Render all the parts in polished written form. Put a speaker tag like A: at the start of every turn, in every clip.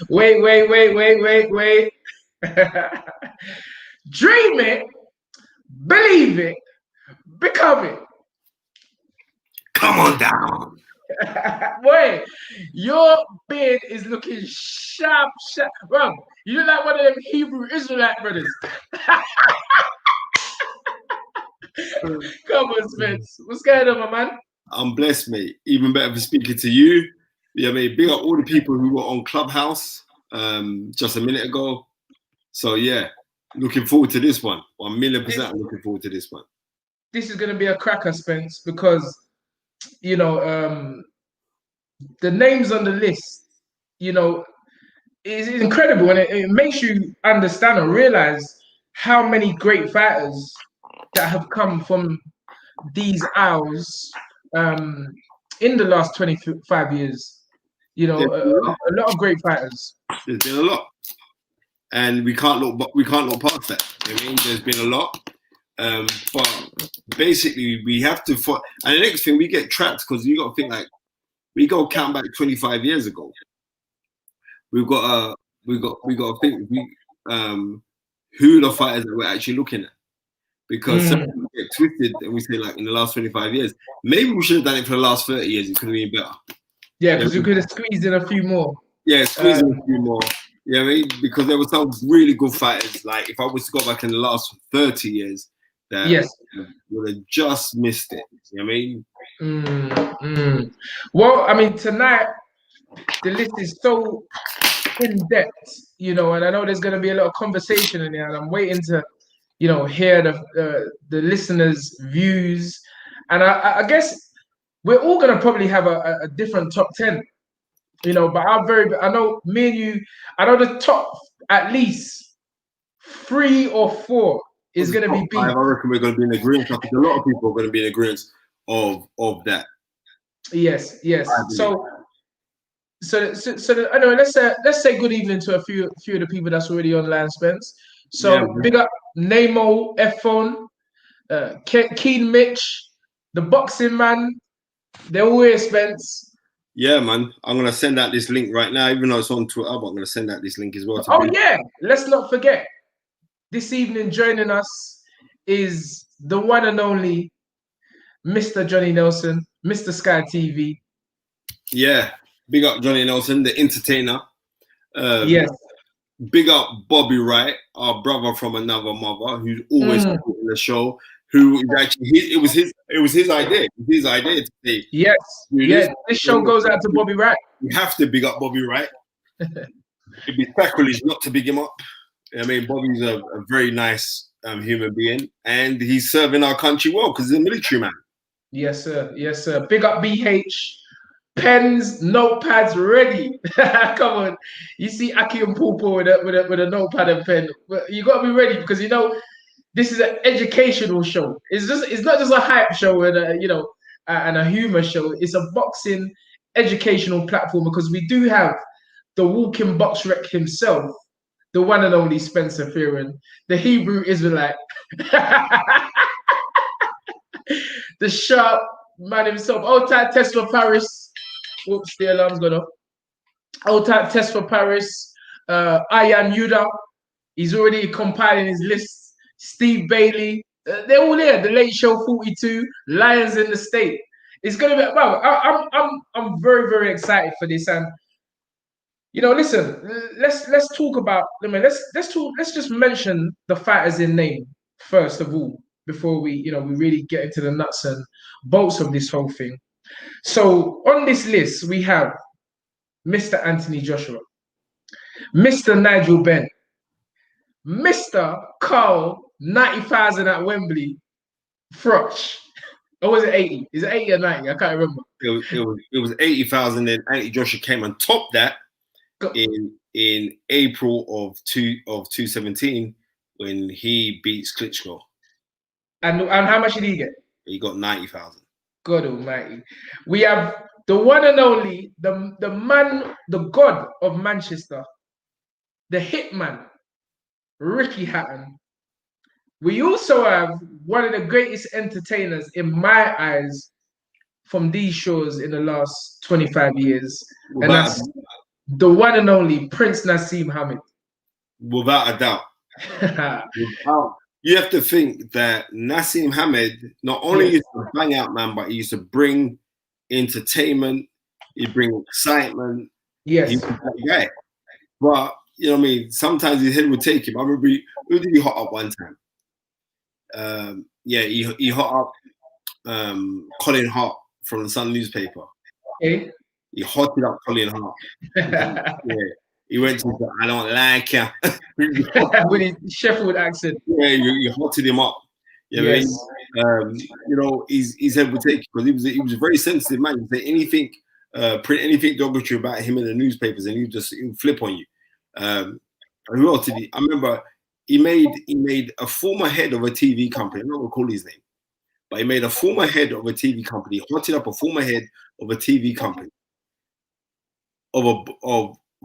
A: Wait. Dream it, believe it, become it.
B: Come on down.
A: Boy, your beard is looking sharp. Bro, you look like one of them Hebrew Israelite brothers. Come on, Spence. What's going on, my man?
B: I'm blessed, mate. Even better for speaking to you. Yeah, mate. Big up all the people who were on Clubhouse just a minute ago. So yeah, looking forward to this one. 1,000,000% looking forward to this one.
A: This is going to be a cracker, Spence, because you know the names on the list. You know, is incredible, and it makes you understand and realize how many great fighters that have come from these isles in the last 25 years. You know, a lot of great fighters.
B: There's been a lot, and we can't look past that. I mean, there's been a lot, but basically we have to. And the next thing, we get trapped because you got to think like we go count back 25 years ago. We got to think who the fighters that we're actually looking at, because some people get twisted and we say like in the last 25 years, maybe we should have done it for the last 30 years. It could have been better.
A: Yeah, because we could have squeezed in a few more.
B: Yeah, squeezed in a few more. Yeah, I mean, because there were some really good fighters. Like if I was to go back in the last 30 years, that would have just missed it. You know what I mean?
A: Well, I mean, tonight the list is so in depth, you know, and I know there's going to be a lot of conversation in there, and I'm waiting to, you know, hear the listeners' views, and I guess we're all going to probably have a different top 10, you know, but I know me and you, I know the top at least 3 or 4 is going to be beat.
B: I reckon we're going to be in agreement. I think a lot of people are going to be in agreement of that.
A: Yes. So anyway, let's say good evening to a few of the people that's already online, Spence. So big up Nemo, F-Phone, Keen Mitch, the boxing man. They're all here, Spence.
B: Yeah, man. I'm gonna send out this link right now, even though it's on Twitter, but I'm gonna send out this link as well.
A: Let's not forget. This evening joining us is the one and only Mr. Johnny Nelson, Mr. Sky TV.
B: Yeah. Big up Johnny Nelson, the entertainer.
A: Yes.
B: Big up Bobby Wright, our brother from another mother, who's always in the show. Who is actually it was his idea. It was his idea to say,
A: yes. This show goes out to Bobby Wright.
B: You have to big up Bobby Wright. It'd be sacrilege not to big him up. I mean, Bobby's a very nice human being, and he's serving our country well because he's a military man.
A: Yes, sir. Big up BH. Pens, notepads ready. Come on. You see Aki and Poopo with a notepad and pen. You got to be ready because, you know, this is an educational show. It's not just a hype show and a humor show. It's a boxing educational platform because we do have the walking BoxRec himself, the one and only Spencer Fearon, the Hebrew Israelite, the sharp man himself. Old type test for Paris. Whoops, the alarm's gone off. Old type test for Paris. Ayan Yuda. He's already compiling his list. Steve Bailey. They're all there. The Late Show 42. Lions in the State. It's gonna be well. I'm very, very excited for this. And you know, listen, let's talk about. I mean, let's just mention the fighters in name first of all before we really get into the nuts and bolts of this whole thing. So on this list, we have Mr. Anthony Joshua, Mr. Nigel Benn, Mr. Carl, 90,000 at Wembley, Froch. Or was it 80? Is it 80 or 90? I can't remember.
B: It was 80,000, and Anthony Joshua came on top that in April of 2017 when he beats Klitschko.
A: And how much did he get?
B: He got 90,000.
A: God almighty. We have the one and only, the man, the god of Manchester, the hitman, Ricky Hatton. We also have one of the greatest entertainers in my eyes from these shows in the last 25 years. And that's the one and only Prince Naseem Hamed.
B: Without a doubt. You have to think that Naseem Hamed not only used to bang out, man, but he used to bring entertainment, he'd bring excitement.
A: Yes.
B: He was that guy. But, you know what I mean, sometimes his head would take him. I remember, who did he hot up one time? He hot up Colin Hart from the Sun newspaper.
A: Okay.
B: He hotted up Colin Hart. He went to I don't like you.
A: With his Sheffield accent.
B: Yeah, you hotted him up. You know,
A: yes.
B: You know, his head would take because he was a very sensitive man. He'd say anything, print anything derogatory about him in the newspapers, and he would flip on you. Who else did he? I remember he made a former head of a TV company. I'm not gonna call his name, but he made a former head of a TV company. Hotted up a former head of a TV company, of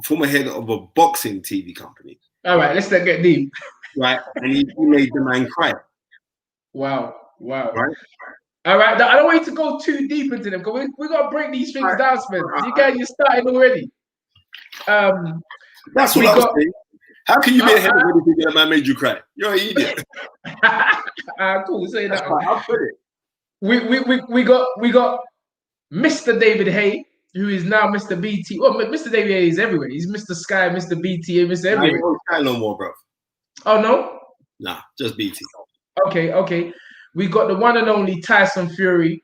B: former head of a boxing TV company.
A: All right, let's not get deep.
B: Right, and he made the man cry.
A: Wow.
B: Right.
A: All right, I don't want you to go too deep into them because we got to break these things down, Spence. You guys, you're starting already.
B: That's what I was saying. How can you be a head of anything that man made you cry? You're an idiot.
A: Cool, say that.
B: I'll put it.
A: We got Mr. David Haye, who is now Mr. BT. Well, Mr. David Haye is everywhere. He's Mr. Sky, Mr. BT, and Mr. Everywhere.
B: No, Sky no more, bro.
A: Oh no?
B: Nah, just BT.
A: Okay. We got the one and only Tyson Fury,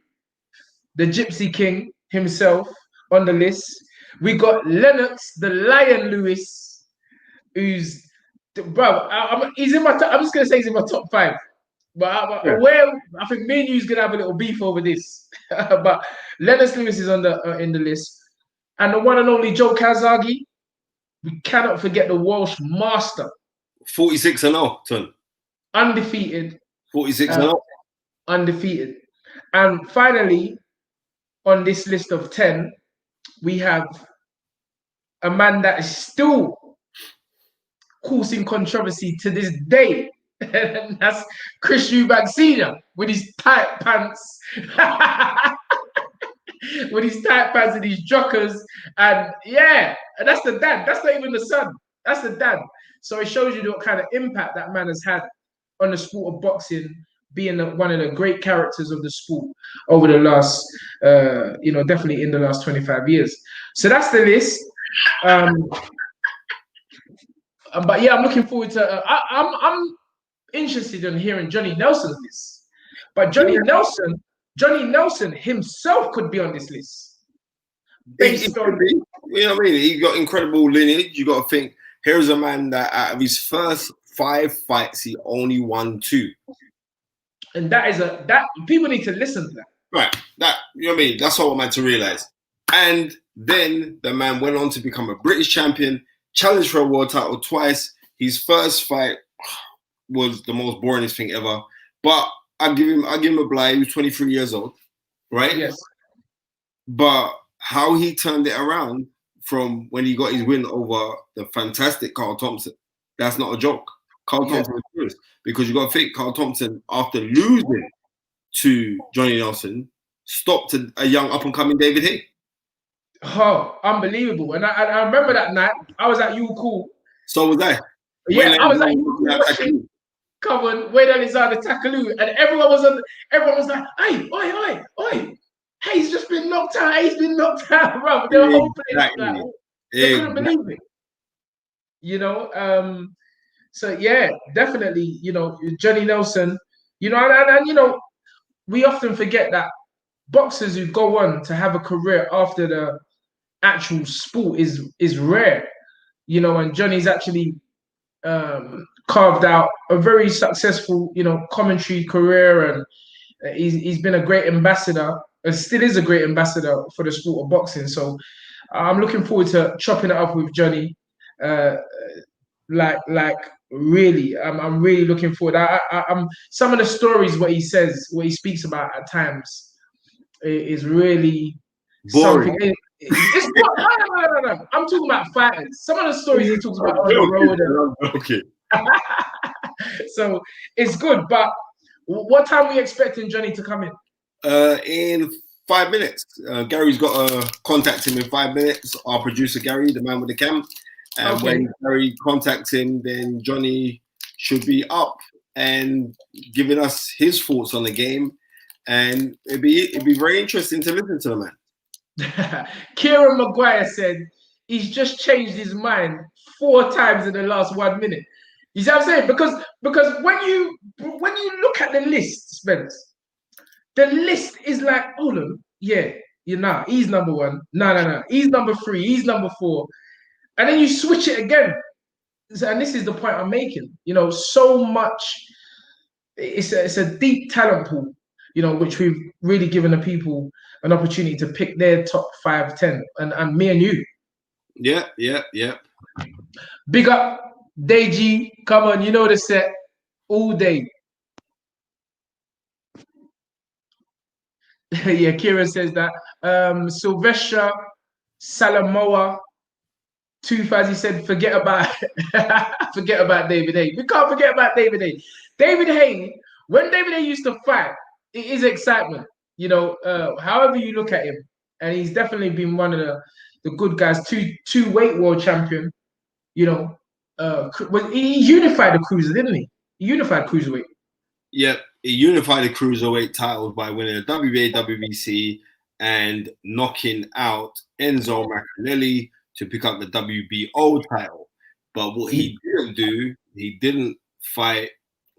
A: the Gypsy King himself on the list. We got Lennox, the Lion Lewis, who's, bro, he's in my top, I'm just going to say he's in my top 5. But where I think me and you's going to have a little beef over this. But Lennox Lewis is on the in the list. And the one and only Joe Calzaghe, we cannot forget the Welsh master.
B: 46-0, Tunde.
A: Undefeated.
B: 46-0.
A: Undefeated. And finally, on this list of 10, we have a man that is still causing controversy to this day. And that's Chris Eubank Sr. with his tight pants. With his tight pants and his jockers. And that's the dad. That's not even the son. That's the dad. So it shows you what kind of impact that man has had on the sport of boxing, being one of the great characters of the sport over the last, definitely in the last 25 years. So that's the list. But yeah, I'm looking forward to. I'm interested in hearing Johnny Nelson's list. But Johnny Nelson himself could be on this list. Based on,
B: you know what I mean? He got incredible lineage. You got to think. Here's a man that out of his first 5 fights, he only won 2.
A: And that people need to listen to that.
B: Right. That, you know what I mean? That's all I'm meant to realize. And then the man went on to become a British champion, challenged for a world title twice. His first fight was the most boringest thing ever. But I'll give him a blight. He was 23 years old. Right?
A: Yes.
B: But how he turned it around from when he got his win over the fantastic Carl Thompson, that's not a joke. Carl Thompson was serious because you got to think Carl Thompson, after losing to Johnny Nelson, stopped a young up-and-coming David Haye.
A: Oh, unbelievable. And I remember that night, I was at You Cool.
B: So was I.
A: Yeah, I was at You Cool. Come on, wait till it's on the Takaloo. And everyone was like, hey, oi. Hayes just been knocked out. Hayes been knocked out, bro. The whole place, like, they couldn't believe it. You know, so yeah, definitely, you know, Johnny Nelson, you know, and you know, we often forget that boxers who go on to have a career after the actual sport is rare, you know, and Johnny's actually carved out a very successful, you know, commentary career, and he's been a great ambassador. And still is a great ambassador for the sport of boxing. So I'm looking forward to chopping it up with Johnny. Like really, I'm really looking forward. I'm some of the stories what he says, what he speaks about at times, is really
B: boring.
A: Something. It's no. I'm talking about fighters. Some of the stories he talks about on the road.
B: Okay.
A: So it's good. But what time are we expecting Johnny to come in?
B: In 5 minutes. Gary's got to contact him in 5 minutes. Our producer Gary, the man with the cam. And when Gary contacts him, then Johnny should be up and giving us his thoughts on the game. And it'd be very interesting to listen to the man.
A: Kieran Maguire said he's just changed his mind 4 times in the last 1 minute. You see what I'm saying? Because when you look at the list, Spence, the list is like, hold on, yeah, he's number 1. No, he's number 3, he's number 4. And then you switch it again. And this is the point I'm making. So much, it's a deep talent pool, which we've really given the people an opportunity to pick their top 5, 10, and me and you.
B: Yeah.
A: Big up, Deji. Come on, you know the set all day. Yeah, Kieran says that. Sylvester Salamoa, he said, forget about David Haye. We can't forget about David Haye. David Haye, when David Haye used to fight, it is excitement. However you look at him, and he's definitely been one of the good guys. Two weight world champion. He unified the cruiser, didn't he? He unified cruiserweight.
B: Yeah, he unified the cruiserweight titles by winning the WBA, WBC, and knocking out Enzo Maccarinelli to pick up the WBO title. But what he didn't do, he didn't fight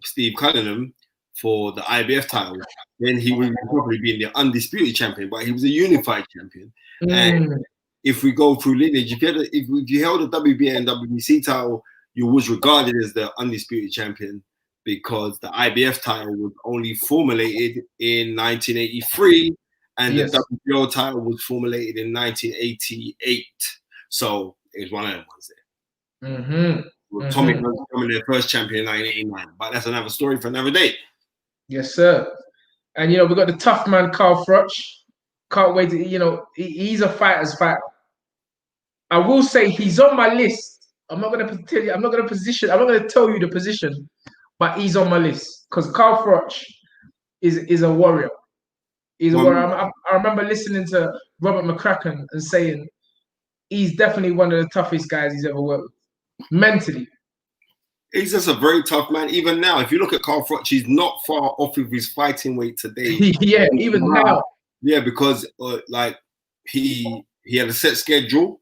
B: Steve Cunningham for the IBF title. Then he would probably be the undisputed champion, but he was a unified champion. And if we go through lineage, if you held the WBA and WBC title, you was regarded as the undisputed champion because the IBF title was only formulated in 1983 and the WBO title was formulated in 1988. So it was one of them ones there. Tommy was becoming their first champion in 1989, but that's another story for another day.
A: Yes, sir. And we got the tough man, Carl Froch. Can't wait to, he's a fighter's fighter. I will say he's on my list. I'm not gonna tell you, I'm not gonna tell you the position, but he's on my list because Carl Froch is a warrior. He's a warrior. I remember listening to Robert McCracken and saying he's definitely one of the toughest guys he's ever worked with, mentally.
B: He's just a very tough man. Even now, if you look at Carl Froch, he's not far off of his fighting weight today.
A: Yeah, even now.
B: Yeah, because he had a set schedule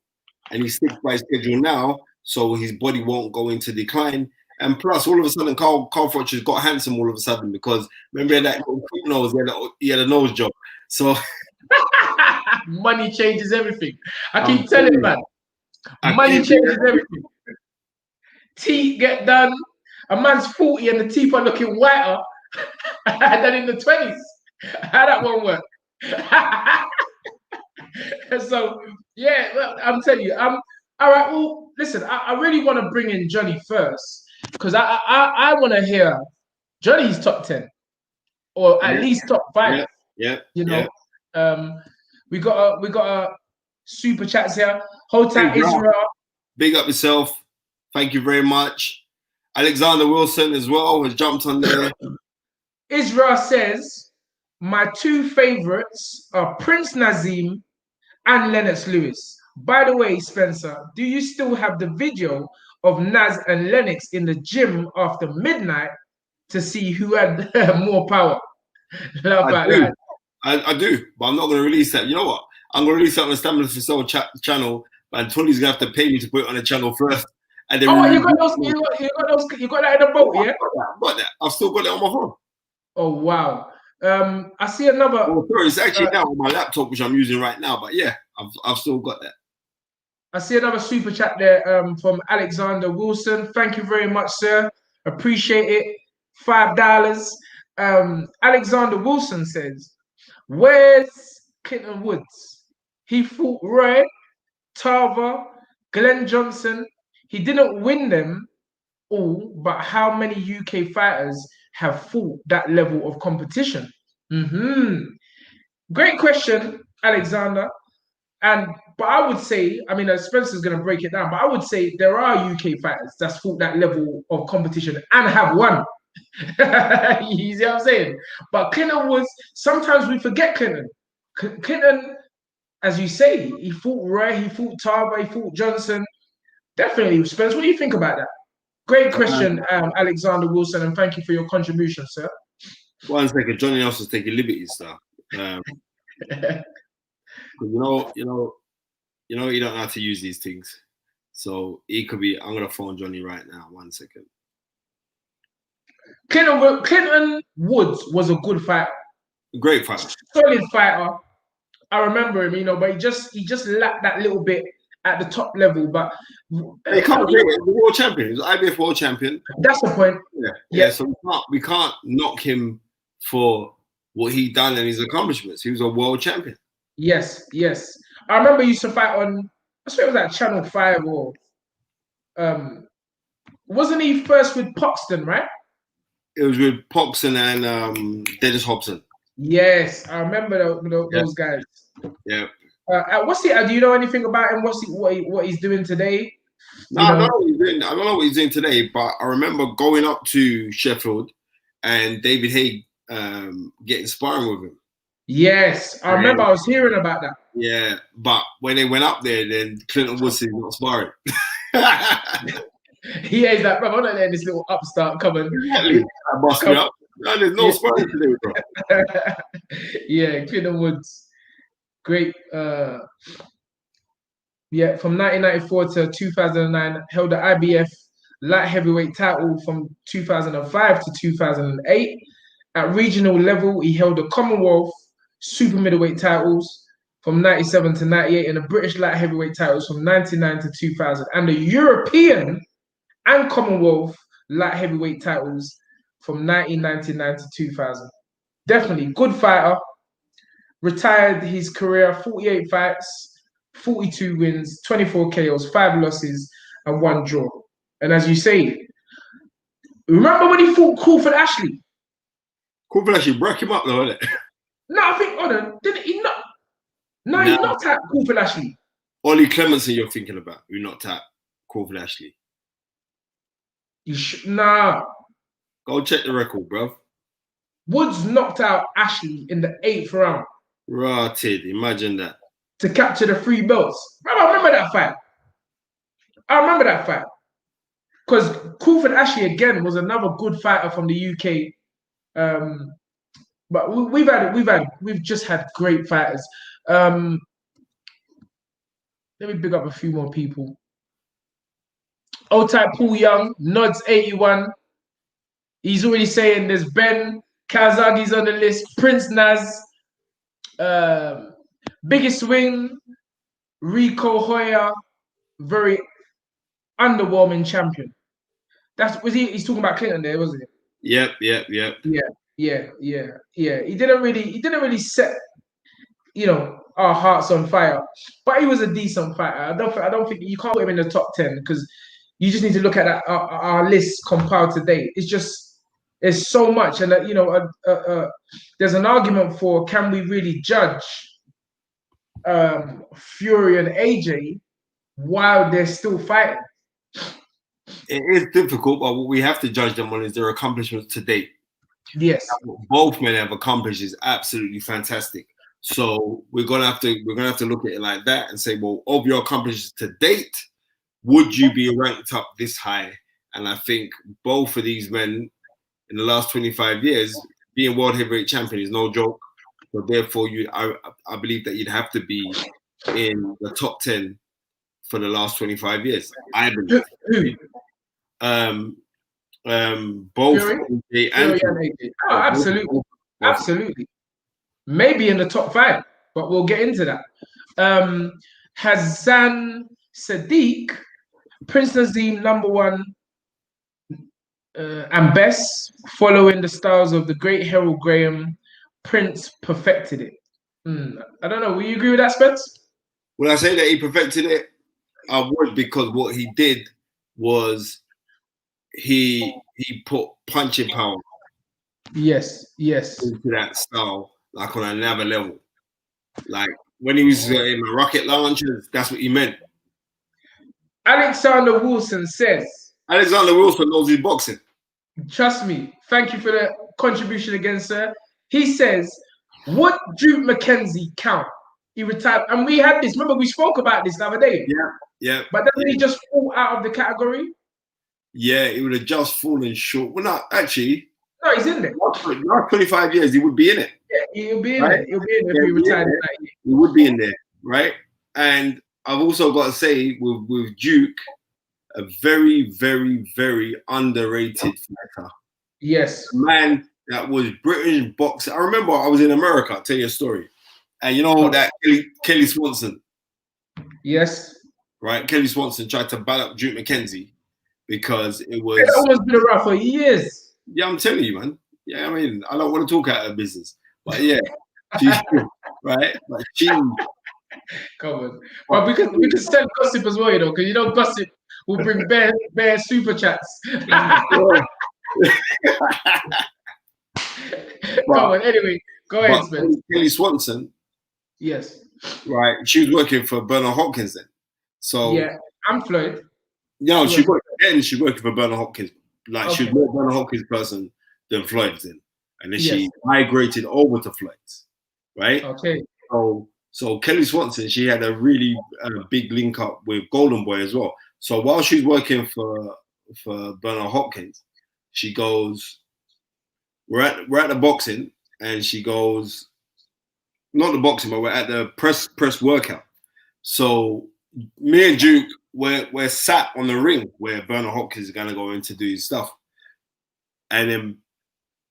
B: and he sticks by his schedule now, so his body won't go into decline. And plus, all of a sudden, Carl Froch has got handsome all of a sudden because remember that quick nose, he had a nose job. So
A: money changes everything. I keep telling you, man. Money changes everything. Teeth get done. A man's 40 and the teeth are looking whiter than in the 20s. How that won't work? So yeah, well, I'm telling you, all right. Well, listen, I really want to bring in Johnny first because I want to hear Johnny's top 10 or at least top 5.
B: Yeah.
A: We got a super chats here. Hold tight, Israel.
B: Big up yourself. Thank you very much. Alexander Wilson as well has jumped on there.
A: Israel says, my 2 favorites are Prince Naseem and Lennox Lewis. By the way, Spencer, do you still have the video of Naz and Lennox in the gym after midnight to see who had more power?
B: I do, but I'm not going to release that. You know what? I'm going to release that on the Stamina for Soul channel, but Tunde's going to have to pay me to put it on the channel first. And then
A: you got that in the boat, yeah?
B: I've got that. I've still got it on my phone.
A: Oh, wow. I see another.
B: Oh, sorry, it's actually now on my laptop, which I'm using right now. But yeah, I've still got that.
A: I see another super chat there from Alexander Wilson. Thank you very much, sir. Appreciate it. $5. Alexander Wilson says, "Where's Clinton Woods? He fought Roy, Tarver, Glenn Johnson. He didn't win them all, but how many UK fighters have fought that level of competition?" Great question, Alexander. But I would say, I mean, Spencer's going to break it down, but I would say there are UK fighters that's fought that level of competition and have won. You see what I'm saying? But Clinton Woods, sometimes we forget Clinton. Clinton, as you say, he fought Ray, he fought Tarver, he fought Johnson. Definitely, Spence. What do you think about that? Great question, Alexander Wilson, and thank you for your contribution, sir.
B: 1 second, Johnny Nelson's taking liberties, sir. You don't know how to use these things. So he could be. I'm gonna phone Johnny right now. 1 second.
A: Clinton Woods was a good fighter.
B: Great fighter.
A: Solid fighter. I remember him, but he just lacked that little bit at the top level. But
B: he can't be the world champion. He's IBF world champion.
A: That's the point.
B: Yeah. So we can't knock him for what he done and his accomplishments. He was a world champion.
A: Yes. I remember he used to fight on. I swear it was at Channel 5 or. Wasn't he first with Poxton, right?
B: It was with Poxton and Dennis Hobson.
A: Yes, I remember those guys.
B: Yeah.
A: Do you know anything about him? What he's doing today?
B: No, I don't know what he's doing. I don't know what he's doing today, but I remember going up to Sheffield and David Haye getting sparring with him.
A: Yes, I remember. I was hearing about that.
B: Yeah, but when they went up there, then Clinton Woods is not sparring.
A: He's like, bro, I'm not letting this little upstart come and
B: bust me up. No, there's no sparring today, bro.
A: Yeah, Clinton Woods, great. From 1994 to 2009, held the IBF light heavyweight title from 2005 to 2008. At regional level, he held the Commonwealth super middleweight titles from 97 to 98 and the British light heavyweight titles from 99 to 2000 and the European and Commonwealth light heavyweight titles from 1999 to 2000. Definitely good fighter. Retired his career 48 fights, 42 wins, 24 KOs, 5 losses, and 1 draw. And as you say, remember when he fought Crawford Ashley?
B: Crawford Ashley broke him up though, isn't it?
A: No, I think, hold on, didn't he not? No, he knocked out Crawford Ashley.
B: Ollie Clemenson you're thinking about, who knocked out Crawford Ashley.
A: Nah.
B: Go check the record, bruv.
A: Woods knocked out Ashley in the 8th round.
B: Rotted, imagine that.
A: To capture the 3 belts. Bro, I remember that fight. Because Crawford Ashley, again, was another good fighter from the UK. But we've just had great fighters. Let me pick up a few more people. Old type Paul Young, Nods 81. He's already saying there's Benn, Calzaghe's on the list, Prince Naz, Biggest Wing, Rico Hoya, very underwhelming champion. He's talking about Clinton there, wasn't it?
B: Yep.
A: Yeah. He didn't really set, our hearts on fire. But he was a decent fighter. I don't think you can't put him in the top 10 because you just need to look at that, our list compiled today. It's so much, and there's an argument for can we really judge Fury and Ajayi while they're still fighting?
B: It is difficult, but what we have to judge them on is their accomplishments to date.
A: Yes,
B: what both men have accomplished is absolutely fantastic. So we're gonna have to look at it like that and say, well, of your accomplishments to date, would you be ranked up this high? And I think both of these men in the last 25 years, being world heavyweight champion is no joke. So therefore, I believe that you'd have to be in the top 10 for the last 25 years. I believe. Both
A: Fury and AJ. Oh, absolutely. Maybe in the top 5, but we'll get into that. Hassan Sadiq, Prince Naseem #1, and best, following the styles of the great Harold Graham, Prince perfected it. I don't know. Will you agree with that, Spence?
B: When I say that he perfected it, I would, because what he did was he put punching power.
A: Yes.
B: Into that style, like on another level. Like when he was in the rocket launchers, that's what he meant.
A: Alexander Wilson says.
B: Alexander Wilson knows his boxing.
A: Trust me. Thank you for the contribution again, sir. He says, Would Jim McKenzie count? He retired, and we had this. Remember, we spoke about this the other day.
B: Yeah.
A: But doesn't he just fall out of the category?
B: Yeah, it would have just fallen short. Well, not actually.
A: No, he's in there.
B: Last 25 years, he would be in it.
A: Yeah, he'll be in there. He'll be in there if he retired.
B: He would be in there, right? And I've also got to say, with Duke, a very, very, very underrated fighter.
A: Yes.
B: A man that was British boxer. I remember I was in America, I'll tell you a story. And you know that Kelly Swanson?
A: Yes.
B: Right? Kelly Swanson tried to bat up Duke McKenzie because it was...
A: It's almost been around for years.
B: Yeah, I'm telling you, man. Yeah, I mean, I don't want to talk out of business. But yeah, right? But she...
A: Come on. But we can send gossip as well, you know, because you know gossip will bring bare super chats. Come on, anyway, go ahead, Spence.
B: Kelly Swanson,
A: yes,
B: right? She was working for Bernard Hopkins then. So
A: yeah, I'm Floyd.
B: No, she worked for Bernard Hopkins. Like she was more Bernard Hopkins person than Floyd's then, and then she migrated over to Floyd's, right?
A: Okay.
B: So Kelly Swanson, she had a really big link up with Golden Boy as well. So while she's working for Bernard Hopkins, she goes, we're at the boxing, and she goes, not the boxing, but we're at the press workout. So me and Duke, we're sat on the ring where Bernard Hopkins is gonna go in to do his stuff, and then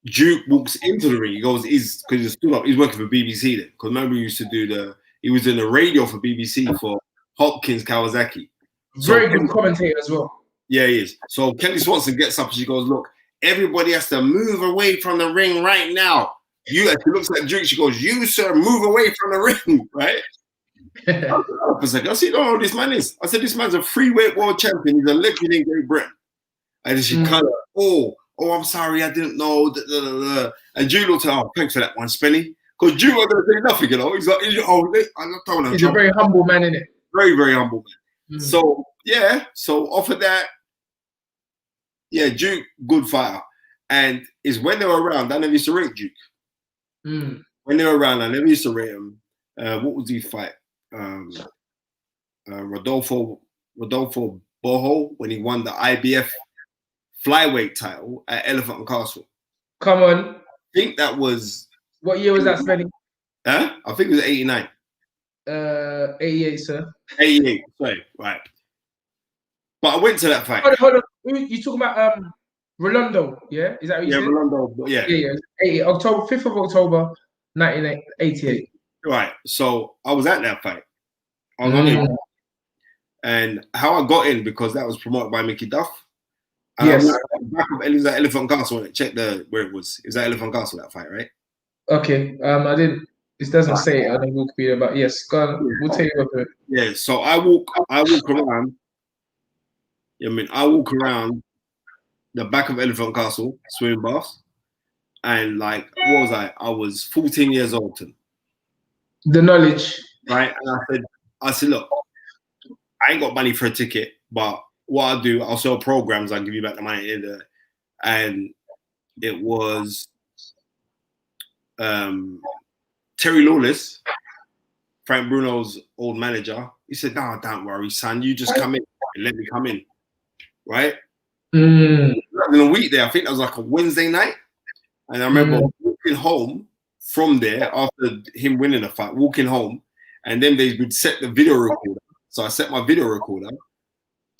B: Duke walks into the ring. He goes, because he stood up. He's working for BBC then. Because remember, he used to do he was in the radio for BBC for Hopkins Calzaghe.
A: Very good commentator as well.
B: Yeah, he is. So Kelly Swanson gets up and she goes, look, everybody has to move away from the ring right now. She looks at Duke, she goes, you, sir, move away from the ring, right? I said, I see, no, this man is. I said, this man's a freeweight world champion. He's a legend in Great Britain. And then she kind of, oh, I'm sorry, I didn't know. And Duke looked at her, thanks for that one, Spenny. Because Duke wasn't going to say nothing, you know. He's like, he's
A: a very humble man, isn't it?
B: Very, very humble man. So, yeah, so off of that, yeah, Duke, good fighter. And it's when they were around, I never used to rate Duke. When they were around, I never used to rate him. What was he fight? Rodolfo Boho, when he won the IBF flyweight title at Elephant and Castle.
A: Come on.
B: I think that was...
A: What year was that, Spenny?
B: Huh? I think it was 89.
A: 88, sir.
B: 88, sorry, right. But I went to that fight.
A: Hold on. You talking about Rolando, yeah? Is that what you said?
B: Rolando, yeah.
A: Yeah. 5th of October, 1988.
B: Right, so I was at that fight. I was on it. And how I got in, because that was promoted by Mickey Duff. And
A: yes.
B: It was at Elephant Castle. Check where it was. It was at Elephant Castle, that fight, right?
A: Okay. I didn't. It doesn't say it on the Wikipedia, but yes, go on. We'll take a look at it.
B: Yeah. So I walk around. I walk around the back of Elephant Castle, swimming baths, and like, what was I? I was 14 years old.
A: The knowledge,
B: right? And I said, look, I ain't got money for a ticket, but what I'll do, I'll sell programs. I'll give you back the money in there. And it was Terry Lawless, Frank Bruno's old manager. He said, no, don't worry, son. You just come in and let me come in. Right? In a week there, I think that was like a Wednesday night. And I remember walking home from there after him winning the fight, walking home, and then they would set the video recorder. So I set my video recorder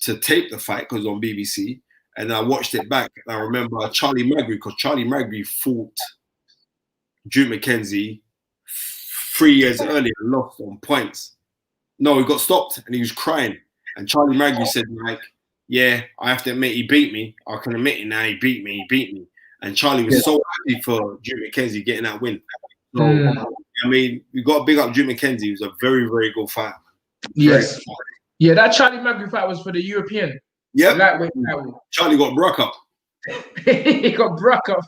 B: to tape the fight because it was on BBC. And I watched it back. And I remember Charlie Magri, because Charlie Magri fought Duke McKenzie 3 years earlier, lost on points. No, he got stopped and he was crying. And Charlie Magri said, like, yeah, I have to admit he beat me. I can admit it now, he beat me. And Charlie was so happy for Duke McKenzie getting that win. So, I mean, we got to big up Jim McKenzie. He was a very, very good fighter.
A: Yes. Yeah, that Charlie Magri fight was for the European.
B: Yeah.
A: Lightweight.
B: Charlie got Brook up.
A: He got Brook up.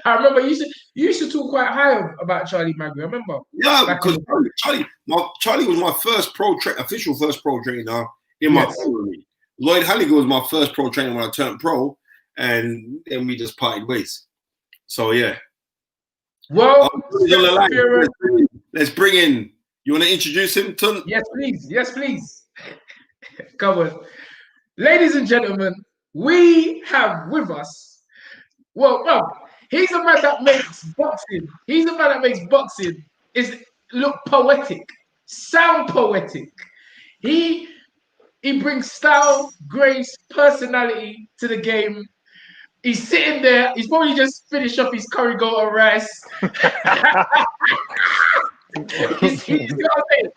A: I remember you used to talk quite high about Charlie Magri. I remember.
B: Yeah, because Charlie was my official first pro trainer in my career. Lloyd Honeyghan was my first pro trainer when I turned pro, and then we just parted ways. So yeah.
A: Well,
B: He's on the line. Let's bring in. You want to introduce him, Tunde?
A: Yes, please. Yes, please. Come on. Ladies and gentlemen, we have with us, he's a man that makes boxing. He's a man that makes boxing look poetic, sound poetic. He brings style, grace, personality to the game. He's sitting there. He's probably just finished off his curry goat and rice. He's got it.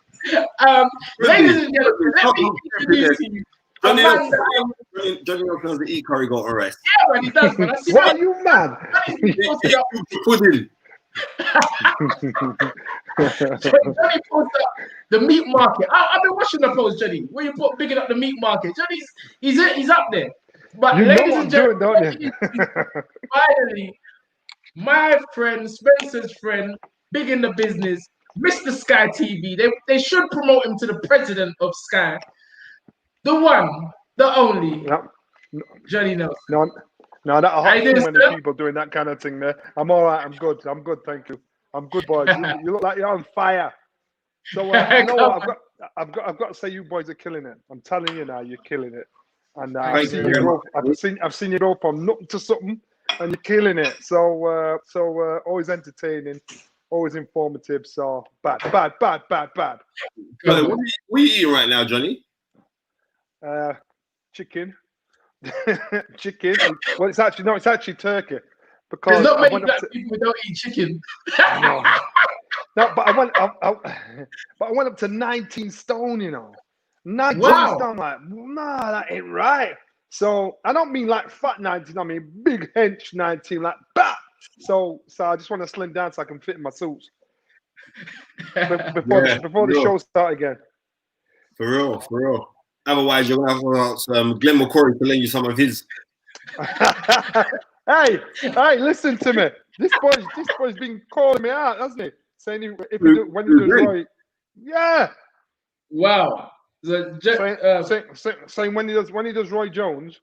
A: Ladies and gentlemen, let me introduce you.
B: Johnny knows to eat curry goat or rice.
A: Yeah, man, he does, man.
C: What are you, man?
B: Pudding.
A: Johnny posted up the meat market. I've been watching the post, Johnny. Where you put bigging up the meat market. Johnny's he's up there. But
C: you
A: ladies
C: know what
A: and gentlemen,
C: don't you?
A: finally, my friend, Spencer's friend, big in the business, Mr. Sky TV. They should promote him to the president of Sky. The one, the only, Johnny Nelson.
C: No, that hot too many people doing that kind of thing there. I'm all right. I'm good, thank you. I'm good, boys. You look like you're on fire. So you know what? I've got to say, you boys are killing it. I'm telling you now, you're killing it. And I've seen you go from nothing to something, and you're killing it. So always entertaining, always informative. So bad.
B: What are you eating right now, Johnny?
C: Chicken. Chicken. Well, it's actually turkey. Because
A: there's not many black people who don't eat chicken.
C: No, but I went up to 19 stone, you know. 19 stone, like, nah, that ain't right. So I don't mean like fat 19, I mean big hench 19, like bah. So I just want to slim down so I can fit in my suits before the show start again.
B: For real. Otherwise, you're gonna have some Glenn McCory to lend you some of his.
C: Hey, listen to me. This boy's been calling me out, hasn't he? Saying when you do right, yeah.
A: Wow.
C: Saying when he does Roy Jones,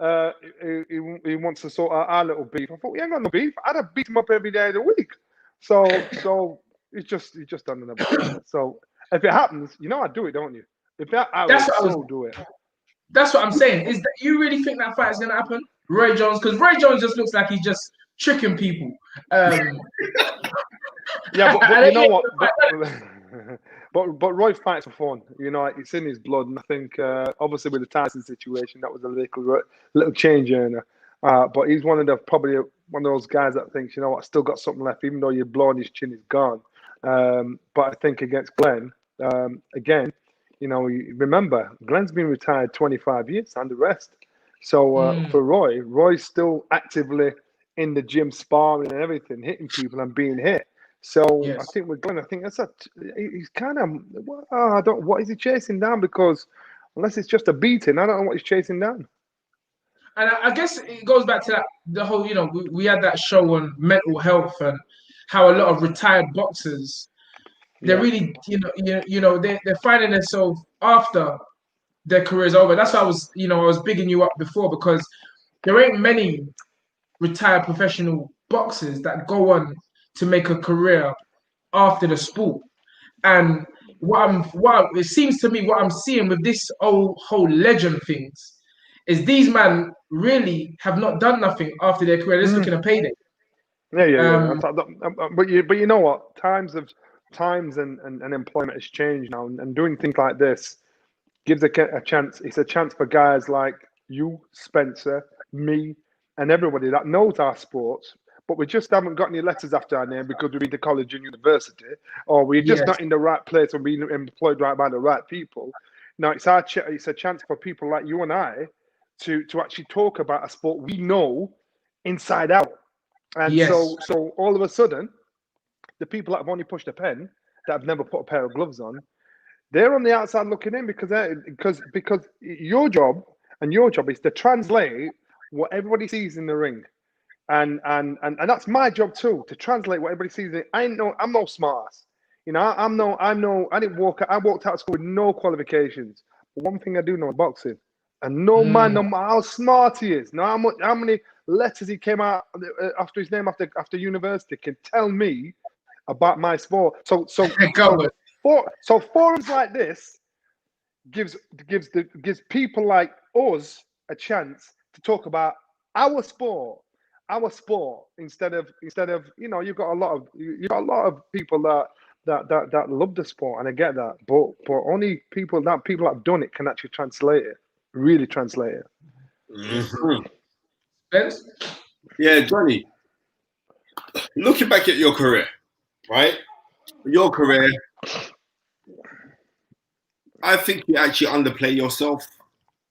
C: he wants to sort out our little beef. I thought we ain't got no beef. I'd have beat him up every day of the week. So he's just done another. So if it happens, you know I do it, don't you? If that, do it.
A: That's what I'm saying. Is that you really think that fight is gonna happen, Roy Jones? Because Roy Jones just looks like he's just tricking people.
C: Yeah, but you know what? But Roy fights for fun. You know, it's in his blood, and I think obviously with the Tyson situation, that was a little change in. But he's probably one of those guys that thinks, you know what, I still got something left, even though you're blowing his chin is gone. But I think against Glenn, again, you know, remember Glenn's been retired 25 years and the rest. So for Roy's still actively in the gym sparring and everything, hitting people and being hit. So yes. I think with Glenn, he's kind of, what is he chasing down? Because unless it's just a beating, I don't know what he's chasing down.
A: And I guess it goes back to the whole, you know, we had that show on mental health and how a lot of retired boxers, they're really, they're finding themselves after their career's over. That's why I was bigging you up before, because there ain't many retired professional boxers that go on to make a career after the sport. And it seems to me what I'm seeing with this whole legend things is these men really have not done nothing after their career. They're just looking at payday.
C: Yeah. But you know what? Times and employment has changed now, and doing things like this gives a chance. It's a chance for guys like you, Spencer, me, and everybody that knows our sports, but we just haven't got any letters after our name because we've been to college and university, or we're just not in the right place or being employed right by the right people. Now it's a chance for people like you and I to actually talk about a sport we know inside out. And so all of a sudden, the people that have only pushed a pen, that have never put a pair of gloves on, they're on the outside looking in because your job is to translate what everybody sees in the ring. And that's my job too, to translate what everybody sees. I'm no smart ass. You know, I walked out of school with no qualifications. But one thing I do know is boxing. And no man, no matter how smart he is, no how many letters he came out after his name after university can tell me about my sport. So forums like this gives people like us a chance to talk about our sport instead of you've got a lot of people that love the sport, and I get that, but only people that have done it can actually really translate it.
B: Mm-hmm.
A: Spence?
B: Yeah, Johnny, looking back at your career, right? Your career, I think you actually underplay yourself.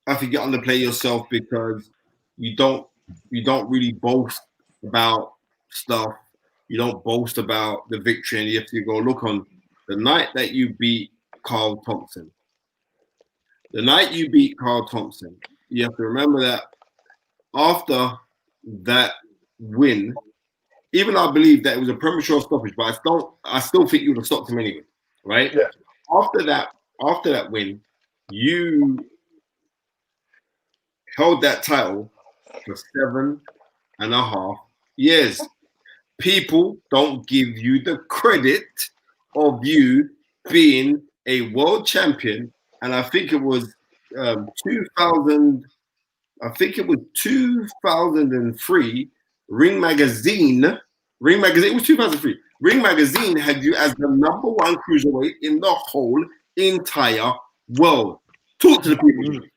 B: I think you underplay yourself because you don't really boast about stuff. You don't boast about the victory, and you have to go look on the night that you beat Carl Thompson. The night you beat Carl Thompson, you have to remember that after that win, even though I believe that it was a premature stoppage, but I still think you would have stopped him anyway, right?
C: Yeah.
B: After that win, you held that title for 7.5 years. People don't give you the credit of you being a world champion, and I think it was 2000. I think it was 2003. Ring Magazine. It was 2003. Ring Magazine had you as the #1 cruiserweight in the whole entire world. Talk to the people.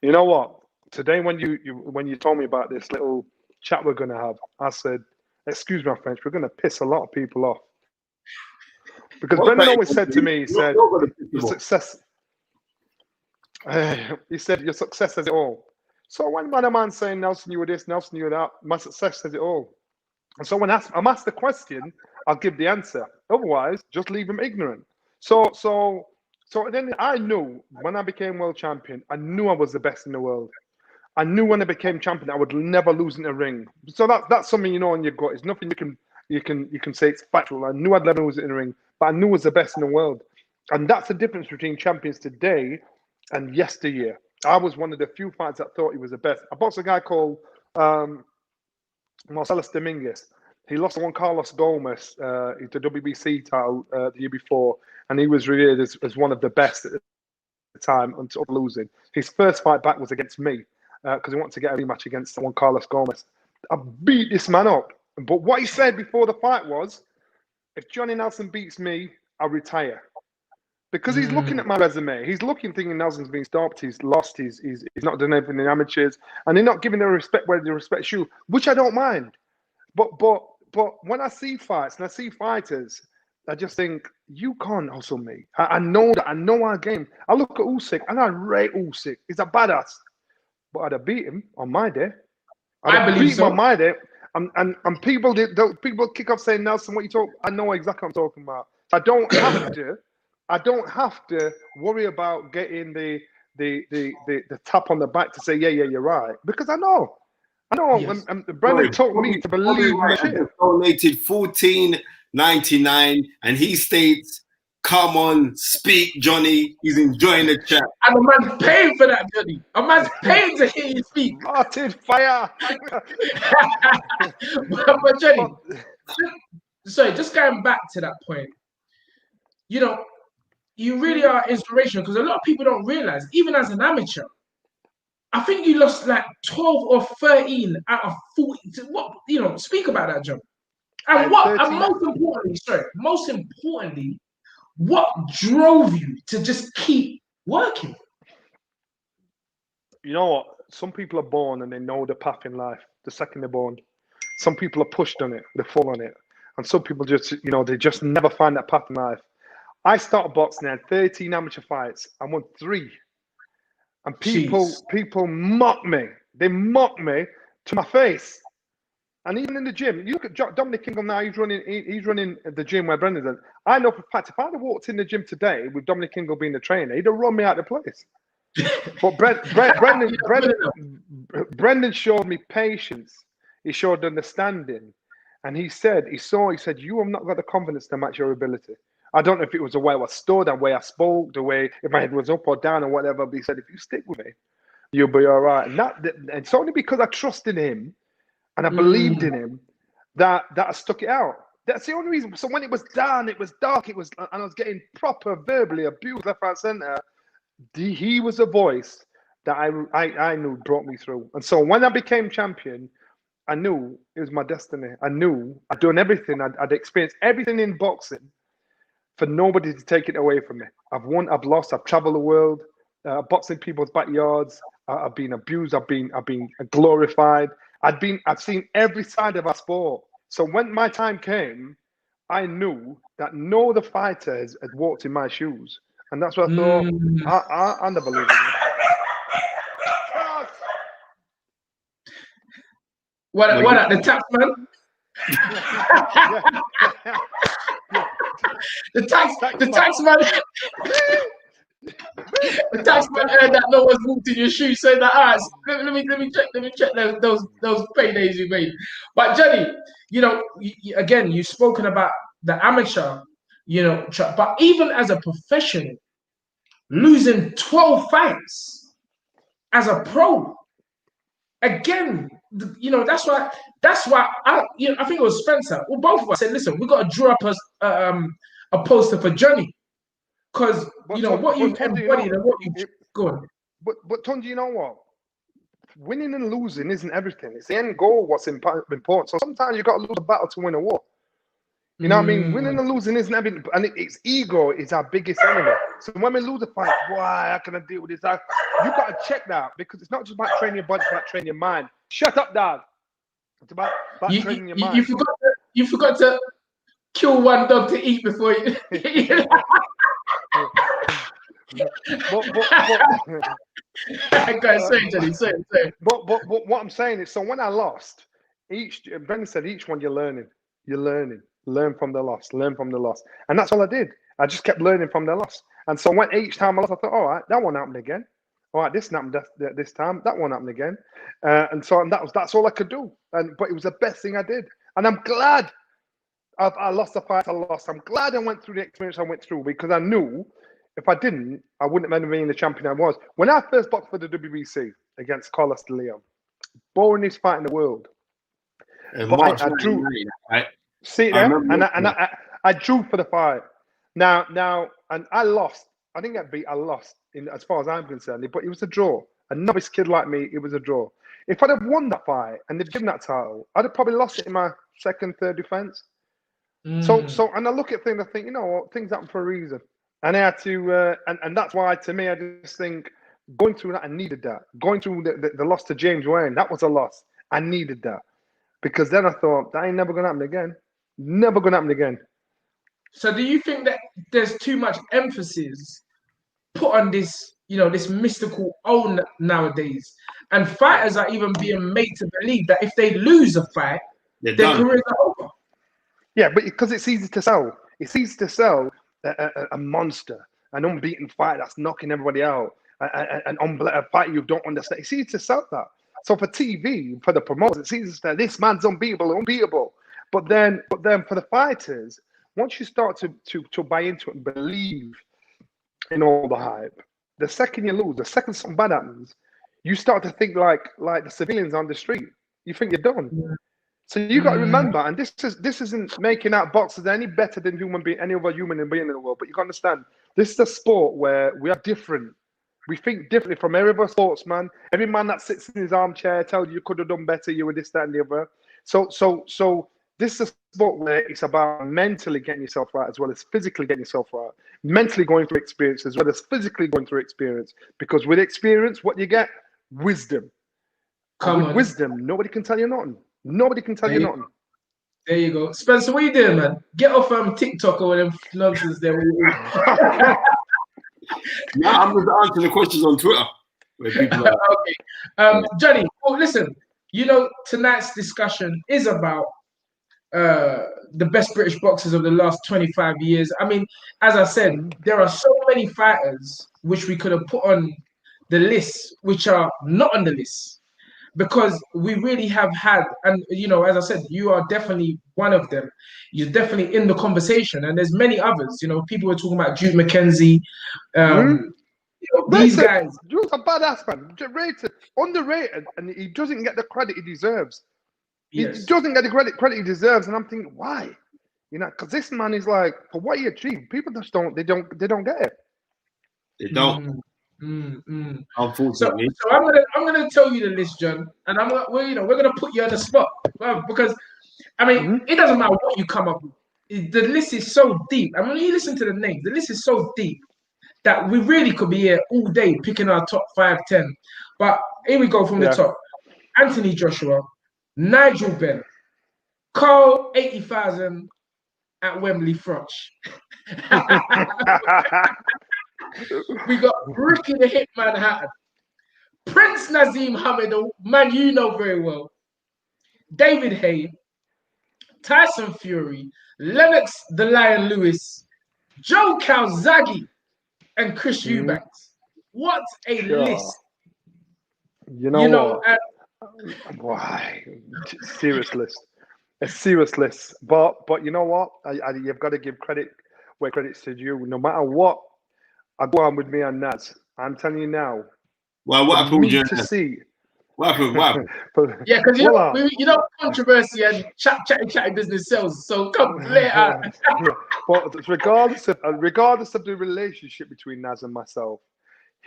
C: You know what? Today, when you told me about this little chat we're gonna have, I said, "Excuse my French, we're gonna piss a lot of people off." Because Brendan always said to me, he said, "Your success." He said, "Your success says it all." So when man's saying, "Nelson, you were this, Nelson, you were that," my success says it all. And so when I'm asked the question, I'll give the answer. Otherwise, just leave them ignorant. So then I knew when I became world champion, I knew I was the best in the world. I knew when I became champion, I would never lose in the ring. So that's something you know in your gut. It's nothing you can say it's factual. I knew I'd never lose in the ring, but I knew I was the best in the world. And that's the difference between champions today and yesteryear. I was one of the few fighters that thought he was the best. I boxed a guy called Marcellus Dominguez. He lost to one Carlos Gomez, the WBC title the year before, and he was revered as one of the best at the time until losing. His first fight back was against me because he wanted to get a rematch against one Carlos Gomez. I beat this man up. But what he said before the fight was, if Johnny Nelson beats me, I'll retire. Because he's looking at my resume. He's looking, thinking Nelson's been stopped, he's lost, he's not done anything in amateurs, and they're not giving the respect where they respect you, which I don't mind. But when I see fights and I see fighters, I just think, you can't hustle me. I know that. I know our game. I look at Usyk and I rate Usyk. He's a badass. But I'd have beat him on my day.
A: I believe so.
C: On my day. And people kick off saying, Nelson, what you talk? I know exactly what I'm talking about. I don't have to worry about getting the tap on the back to say, yeah, you're right. Because I know. Yes. And Brendan told me to believe my shit.
B: Donated $14.99, and he states, "Come on, speak, Johnny." He's enjoying the chat.
A: And a man's paying for that, Johnny. A man's paying to hear you speak.
C: Martin, fire.
A: but Johnny, sorry, just going back to that point. You really are inspirational because a lot of people don't realize, even as an amateur, I think you lost like 12 or 13 out of 40. Speak about that, John. And most importantly, what drove you to just keep working?
C: You know what? Some people are born and they know the path in life the second they're born. Some people are pushed on it, they fall on it. And some people just, they just never find that path in life. I started boxing, I had 13 amateur fights. I won 3. And people mock me. They mock me to my face. And even in the gym, you look at Dominic Kingle now, he's running the gym where Brendan's at. I know for a fact, if I'd have walked in the gym today with Dominic Kingle being the trainer, he'd have run me out of the place. But Brendan showed me patience. He showed understanding. And he said, you have not got the confidence to match your ability. I don't know if it was the way I stood, the way I spoke, the way if my head was up or down or whatever. But he said, if you stick with me, you'll be all right. And it's only because I trusted him and I believed in him, that I stuck it out. That's the only reason. So when it was down, it was dark, and I was getting proper verbally abused left, right, centre. He was a voice that I knew brought me through. And so when I became champion, I knew it was my destiny. I knew I'd done everything. I'd experienced everything in boxing for nobody to take it away from me. I've won, I've lost, I've traveled the world, boxing people's backyards. I've been abused. I've been glorified. I've seen every side of our sport. So when my time came, I knew that no other fighter had walked in my shoes. And that's what I thought. I never lose it.
A: What the tax man? The tax man. The tax man heard that no one's walked in your shoes, saying that, all right, let me check those paydays you made. But Johnny, you know, again, you've spoken about the amateur, you know, but even as a professional, losing 12 fights as a pro, again, you know, that's why I think it was Spencer, well, both of us said, listen, we got to draw up a poster for Johnny, because you know what you embodied and what you go on.
C: But Tunde, you know what? Winning and losing isn't everything. It's the end goal what's important. So sometimes you got to lose a battle to win a war. You know what I mean? Winning and losing isn't everything, and it's ego is our biggest enemy. So when we lose a fight, why? How can I deal with this? You got to check that, because it's not just about training your body, it's about training your mind. Shut up, Dad. It's about training your mind.
A: You forgot to kill one dog to eat before you.
C: But what I'm saying is, so when I lost, Benn said, each one you're learning. Learn from the loss, and that's all I did. I just kept learning from the loss, and so when each time I lost, I thought, all right, that one happened again. All right, this happened this time. That one happened again, and that's all I could do. But it was the best thing I did, and I'm glad I lost the fight I lost. I'm glad I went through the experience I went through, because I knew if I didn't, I wouldn't have been the champion I was. When I first boxed for the WBC against Carlos de Leon, boringest fight in the world. But I drew.
B: Right?
C: See there, and I drew for the fight. Now, and I lost. I didn't get beat. I lost, as far as I'm concerned. But it was a draw. A novice kid like me, it was a draw. If I'd have won that fight and they'd given that title, I'd have probably lost it in my second, third defense. So, and I look at things. I think, you know what, things happen for a reason. And I had to, and that's why, to me, I just think going through that, I needed that. Going through the loss to James Wayne, that was a loss. I needed that, because then I thought that ain't never gonna happen again. Never gonna happen again.
A: So do you think that there's too much emphasis put on this, you know, this mystical own nowadays, and fighters are even being made to believe that if they lose a fight, their careers are over?
C: Yeah, but because it's easy to sell. It's easy to sell a monster, an unbeaten fight that's knocking everybody out, a fight you don't understand. It's easy to sell that. So for TV, for the promoters, it's easy to say this man's unbeatable. But then for the fighters, once you start to buy into it and believe in all the hype, the second you lose, the second something bad happens, you start to think like the civilians on the street. You think you're done. Yeah. So you got to remember, and this isn't making out boxers any better than any other human being in the world, but you got to understand, this is a sport where we are different. We think differently from every other sportsman. Every man that sits in his armchair tells you could have done better, you were this, that, and the other. So this is a sport where it's about mentally getting yourself right as well as physically getting yourself right. Mentally going through experience as well as physically going through experience. Because with experience, what you get? Wisdom. With wisdom, nobody can tell you nothing. Nobody can tell you nothing.
A: There you go. Spencer, what are you doing, man? Get off TikTok or whatever nonsense there.
B: No, I'm just answering the questions on Twitter. Where people are.
A: Okay. Johnny, well, listen, you know, tonight's discussion is about the best British boxers of the last 25 years. I mean, as I said, there are so many fighters which we could have put on the list, which are not on the list, because we really have had, and you know, as I said, you are definitely one of them. You're definitely in the conversation, and there's many others. You know, people were talking about Jim McKenzie. You know, these guys.
C: Jules a badass man, rated, underrated, and he doesn't get the credit he deserves. He doesn't get the credit he deserves, and I'm thinking, why? You know, because this man is like, for what he achieved, people just don't get it.
B: They don't. Unfortunately.
A: So I'm gonna tell you the list, John, and we're gonna put you on the spot, because I mean it doesn't matter what you come up with. The list is so deep, and when you listen to the names, the list is so deep that we really could be here all day picking our top 5, 10. But here we go from the top: Anthony Joshua, Nigel Benn, Carl 80,000 at Wembley Froch. We got Ricky the Hitman Hatton, Prince Naseem Hamed, man you know very well, David Haye, Tyson Fury, Lennox the Lion Lewis, Joe Calzaghe, and Chris Eubank. What a list!
C: You know why? Serious list. A serious list. But you know what? You've got to give credit where credit's due. No matter what, I go on with me and Naz. I'm telling you now.
B: Well, what happened with you?
C: To see.
B: What happened?
A: Yeah, because controversy and chatty business sells. So come later.
C: But regardless of the relationship between Naz and myself,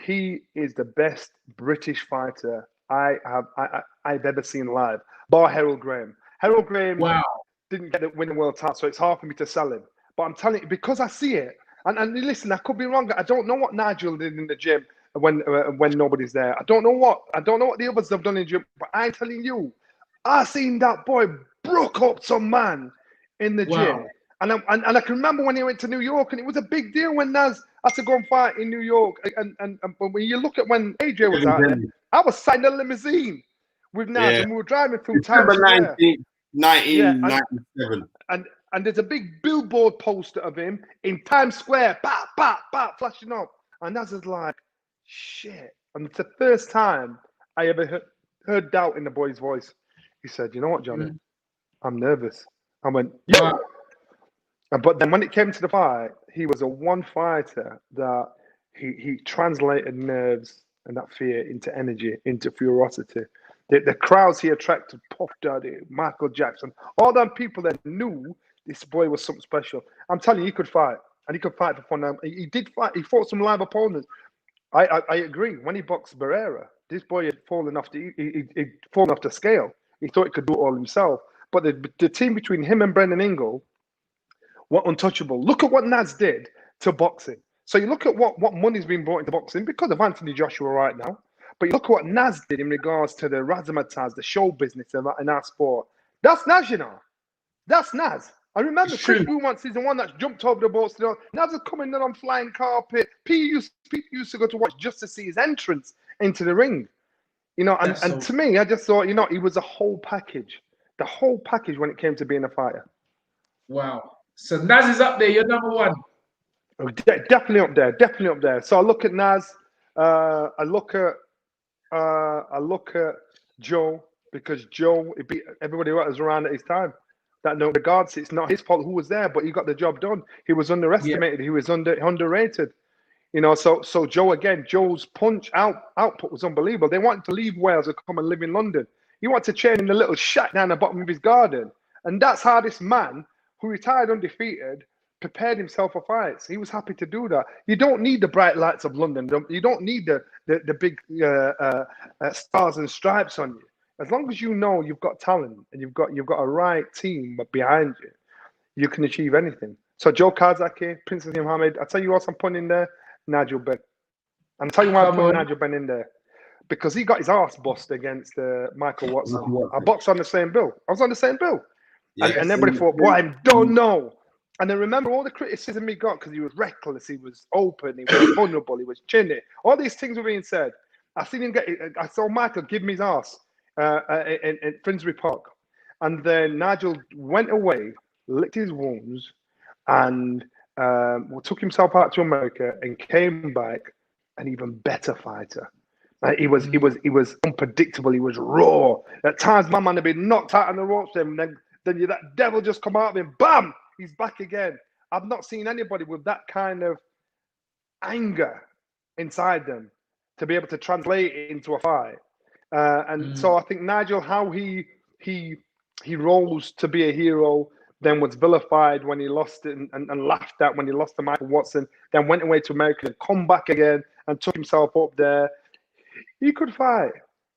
C: he is the best British fighter I've ever seen live. Bar Harold Graham. Harold Graham didn't get the winning world title, so it's hard for me to sell him. But I'm telling you, because I see it, and listen, I could be wrong. I don't know what Nigel did in the gym when nobody's there. I don't know what the others have done in the gym. But I'm telling you, I seen that boy broke up some man in the gym. And I can remember when he went to New York, and it was a big deal when Naz had to go and fight in New York. And when you look at when AJ was out there, I was sat in a limousine with Naz, and we were driving through Times Square.
B: 1997.
C: And there's a big billboard poster of him in Times Square, flashing up. And Naz is like, shit. And it's the first time I ever heard doubt in the boy's voice. He said, you know what, Johnny? I'm nervous. I went, yeah. But then when it came to the fight, he was a one fighter that he translated nerves and that fear into energy, into ferocity. The crowds he attracted, Puff Daddy, Michael Jackson, all them people that knew this boy was something special. I'm telling you, he could fight. And he could fight for fun. He did fight. He fought some live opponents. I agree. When he boxed Barrera, this boy had fallen off the scale. He thought he could do it all himself. But the team between him and Brendan Ingle were untouchable. Look at what Naz did to boxing. So you look at what money's been brought into boxing because of Anthony Joshua right now. But you look at what Naz did in regards to the razzmatazz, the show business in our sport. That's Naz, you know. That's Naz. I remember Chris Beaumont season 1 that jumped over the boats. Naz is coming in on flying carpet. People used to go to watch just to see his entrance into the ring. You know, and to me, I just thought, you know, he was a whole package. The whole package when it came to being a fighter.
A: Wow. So Naz is up there. You're number one.
C: Oh, definitely up there. Definitely up there. So I look at Naz. I look at Joe, because Joe, it beat everybody that was around at his time. That no regards, it's not his fault who was there, but he got the job done. He was underestimated. Yeah. He was underrated. You know, so Joe again. Joe's punch output was unbelievable. They wanted to leave Wales and come and live in London. He wanted to train in the little shack down the bottom of his garden, and that's how this man, who retired undefeated, prepared himself for fights. He was happy to do that. You don't need the bright lights of London. You don't need the big stars and stripes on you. As long as you know you've got talent and you've got a right team behind you, you can achieve anything. So Joe Calzaghe, Prince Naseem Hamed. I tell you what, I'm putting in there, Nigel Benn. I'm telling you why I'm putting Nigel Benn in there, because he got his ass bust against Michael Watson. I boxed on the same bill. I was on the same bill, and everybody thought, "Boy, I don't know." And then remember all the criticism he got because he was reckless, he was open, he was vulnerable, he was chinny. All these things were being said. I saw Michael give me his ass in Finsbury Park. And then Nigel went away, licked his wounds, and took himself out to America and came back an even better fighter. He was unpredictable, he was raw. At times my man had been knocked out on the ropes, and then that devil just come out of him, bam! He's back again. I've not seen anybody with that kind of anger inside them to be able to translate it into a fight. So I think Nigel, how he he rose to be a hero, then was vilified when he lost it and laughed at when he lost to Michael Watson, then went away to America and come back again and took himself up there. He could fight.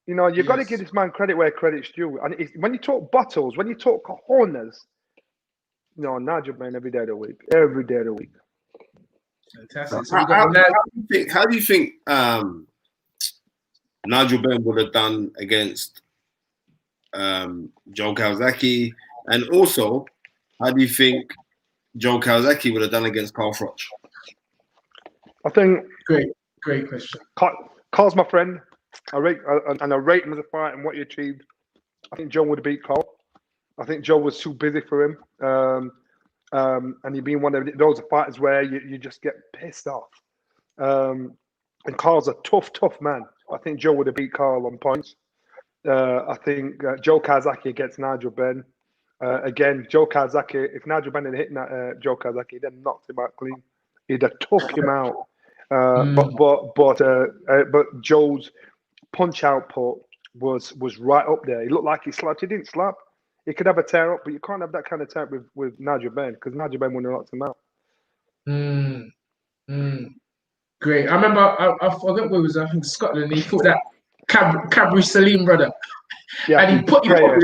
C: You know, you've got to give this man credit where credit's due. And when you talk bottles, when you talk cojones, no, Nigel Benn every day of the week. Every day of the week.
A: Fantastic. So
B: how do you think Nigel Benn would have done against Joe Calzaghe? And also, how do you think Joe Calzaghe would have done against Carl Froch?
C: I think
A: great question.
C: Carl's my friend. I rate him as a fighter and what he achieved. I think Joe would have beat Carl. I think Joe was too busy for him. And he'd been one of those fighters where you just get pissed off. And Carl's a tough man. I think Joe would have beat Carl on points. I think Joe Calzaghe against Nigel Benn. Again, Joe Calzaghe, if Nigel Benn had hit Joe Calzaghe, he'd have knocked him out clean. He'd have took him out. But Joe's punch output was right up there. He looked like he slapped. He didn't slap. He could have a tear up, but you can't have that kind of tear up with Nigel Benn because Nigel Benn wouldn't have knocked him out.
A: Great. I remember, I forgot where it was, I think Scotland, he fought that Cadbury Salim brother. Yeah, and he put him up.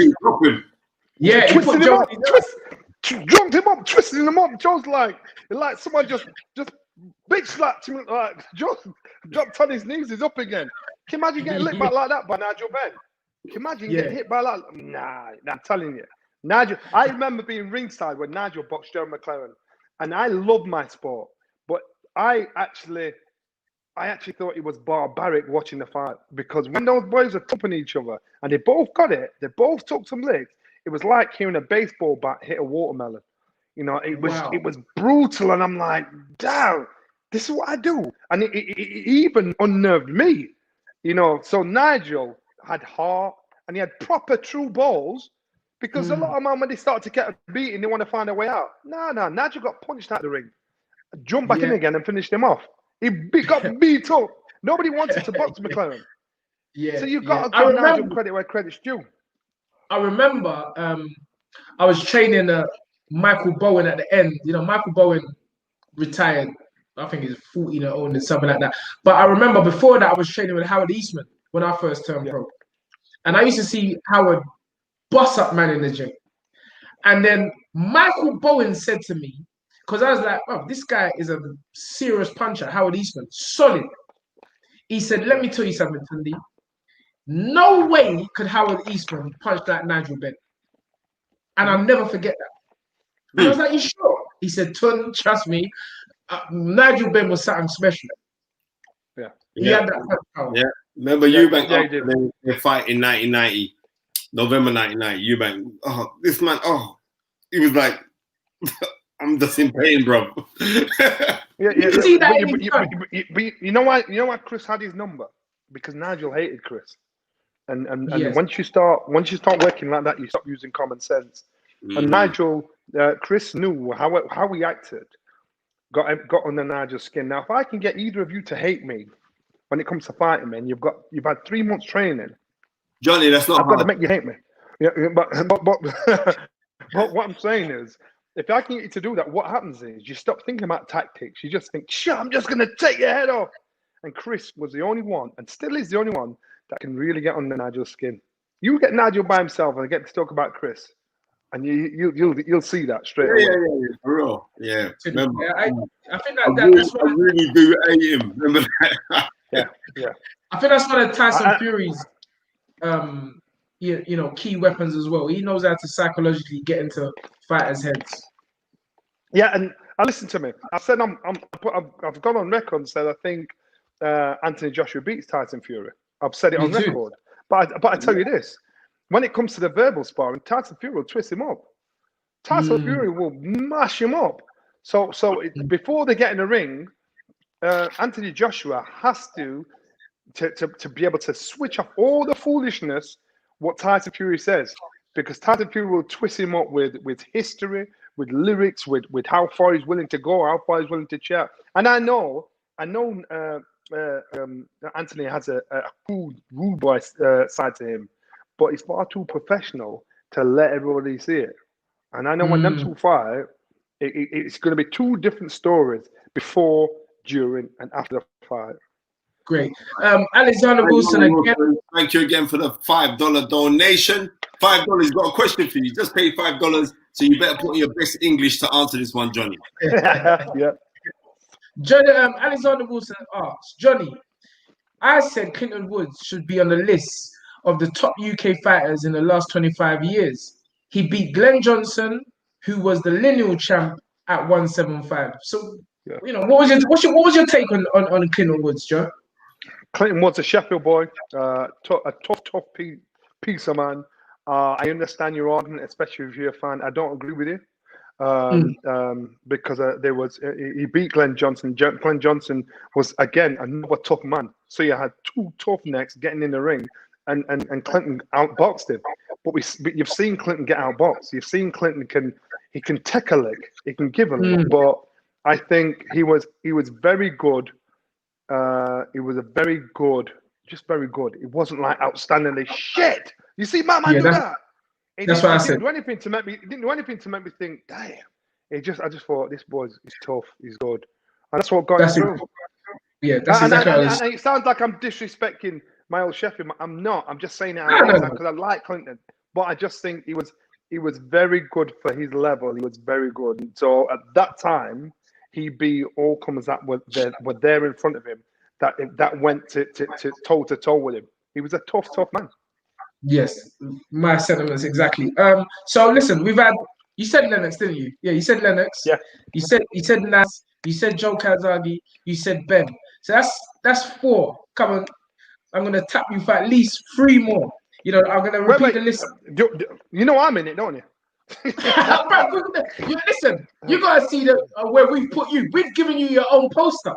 A: Yeah, he put Joe
C: jumped him up, twisting him up. Joe's like someone just bitch slapped him, like Joe dropped on his knees, he's up again. Can you imagine getting licked back like that by Nigel Benn? Can you imagine getting hit by that? Nah, I'm telling you. Nigel, I remember being ringside when Nigel boxed Jerry McLaren, and I love my sport, but I actually thought it was barbaric watching the fight because when those boys were topping each other and they both got it, they both took some legs. It was like hearing a baseball bat hit a watermelon. You know, it was brutal, and I'm like, damn, this is what I do, and it even unnerved me. You know, so Nigel had heart and he had proper true balls because a lot of men when they start to get a beating, they want to find a way out. No, Nigel got punched out of the ring, jumped back in again and finished him off. He got beat up. Nobody wanted to box McLaren. So you got to give Nigel credit where credit's due.
A: I remember I was training Michael Bowen at the end. You know, Michael Bowen retired. I think he's 14 or old and something like that. But I remember before that, I was training with Howard Eastman when I first turned pro. And I used to see Howard boss up man in the gym. And then Michael Bowen said to me, because I was like, oh, this guy is a serious puncher, Howard Eastman, solid. He said, let me tell you something, Tunde. No way could Howard Eastman punch like Nigel Benn. And I'll never forget that. And I was like, you sure? He said, Tunde, trust me, Nigel Benn was something special. He had that power.
B: Yeah. Remember Eubank? They fight in 1990, November 1990. Eubank. Oh, this man. Oh, he was like, I'm just in pain, bro.
C: You know why Chris had his number? Because Nigel hated Chris. And once you start working like that, you stop using common sense. And Nigel, Chris knew how he acted. Got under Nigel's skin. Now, if I can get either of you to hate me when it comes to fighting, man, you've had 3 months training.
B: Johnny, that's not
C: I've got to make you hate me. Yeah, but what I'm saying is, if I can get you to do that, what happens is you stop thinking about tactics. You just think, sure, I'm just going to take your head off. And Chris was the only one, and still is the only one, that can really get under Nigel's skin. You get Nigel by himself and get to talk about Chris, and you'll see that straight away.
B: Yeah, for real. Yeah. Remember,
A: I think that's what
B: I really do hate him. Remember that?
C: Yeah.
A: I think that's one of Tyson Fury's key weapons as well. He knows how to psychologically get into fighters' heads.
C: Yeah, and listen to me. I said I've gone on record and said I think Anthony Joshua beats Tyson Fury. I've said it on record. But I tell you this: when it comes to the verbal sparring, Tyson Fury will twist him up. Tyson Fury will mash him up. So before they get in the ring, Anthony Joshua has to be able to switch off all the foolishness what Tyson Fury says, because Tyson Fury will twist him up with history, with lyrics, with how far he's willing to go, how far he's willing to chat. And I know Anthony has a cool rude boy side to him, but he's far too professional to let everybody see it. And I know when them two fight, it's going to be two different stories before, during, and after the fight.
A: Great. Alexander Wilson again.
B: Thank you again for the $5 donation. $5. Got a question for you. Just pay $5, so you better put in your best English to answer this one, Johnny.
C: Yeah.
A: Johnny, Alexander Wilson asks, Johnny, I said Clinton Woods should be on the list of the top UK fighters in the last 25 years. He beat Glenn Johnson, who was the lineal champ at 175. So, you know, what was your take on Clinton Woods, Joe?
C: Clinton Woods, a Sheffield boy, a tough piece of man. I understand your argument, especially if you're a fan. I don't agree with you because he beat Glenn Johnson. Glenn Johnson was again another tough man. So you had two tough necks getting in the ring, and Clinton outboxed him. But you've seen Clinton get outboxed. You've seen Clinton can take a lick, he can give a lick. But I think he was very good. He was just very good. It wasn't like outstandingly shit. You see, my man do that.
A: That's what I said.
C: It didn't do anything to make me think, damn. I just thought this boy's tough. He's good, and that's what got him through.
A: Yeah, that's exactly what I was.
C: And it sounds like I'm disrespecting my old Sheffield. I'm not. I'm just saying it because I like Clinton, but I just think he was very good for his level. He was very good. And so at that time, he beat all comers that were there in front of him that went to toe to toe with him. He was a tough man.
A: Yes, my sentiments exactly. So listen, you said Lennox, didn't you? Yeah, you said Lennox.
C: Yeah.
A: You said Nas. You said Joe Calzaghe. You said Benn. So that's 4. Come on, I'm gonna tap you for at least 3 more. You know, I'm gonna repeat the list.
C: You know I'm in it, don't you?
A: Listen, you gotta see where we put you. We've given you your own poster.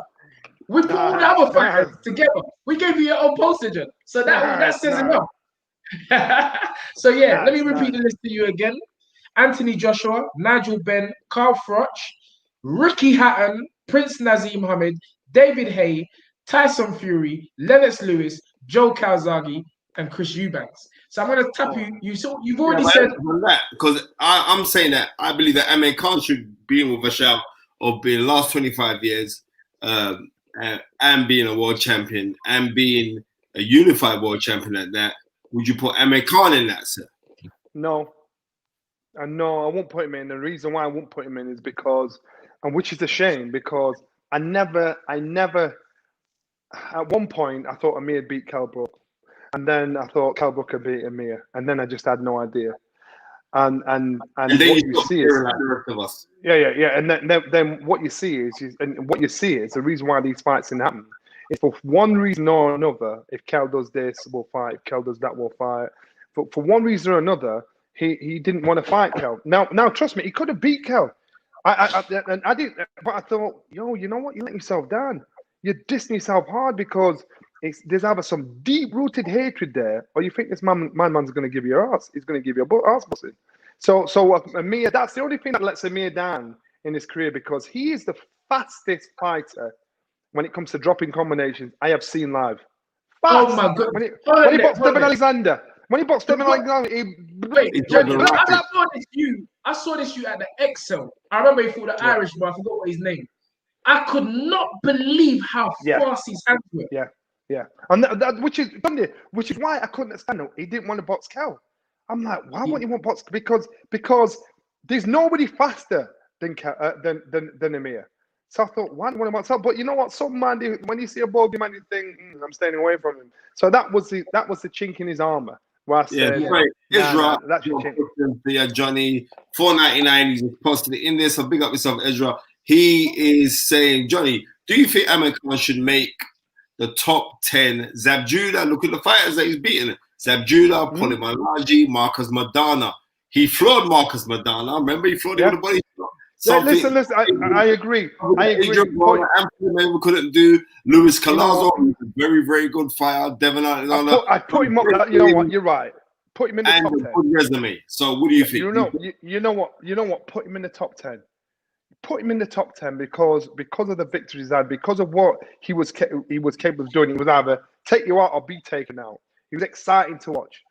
A: We put all the other fighters together. We gave you your own poster, John. So that says enough. So yeah, let me repeat the list to you again. Anthony Joshua, Nigel Benn, Carl Froch, Ricky Hatton, Prince Naseem Hamed, David Haye, Tyson Fury, Lennox Lewis, Joe Calzaghe, and Chris Eubanks. So I'm going to tap you. You've already said
B: that because I'm saying that I believe that Amir Khan should be in with a shout of being the last 25 years and being a world champion and being a unified world champion at that. Would you put Amir Khan in that, sir?
C: No. No, I won't put him in. The reason why I won't put him in is because, and which is a shame, because I never, at one point, I thought Amir beat Kell Brook. And then I thought Kell Brook could beat Amir. And then I just had no idea. And what you see is
B: like the rest of us.
C: Yeah. And then what you see is the reason why these fights didn't happen. If for one reason or another, if Kell does this, we'll fight. If Kell does that, we'll fight. But for one reason or another, he didn't want to fight Kell. Now, trust me, he could have beat Kell. I didn't. But I thought, you know what? You let yourself down. You're dissing yourself hard because there's either some deep-rooted hatred there, or you think this man's going to give you your ass. He's going to give you a ass busting. So Amir, that's the only thing that lets Amir down in his career because he is the fastest fighter when it comes to dropping combinations I have seen live. Fast.
A: Oh my God!
C: When he boxed Devin Alexander.
A: I saw this you at the Excel. I remember he fought the Irish, but I forgot what his name. I could not believe how fast his hands were.
C: Yeah, and which is why I couldn't understand it. He didn't want to box Kell. I'm like, why wouldn't you want to box? Because there's nobody faster than Amir. So I thought, why wouldn't I box Kell? But you know what? Some man, when you see a bogey man, you think, I'm staying away from him. So that was the chink in his armor. Where I said,
B: Ezra,
C: that's your chink.
B: Johnny, $4.99. He's posted it in there. So big up yourself, Ezra. He is saying, Johnny, do you think Amir Khan should make the top 10? Zab Judah, look at the fighters that he's beaten. Zab Judah, Polimalaji, Marcus Madana. He floored Marcus Madana. Remember, he floored him with a body shot.
C: Listen, I agree.
B: Adrian couldn't do. Luis Calazzo, a very, very good fighter. Devin Alexander.
C: I put him up. You know what? You're right. Put him in the top 10.
B: Good resume. So what do you think?
C: You know what? Put him in the top 10. Put him in the top 10 because of the victories he had, because of what he was capable of doing. He was either take you out or be taken out. He was exciting to watch.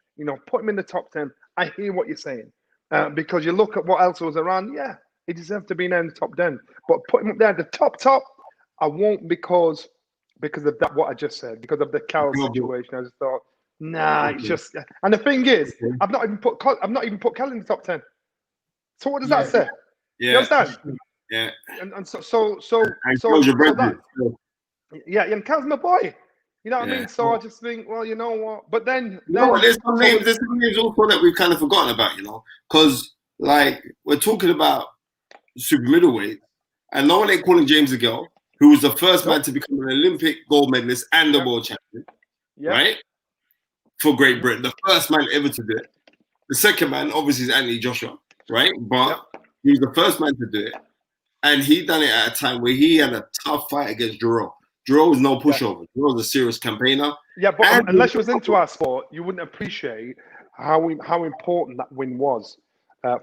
C: Put him in the top 10. I hear what you're saying. Because you look at what else was around, yeah, he deserved to be in the top 10. But put him up there at the top, I won't because of that, what I just said, because of the Kell situation. I just thought, nah, it's just. And the thing is, I've not even put Kell in the top 10. So what does that say?
B: Yeah.
C: You understand?
B: Yeah.
C: And so yeah, and Kell's my boy. You know what I mean? So I just think, well, you know what? But then
B: there's some names also that we've kind of forgotten about, because like we're talking about super middleweight, and no one ain't calling James DeGale, who was the first man to become an Olympic gold medalist and the world champion, right? For Great Britain, the first man ever to do it. The second man, obviously, is Anthony Joshua, right? But he was the first man to do it, and he done it at a time where he had a tough fight against Jarrell. Jarrell was no pushover. Jarrell was a serious campaigner.
C: Yeah, but unless you was into our sport, you wouldn't appreciate how important that win was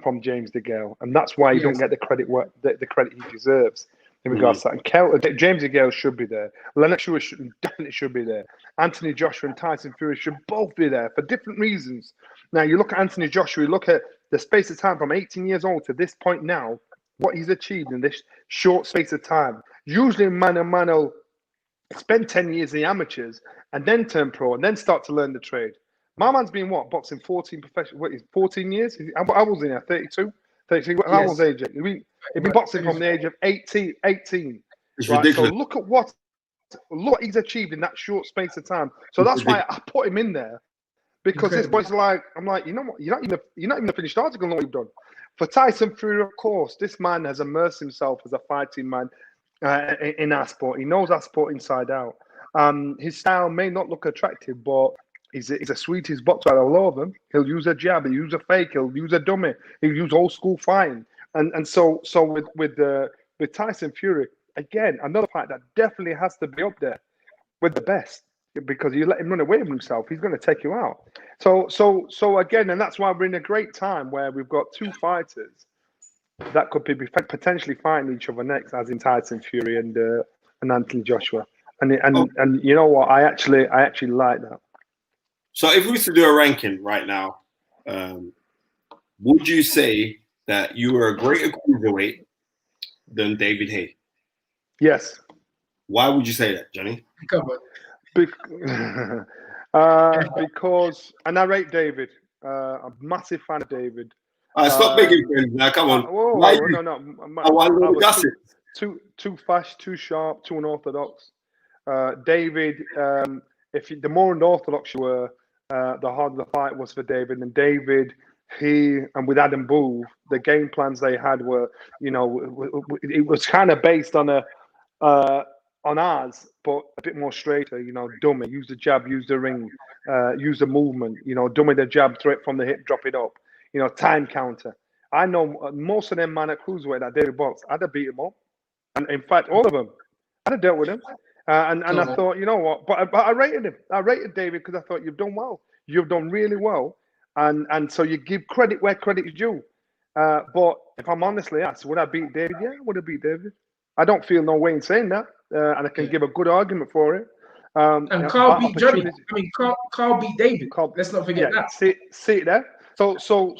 C: from James DeGale, and that's why you don't get the credit the credit he deserves in regards to that. And James DeGale should be there. Lennox Lewis definitely should be there. Anthony Joshua and Tyson Fury should both be there for different reasons. Now you look at Anthony Joshua, you look at the space of time from 18 years old to this point now, what he's achieved in this short space of time. Usually, man will spend 10 years in the amateurs and then turn pro and then start to learn the trade. My man's been boxing 14 years? I was in there, 32? 32. How old was AJ? He'd been boxing from the age of 18.
B: It's
C: right?
B: ridiculous.
C: So look what he's achieved in that short space of time. So that's why I put him in there. Because this boy's like, I'm like, you know what? You're not even a finished article on what you've done. For Tyson Fury, of course, this man has immersed himself as a fighting man in our sport. He knows our sport inside out. His style may not look attractive, but he's a sweetest boxer out of all of them. He'll use a jab, he'll use a fake, he'll use a dummy, he'll use old school fighting. And so with Tyson Fury, again, another fight that definitely has to be up there with the best. Because you let him run away with himself, he's going to take you out. So again, and that's why we're in a great time where we've got two fighters that could be potentially fighting each other next, as in Tyson Fury and Anthony Joshua. And you know what? I actually like that.
B: So if we was to do a ranking right now, would you say that you were a greater cruiserweight than David Haye?
C: Yes.
B: Why would you say that, Johnny?
A: Come on.
C: Because, and I rate David. I'm a massive fan of David.
B: Stop making friends now. Come on.
C: I was too fast, too sharp, too unorthodox. David, the more unorthodox you were, the harder the fight was for David. And David, and with Adam Booth, the game plans they had were, it was kind of based on ours, but a bit more straighter, dummy, use the jab, use the ring, use the movement, dummy the jab, throw it from the hip, drop it up, time counter. I know most of them man at cruiserweight that David boxed, I'd have beat them up. And in fact, all of them, I'd have dealt with them. And I thought, you know what, but I rated him. I rated David because I thought you've done well. You've done really well. And so you give credit where credit is due. But if I'm honestly asked, would I beat David? Yeah, I would have beat David. I don't feel no way in saying that. And I can give a good argument for it.
A: And Carl beat Johnny. I mean, Carl beat David. Let's not forget that.
C: See it there. So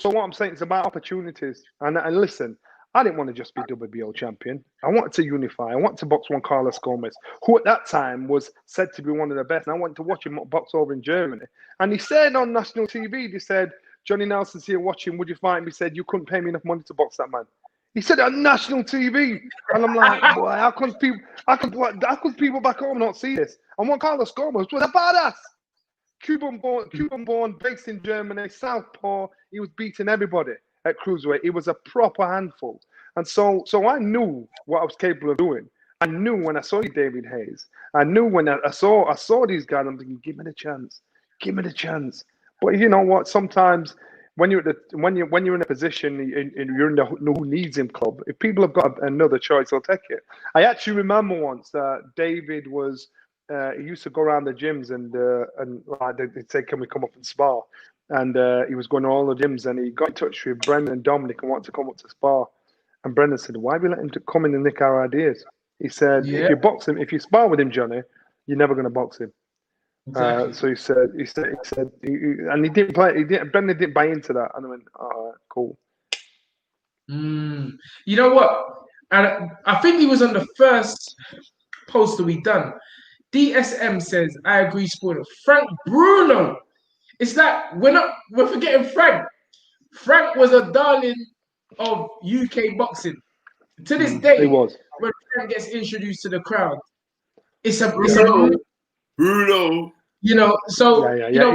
C: what I'm saying is about opportunities. And listen, I didn't want to just be WBO champion. I wanted to unify. I wanted to box one Carlos Gomez, who at that time was said to be one of the best. And I went to watch him box over in Germany. And he said on national TV, he said, Johnny Nelson's here watching, would you fight him? He said, you couldn't pay me enough money to box that man. He said it on national TV. And I'm like, boy, how come people back home not see this? And one Carlos Gomez was a badass. Cuban born, based in Germany, southpaw. He was beating everybody at cruiserweight. He was a proper handful. And so I knew what I was capable of doing. I knew when I saw David Hayes. I knew when I saw these guys, I'm thinking, give me the chance. Give me the chance. But you know what? Sometimes when you're in a position and you're in the who needs him club, if people have got another choice, they'll take it. I actually remember once that David was he used to go around the gyms and they'd say, "Can we come up and spar?" And he was going to all the gyms and he got in touch with Brendan and Dominic and wanted to come up to spar. And Brendan said, "Why we let him come in and nick our ideas?" He said, "If you box him, if you spar with him, Johnny, you're never going to box him.
A: Exactly.
C: So he said, and he didn't play. Benn didn't buy into that, and I went, all right, cool.
A: You know what? And I think he was on the first poster we done. DSM says, I agree, Sport. Frank Bruno. It's like we're forgetting Frank. Frank was a darling of UK boxing. To this day,
C: He was.
A: when Frank gets introduced to the crowd, it's a
B: Bruno.
A: you know, so
C: Yeah.
A: you know,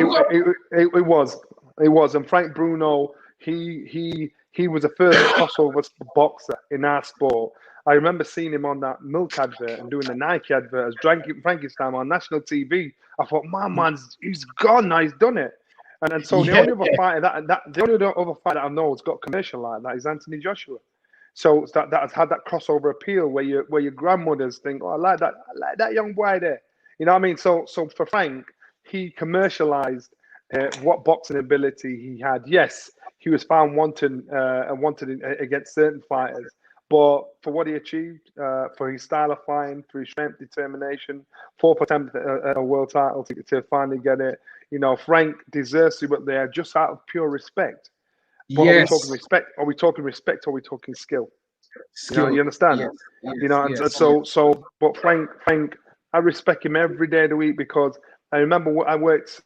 C: It was, and Frank Bruno, he was the first crossover boxer in our sport. I remember seeing him on that Milk advert and doing the Nike advert as Frankie's time on national TV. I thought, my man's, he's gone now, he's done it. And so the only other fighter that I know has got commercial like that is Anthony Joshua. So that has had that crossover appeal where your grandmothers think, oh, I like that young boy there. You know what I mean? So for Frank, he commercialized what boxing ability he had. Yes, he was found wanted against certain fighters, but for what he achieved, for his style of fighting, for his strength, determination, 4th attempt at a world title to finally get it, you know, Frank deserves to be up there just out of pure respect. But
A: yes.
C: Are we talking respect? Are we talking respect? Or are we talking skill? You know, you understand?
A: Yes.
C: You know, and so. But Frank, I respect him every day of the week because I remember I worked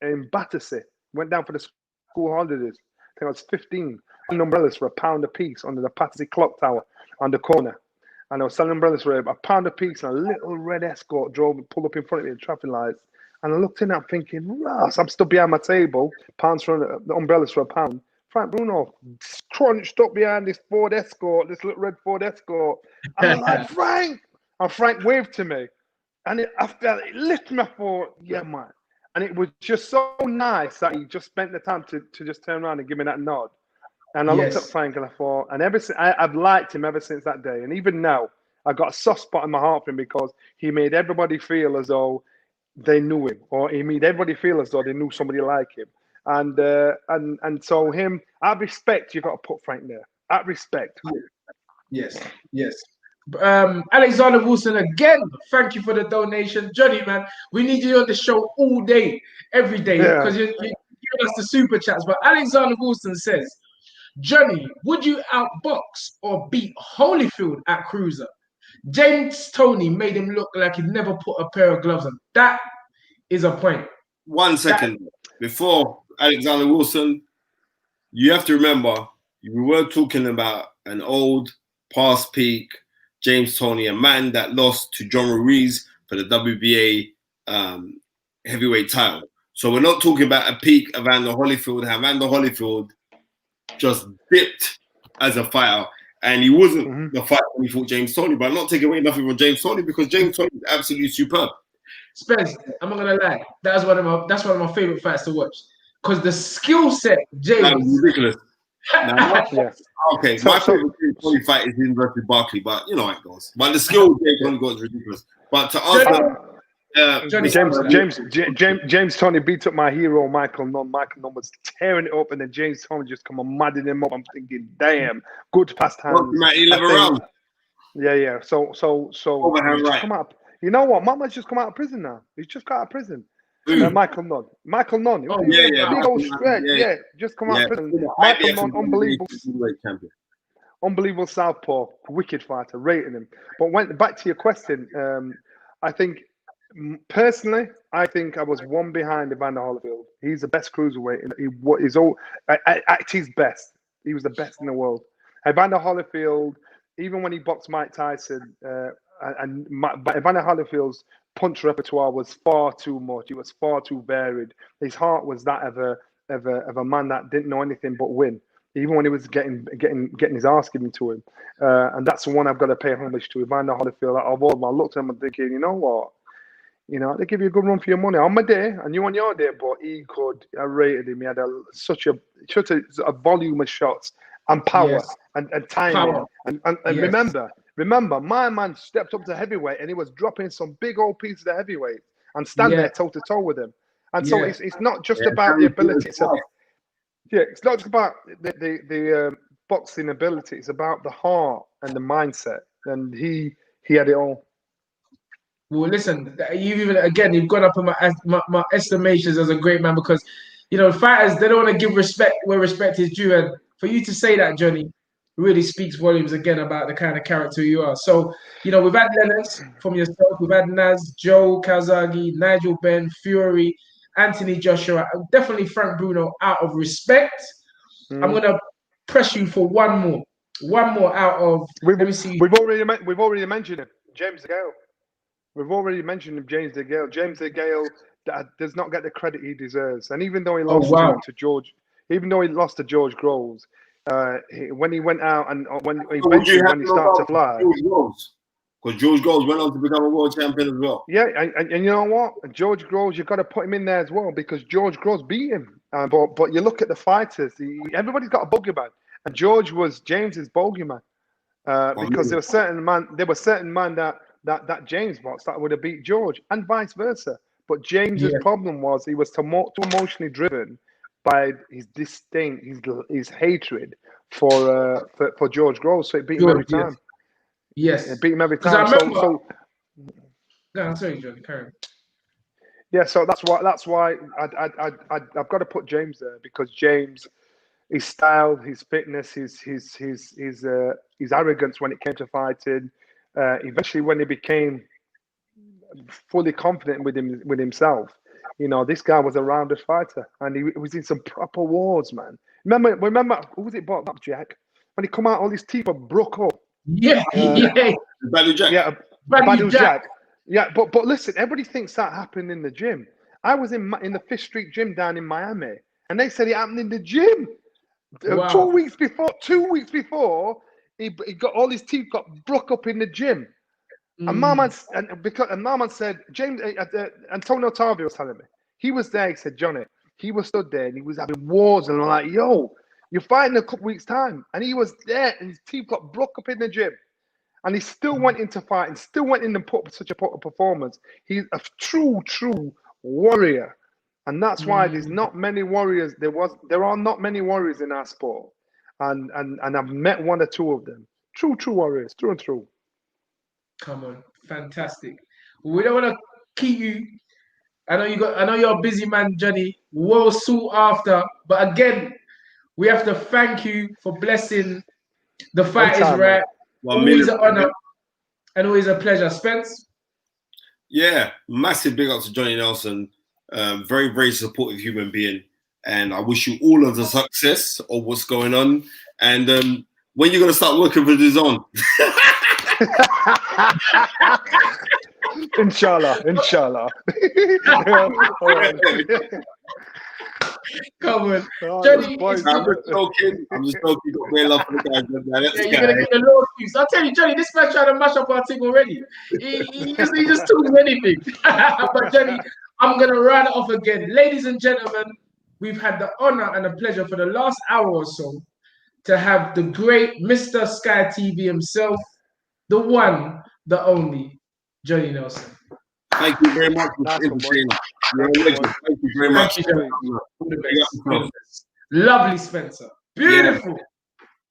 C: in Battersea. Went down for the school holidays. I think I was 15. Selling umbrellas for £1 a piece under the Battersea Clock Tower on the corner, and I was selling umbrellas for £1 a piece. And a little red Escort pulled up in front of me at traffic lights, and I looked in. I'm thinking, Ross, I'm still behind my table. Pounds for the umbrellas for £1. Frank Bruno crunched up behind this Ford Escort, this little red Ford Escort. And I'm like, Frank! And Frank waved to me. And I felt it lifted me. I thought, yeah, man. And it was just so nice that he just spent the time to just turn around and give me that nod. And I looked at Frank and I thought, and ever since I've liked him ever since that day. And even now, I got a soft spot in my heart for him because he made everybody feel as though they knew him, or he made everybody feel as though they knew somebody like him. And so him, out of respect, you've got to put Frank there. Out of respect.
A: Yes. Alexander Wilson again. Thank you for the donation, Johnny. Man, we need you on the show all day, every day, because you're giving us the super chats. But Alexander Wilson says, Johnny, would you outbox or beat Holyfield at cruiser? James Toney made him look like he'd never put a pair of gloves on. That is a point.
B: 1 second. Before Alexander Wilson, you have to remember, we were talking about an old, past peak James Toney, a man that lost to John Ruiz for the WBA heavyweight title. So we're not talking about a peak Evander Holyfield. Evander Holyfield just dipped as a fighter. And he wasn't the fighter when he fought James Toney. But I'm not taking away nothing from James Toney because James Toney is absolutely superb.
A: Spence, I'm not gonna lie. That's one of my favorite fights to watch because the skill set, James.
B: That was ridiculous. Okay, my favorite Toney fight is in versus Barkley, but you know how it goes. But the skill James Toney got is ridiculous. But to answer,
C: James Toney beat up my hero Michael Nunn. Michael Nunn was tearing it up, and then James Toney just come on madding him up. I'm thinking, damn, good fast hands. Yeah. So
B: right.
C: come out. You know what? Mama's just come out of prison now. He's just got out of prison. Michael Nunn.
B: Oh, big
C: old stretch. Yeah, just come out of prison. Michael Nunn, unbelievable southpaw, wicked fighter, rating him. But back to your question, I think personally, I think I was one behind Evander Holyfield. He's the best cruiserweight. At his best. He was the best in the world. Evander Holyfield, even when he boxed Mike Tyson, Evander Holyfield's punch repertoire was far too much. It was far too varied. His heart was that of a man that didn't know anything but win. Even when he was getting his ass given to him, and that's the one I've got to pay homage to. Evander Holyfield. I looked at him and thinking, you know what? You know, they give you a good run for your money on my day, and you on your day. But I rated him. He had such a volume of shots and power and timing. And remember, my man stepped up to heavyweight and he was dropping some big old pieces of heavyweight and stand there toe to toe with him. And so it's not just about the ability. It's not just about the boxing ability. It's about the heart and the mindset. And he had it all.
A: Well, listen, you've gone up in my estimations as a great man because, fighters, they don't want to give respect where respect is due. And for you to say that, Johnny, really speaks volumes again about the kind of character you are. So, we've had Lennox from yourself, we've had Naz, Joe, Calzaghe, Nigel, Benn, Fury, Anthony Joshua, and definitely Frank Bruno out of respect. I'm going to press you for one more. One more out of, let me see.
C: We've already mentioned him, James DeGale. We've already mentioned him, James DeGale. James DeGale does not get the credit he deserves. And even though he lost to George Groves, when he went out and when he started to fly.
B: Because George Groves went on to become a world champion as well.
C: Yeah, and you know what? George Groves, you've got to put him in there as well because George Groves beat him. But you look at the fighters, everybody's got a bogeyman. And George was James's bogeyman. Because there were certain man that James boxed that would have beat George, and vice versa. But James's problem was he was too emotionally driven by his disdain, his hatred for George Groves. So it beat him every time.
A: Yes,
C: it beat him every time.
A: No, sorry, John. Carry on.
C: Yeah, so that's why I've got to put James there because James, his style, his fitness, his arrogance when it came to fighting. Eventually, when he became fully confident with himself, this guy was a rounded fighter, and he was in some proper wars, man. Remember who was it? Bob Jack when he come out, all his teeth were broke up.
B: Badu Jack.
C: Yeah, Badu Jack. Yeah, but listen, everybody thinks that happened in the gym. I was in the Fifth Street gym down in Miami, and they said it happened in the gym.
A: Wow.
C: 2 weeks before, he got all his teeth got broke up in the gym. And Marman said, James Antonio Tarvio was telling me he was there. He said, Johnny, he was stood there and he was having wars, and I'm like, yo, you're fighting in a couple weeks' time, and he was there, and his teeth got broke up in the gym, and he still went into fight and still went in and put up such a performance. He's a true warrior. And that's why there's not many warriors. There are not many warriors in our sport, and I've met one or two of them. True warriors, through and through.
A: Come on, fantastic. We don't want to keep you. I know you're a busy man, Johnny. We'll sought after, but again, we have to thank you for blessing the Fight Is Right. Always an honor and always a pleasure, Spence.
B: Yeah, massive big up to Johnny Nelson. Very, very supportive human being. And I wish you all of the success of what's going on. And when you're going to start working for DAZN?
C: Inshallah.
A: Come on. Johnny,
B: I'm just joking. Got great love for the guys.
A: You're going to get the lawsuits. I'll tell you, Johnny, this man trying to mash up our team already. He just talks anything. But Johnny, I'm going to round it off again. Ladies and gentlemen, we've had the honor and the pleasure for the last hour or so to have the great Mr. Sky TV himself, the one, the only, Johnny Nelson.
B: Thank you very much. Thank you very much.
A: Lovely, Spencer. Beautiful.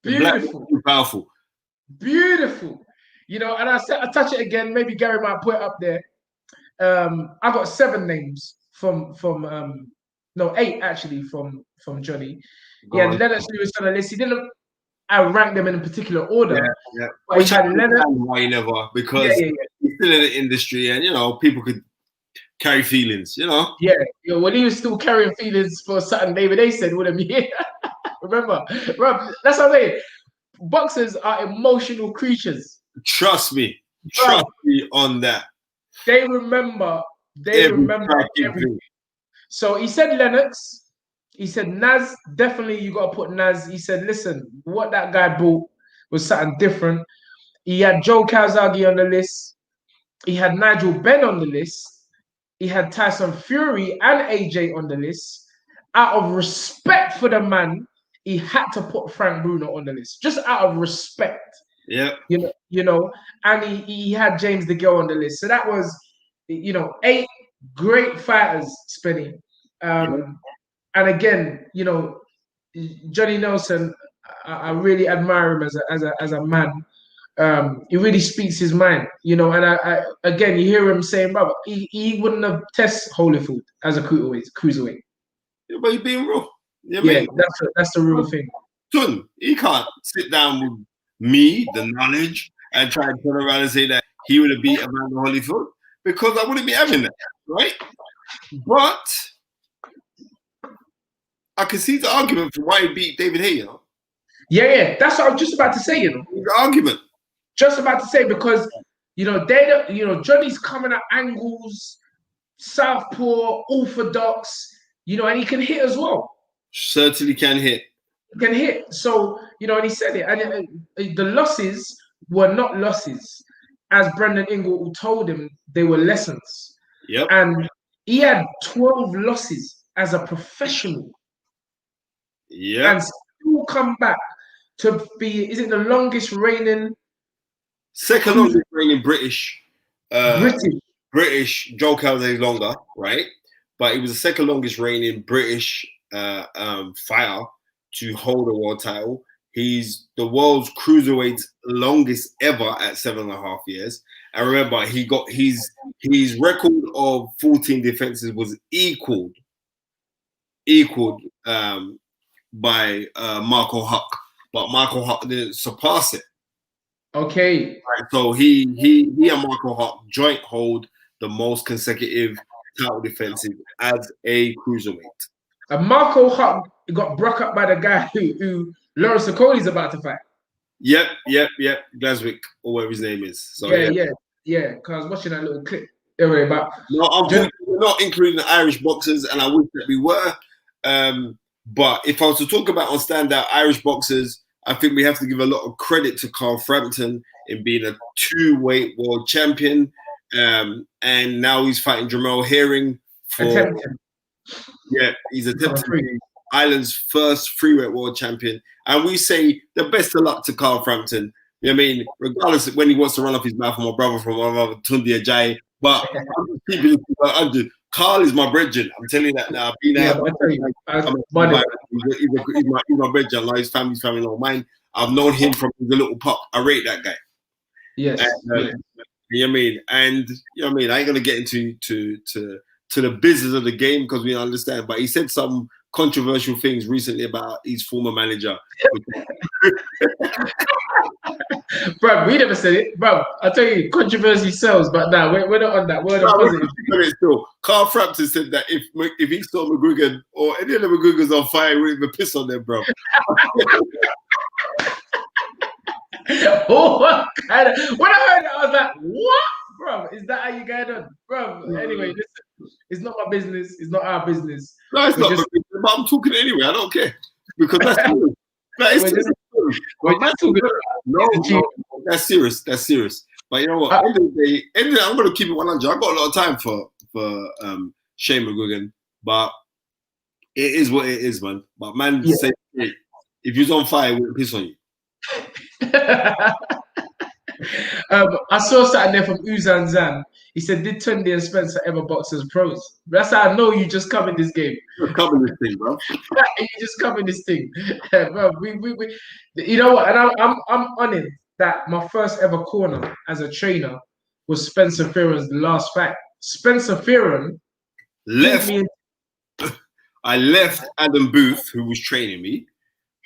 B: Yeah. Powerful.
A: Beautiful. And I touch it again. Maybe Gary might put it up there. I got 7 names from 8 actually from Johnny. Yeah, Lennox Lewis on the list. He didn't rank them in a particular order.
B: Yeah.
A: But
B: Which
A: he had Lennox.
B: Why never? Because he's still in the industry, and people could carry feelings.
A: Yeah. Well, he was still carrying feelings for something David A said, wouldn't he? Remember, Rob, that's what I'm saying. Boxers are emotional creatures.
B: Trust me on that.
A: They remember everything. So he said Lennox. He said Naz, definitely you got to put Naz. He said, listen, what that guy brought was something different. He had Joe Calzaghe on the list. He had Nigel Benn on the list. He had Tyson Fury and AJ on the list. Out of respect for the man, he had to put Frank Bruno on the list. Just out of respect.
B: Yeah.
A: And he had James DeGale on the list. So that was, 8 great fighters, Spenny. And again, Johnny Nelson, I really admire him as a man. he really speaks his mind, you know. And I again, you hear him saying, "Brother, he wouldn't have tested Holyfield as a cruiserweight."
B: Yeah, but he's being real. You know what I mean?
A: That's the real thing.
B: Tunde, he can't sit down with me, the knowledge, and try and turn around and say that he would have beat Amanda Holyfield, because I wouldn't be having that, right? But I can see the argument for why he beat David Haye, you know?
A: Yeah, that's what I was just about to say, you know.
B: The argument.
A: Just about to say, because, you know, Johnny's coming at angles, southpaw, orthodox, you know, and he can hit as well.
B: Certainly can hit.
A: Can hit. So, you know, and he said it. And the losses were not losses. As Brendan Ingle told him, they were lessons.
B: Yep.
A: And he had 12 losses as a professional.
B: Yeah.
A: And still come back to be, is it the longest reigning?
B: Second longest reigning British.
A: British.
B: Joe Calzaghe longer, right? But he was the second longest reigning British fighter to hold a world title. He's the world's cruiserweight longest ever at 7.5 years. And remember, he got his record of 14 defenses was equaled by Marco Huck, but Marco Huck didn't surpass it.
A: Okay.
B: Right, so he and Marco Huck joint hold the most consecutive title defenses as a cruiserweight.
A: And Marco Huck got broke up by the guy who Lawrence Okoli's about to fight.
B: Yep. Glaswick, or whatever his name is. So
A: yeah. Because I was watching that little clip. Anyway, but
B: no, we're not including the Irish boxers, and I wish that we were. But if I was to talk about on standout Irish boxers, I think we have to give a lot of credit to Carl Frampton in being a 2-weight world champion. And now he's fighting Jamel Herring he's attempting to be Ireland's first 3-weight world champion. And we say the best of luck to Carl Frampton. You know what I mean? Regardless of when he wants to run off his mouth, my brother from my mother, Tunde Ajayi. But I'm just keeping it 100. Carl is my brethren. I'm telling you that now. He's my brethren. Like his family's family, not mine. I've known him from the little pup. I rate that guy.
A: Yes.
B: And, you know what I mean? And you know what I mean? I ain't gonna get into the business of the game because we understand. But he said some controversial things recently about his former manager.
A: Bro, we never said it. Bro, I tell you, controversy sells, but nah, we're not on that. We're on positive.
B: Still. Carl Frampton said that if he saw McGregor or any of the McGregors on fire, he wouldn't even piss on them, bro.
A: When I heard that, I was like, what? Bro, is that how you get on? Bro, anyway, listen, it's not my business. It's not our business.
B: No, it's not my business, but I'm talking anyway. I don't care. Because that's true. That's serious. That's serious. But you know what? End of the day, I'm going to keep it 100. I've got a lot of time for Shane McGuigan, but it is what it is, man. But man, say, hey, if you're on fire, we'll piss on you.
A: I saw something there from Uzan Zan. He said, "Did Tunde and Spencer ever box as pros?" That's how I know you just come in this game.
B: You're coming this thing, bro.
A: You just come in this thing, bro. We you know what? And I'm honored that my first ever corner as a trainer was Spencer Fearon's last fight. Spencer Fearon
B: left. I left Adam Booth, who was training me.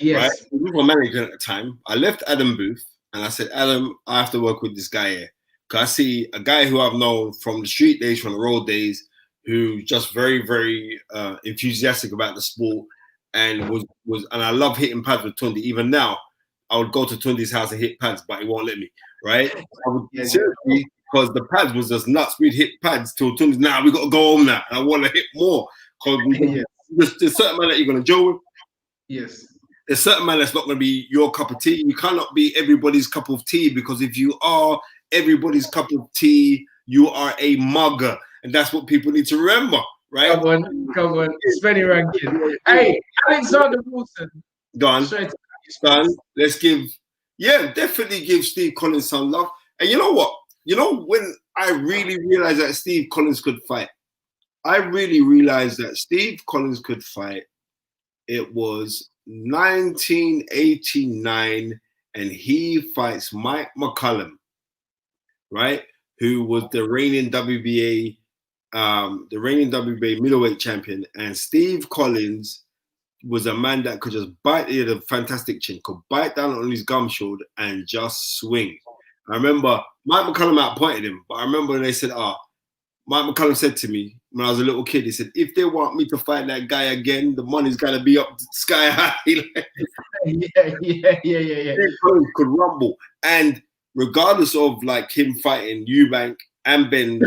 A: Yes,
B: right? He was my manager at the time. I left Adam Booth and I said, Adam, I have to work with this guy here. Because I see a guy who I've known from the street days, from the road days, who's just very, very enthusiastic about the sport and was and I love hitting pads with Tunde. Even now, I would go to Tunde's house and hit pads, but he won't let me, right? Seriously, because the pads was just nuts. We'd hit pads till Tunde's, we got to go home now. And I want to hit more. Because there's certain man that you're going to join with.
A: Yes.
B: There's certain man that's not going to be your cup of tea. You cannot be everybody's cup of tea, because if you are everybody's cup of tea, you are a mugger. And that's what people need to remember, right?
A: Come on. Spenny ranking. Hey, Alexander Wilson.
B: Done. Let's definitely give Steve Collins some love. And you know what? You know, when I really realized that Steve Collins could fight, it was 1989 and he fights Mike McCallum, right? Who was the reigning WBA middleweight champion, and Steve Collins was a man that could just bite. He had a fantastic chin, could bite down on his gum shield and just swing. I remember Mike McCallum outpointed him, but I remember when they said, Mike McCallum said to me when I was a little kid, he said, if they want me to fight that guy again, the money's got to be up sky high.
A: Yeah.
B: Could rumble. And regardless of like him fighting Eubank and Benn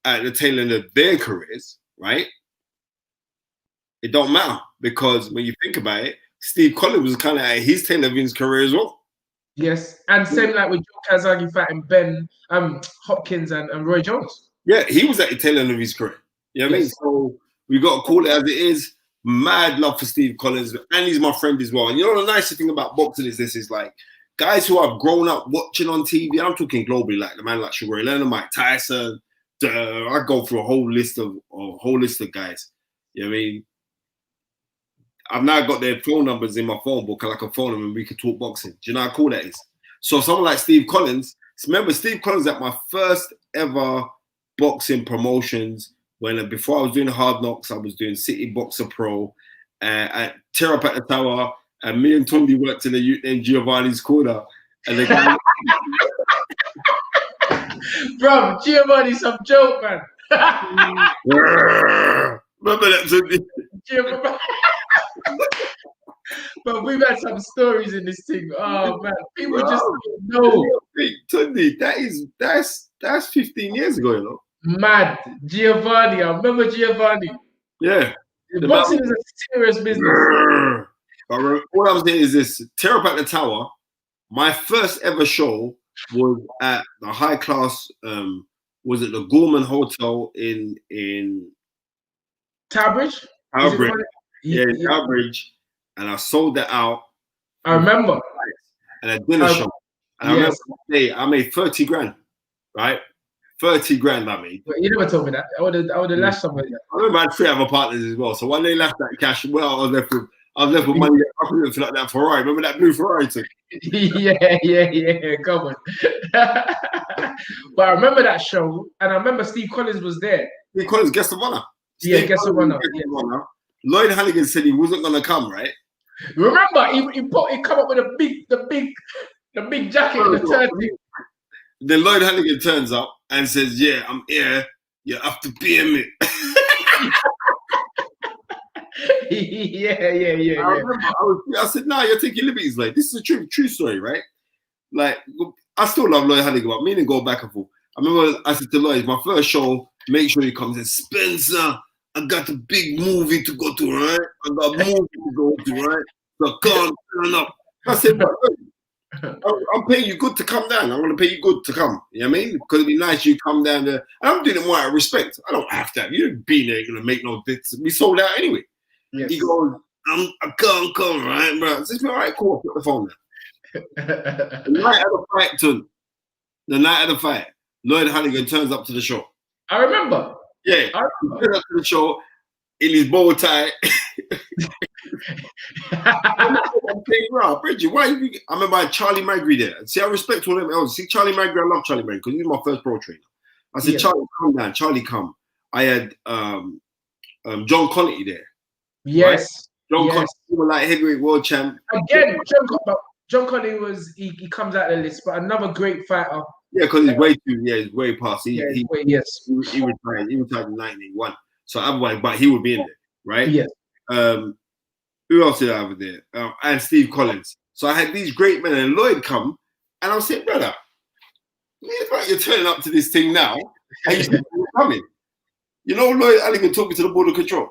B: at the tail end of their careers, right? It don't matter, because when you think about it, Steve Collins was kind of at his tail of his career as well.
A: Yes, and same like with Calzaghe fighting Benn, Hopkins and Roy Jones.
B: Yeah, he was at the tail end of his career. You know what I mean? So we got to call it as it is. Mad love for Steve Collins, and he's my friend as well. And you know the nicest thing about boxing is this is like guys who I've grown up watching on TV. I'm talking globally, like the man like Sugar Ray Leonard, Mike Tyson. I go through a whole list of guys. You know what I mean? I've now got their phone numbers in my phone book, and I can phone them and we can talk boxing. Do you know how cool that is? So someone like Steve Collins, remember Steve Collins at my first ever boxing promotions before I was doing Hard Knocks, I was doing City Boxer Pro at Tear Up at the Tower, and me and Tunde worked in the youth named Giovanni's Corner. And the guy,
A: bro, Giovanni's some joke, man.
B: remember that Tunde?
A: But we've had some stories in this thing. Oh man, people just don't know.
B: Tunde, that's 15 years ago, you know.
A: Mad Giovanni, I remember Giovanni.
B: Yeah,
A: the boxing is a serious business.
B: What I'm saying is this: Tear Up at the Tower. My first ever show was at the high class. Was it the Gorman Hotel in
A: Towbridge?
B: Yeah, in Towbridge. And I sold that out.
A: I remember.
B: And a dinner show. And I remember that day, I made 30 grand, right? 30 grand I made.
A: But you never told me that. I would have lashed somebody.
B: I remember I had 3 other partners as well. So when they left that cash, well, I was left with money. I couldn't feel like that Ferrari. Remember that blue Ferrari too?
A: Yeah. Come on. But I remember that show, and I remember Steve Collins was there.
B: Steve Collins, guest of honor.
A: Guest of honor.
B: Lloyd Honeyghan said he wasn't gonna come, right?
A: Remember, he come up with the big jacket and the turn.
B: Then Lloyd Honeyghan turns up and says, "Yeah, I'm here. You have to pay me."
A: Yeah.
B: I said, "No, you're taking liberties, like this is a true story, right?" Like, I still love Lloyd Honeyghan, but me and him go back and forth. I remember I said to Lloyd, "My first show, make sure he comes in, Spencer. I got a big movie to go to, right? I got a movie to go to, right? So come turn up." I said, "But I'm paying you good to come down. I'm going to pay you good to come." You know what I mean? Because it'd be nice you come down there. And I'm doing it more out of respect. I don't have to have you being there going to make no bits. We sold out anyway. Yes. He goes, I can't come, right, bro? I said, all right, cool. Put the phone down. The night of the fight, Lloyd Honeyghan turns up to the show.
A: I remember.
B: Yeah, I turns up to the show in his bow tie. I'm saying, bro, Bridget, why you? I remember I had Charlie Magri there. See, I respect all them else. See, Charlie Magri, I love Charlie Magri because he was my first pro trainer. I said, Charlie, come down. Charlie, come. I had John Connolly there.
A: Yes.
B: Right? John Connolly, he was like heavyweight world champ.
A: Again, John Connolly was he comes out of the list, but another great fighter.
B: Yeah, because he's way too. Yeah, he's way past. He retired in 1991. So otherwise, but he would be in there, right?
A: Yes.
B: Who else did I have there? And Steve Collins. So I had these great men, and Lloyd come, and I'm saying, brother, it's like you're turning up to this thing now, and you're coming. You know, Lloyd, I didn't even talk me to the board of control.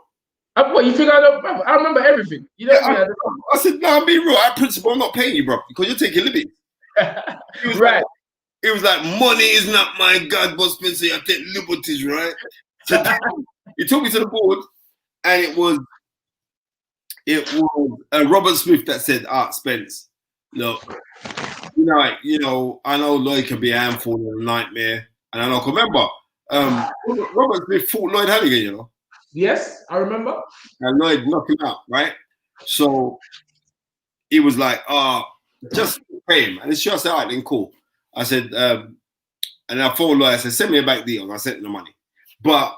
A: What you think I don't remember? I remember everything. You know, I
B: said, no, I'm being real. I principle, I'm not paying you, bro, because you're taking liberties.
A: Right.
B: It was like, money is not my God, but Spencer, you take liberties, right? So he took me to the board, and it was Robert Smith that said, Spence, look, I know Lloyd can be a handful and a nightmare. And I know, remember, Robert Smith fought Lloyd Honeyghan, you know?
A: Yes, I remember.
B: And Lloyd knocked him out, right? So he was like, just pay him. And it's just all right, then cool. I said, and I phoned Lloyd. I said, send me a bank deal. I sent him the money. But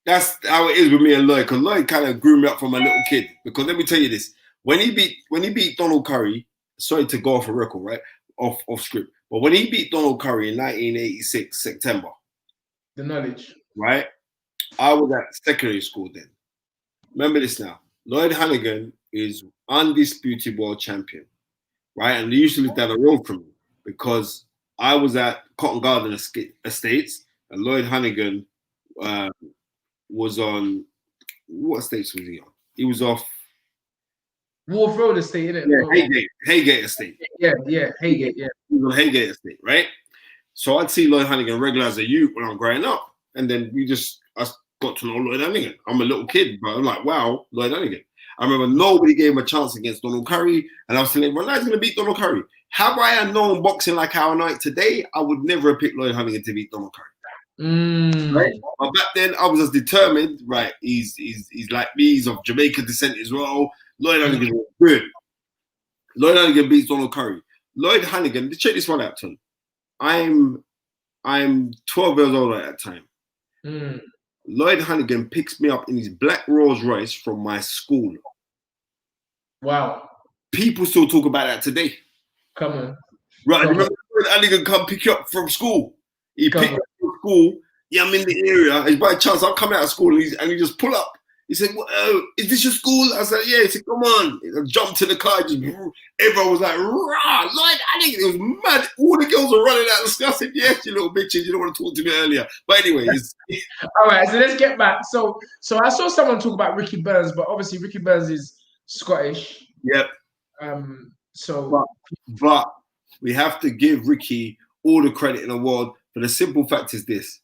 B: that's how it is with me and Lloyd, because Lloyd kind of grew me up from a little kid. Because let me tell you this: when he beat Donald Curry, sorry to go off a record, right, off script, but when he beat Donald Curry in 1986 September,
A: the knowledge,
B: right? I was at secondary school then. Remember this now: Lloyd Honeyghan is undisputed world champion, right? And they used to live down the road from me because I was at Cotton Garden Estates, and Lloyd Honeyghan was on, what estates was he on? He was off
A: Wharf Road Estate, innit?
B: Yeah, Haygate Estate.
A: Yeah, Haygate, yeah.
B: He was on Haygate Estate, right? So I'd see Lloyd Honeyghan regular as a youth when I'm growing up. And then I got to know Lloyd Honeyghan. I'm a little kid, but I'm like, wow, Lloyd Honeyghan. I remember nobody gave him a chance against Donald Curry. And I was telling him, well, he's going to beat Donald Curry. Had I known boxing like how I know it today, I would never have picked Lloyd Honeyghan to beat Donald Curry. Right? But back then, I was as determined, right? He's like me, he's of Jamaican descent as well. Lloyd Honeyghan was good. Lloyd Honeyghan beats Donald Curry. Lloyd Honeyghan, check this one out, Tom. I'm 12 years old at that time. Lloyd Honeyghan picks me up in his black Rolls Royce from my school.
A: Wow.
B: People still talk about that today.
A: Come on.
B: Right, remember Lloyd Honeyghan come pick you up from school? He picked me up from school. Yeah, I'm in the area. It's by chance I'm coming out of school and he just pull up. He said, well, is this your school? I said, yeah. He said, come on. I jumped to the car. Everyone was like, rah, Lloyd Honeyghan. It was mad. All the girls were running out of the sky. I said, yes, you little bitches. You don't want to talk to me earlier. But anyway.
A: All right, so let's get back. So I saw someone talk about Ricky Burns, but obviously Ricky Burns is Scottish.
B: Yep.
A: So,
B: but we have to give Ricky all the credit in the world. But the simple fact is this.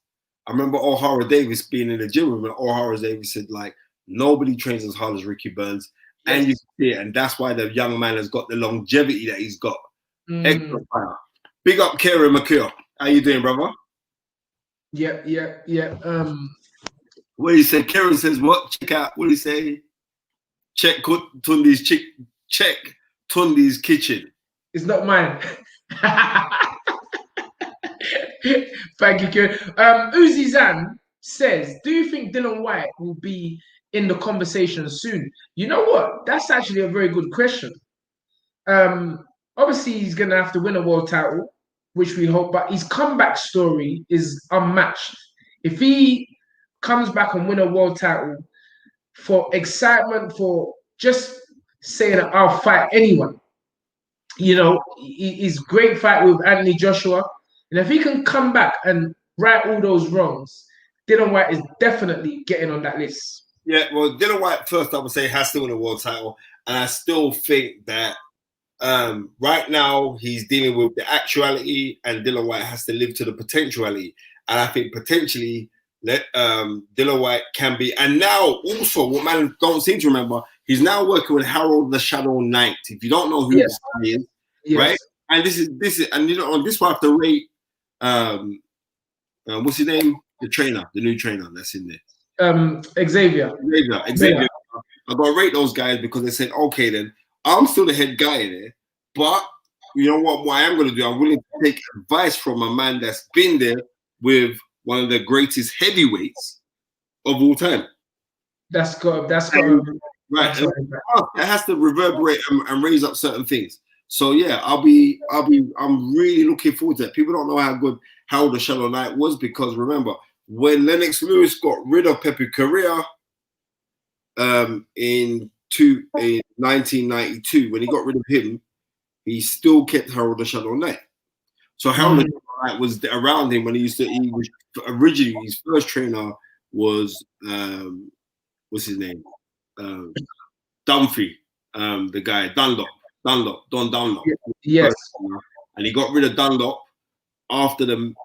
B: I remember O'Hara Davis being in the gym room, and O'Hara Davis said, like, nobody trains as hard as Ricky Burns. Yes. And you see it, and that's why the young man has got the longevity that he's got. Extra fire. Big up Kieran McCure. How you doing, brother?
A: Yeah.
B: What do you say? Kieran says what? Check out. What do you say? Check Tunde's check Tunde's kitchen.
A: It's not mine. Thank you, Kieran. Uzi Zan says, do you think Dillian Whyte will be in the conversation soon? You know what? That's actually a very good question. Obviously, he's going to have to win a world title, which we hope, but his comeback story is unmatched. If he comes back and win a world title for excitement, for just saying, I'll fight anyone, you know, his great fight with Anthony Joshua, and if he can come back and right all those wrongs, Dillian Whyte is definitely getting on that list.
B: Yeah, well, Dillian Whyte, first I would say, has to win a world title. And I still think that right now he's dealing with the actuality and Dillian Whyte has to live to the potentiality. And I think potentially Dillian Whyte can be. And now also, what man don't seem to remember, he's now working with Harold the Shadow Knight. If you don't know who this guy is, right? And this is, and you know, on this one I have to rate, what's his name? The trainer, the new trainer that's in there.
A: Xavier.
B: I got to rate those guys because they said, okay, then I'm still the head guy in there, but you know what I am going to do? I'm willing to take advice from a man that's been there with one of the greatest heavyweights of all time.
A: That's good.
B: Right. It has to reverberate and raise up certain things. So yeah, I'm really looking forward to it. People don't know how good Harold the Shadow Knight was because remember, when Lennox Lewis got rid of Pepe Correa in 1992, when he got rid of him, he still kept Harold the Shadow Knight. So Harold the Shadow Knight was around him when he was originally his first trainer was what's his name? Dunphy, the guy Don Dunlop.
A: Yes.
B: And he got rid of Dunlop after the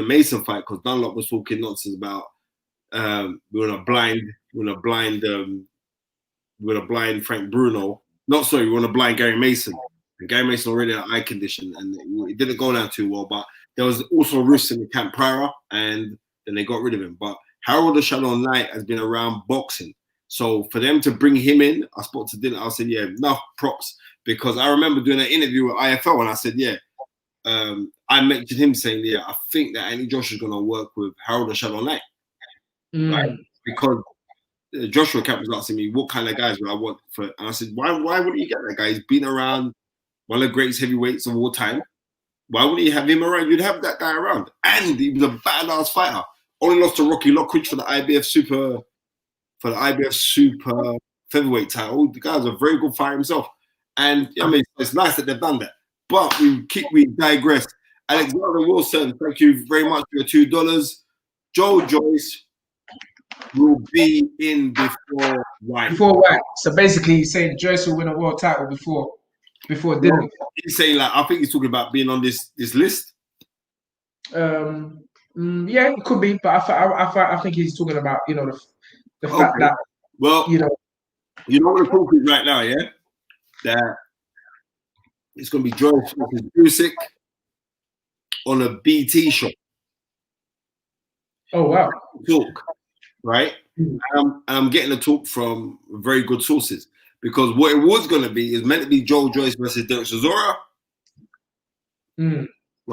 B: Mason fight because Dunlop was talking nonsense about we're a blind Frank Bruno. We want to blind Gary Mason. And Gary Mason already had eye condition and it didn't go down too well. But there was also risks in the camp prior and then they got rid of him. But Harold the Shadow Knight has been around boxing. So for them to bring him in, I spoke to Dylan. I said, yeah, enough props, because I remember doing an interview with IFL, and I said, yeah. I mentioned him saying, yeah, I think that Andy Joshua is going to work with Harold and Shadow Knight. Right? Because Joshua kept was asking me, what kind of guys would I want for? And I said, why wouldn't you get that guy? He's been around, one of the greatest heavyweights of all time. Why wouldn't you have him around? You'd have that guy around. And he was a badass fighter. Only lost to Rocky Lockridge for the IBF Super featherweight title. The guy's a very good fighter himself. And I mean, it's nice that they've done that. But we digress. Alexander Wilson, thank you very much for your $2. Joe Joyce will be in before White.
A: Before White. So basically, he's saying Joyce will win a world title before Dylan.
B: He's saying, like, I think he's talking about being on this list.
A: Yeah, it could be, but I think he's talking about, you know, the fact that,
B: well, you know what the talk is right now, yeah, that it's going to be Joyce versus Usyk on a BT show.
A: Oh wow!
B: Talk, right? I'm getting a talk from very good sources, because what it was going to be is meant to be Joe Joyce versus Derek Chisora.
A: Right.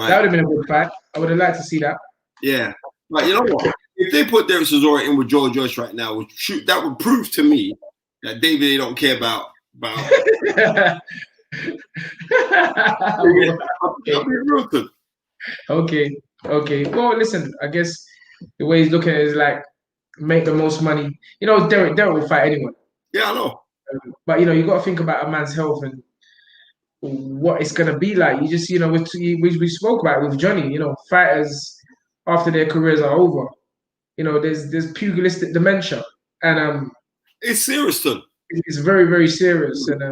A: That would have been a good fight. I would have liked to see that. Yeah,
B: but you know what? If they put Derek Chisora in with Joe Joyce right now, that would prove to me that they don't care about.
A: Okay. Well, listen, I guess the way he's looking at it is like make the most money. You know, Derek will fight anyone.
B: Yeah, I know.
A: But you know, you got to think about a man's health and what it's gonna be like. You just, you know, we spoke about it with Johnny. You know, fighters after their careers are over, you know, there's pugilistic dementia, and
B: it's serious, too.
A: It's very, very serious, and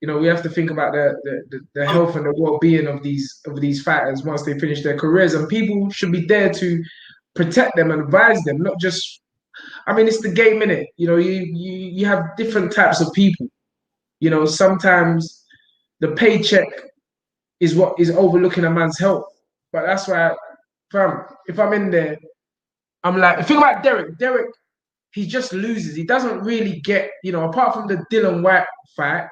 A: you know, we have to think about the health and the well-being of these fighters once they finish their careers, and people should be there to protect them and advise them, not just. I mean, it's the game, innit? You know, you have different types of people. You know, sometimes the paycheck is what is overlooking a man's health, but that's why, if I'm in there, I'm like, think about Derek. Derek, he just loses. He doesn't really get, you know, apart from the Dillian Whyte fight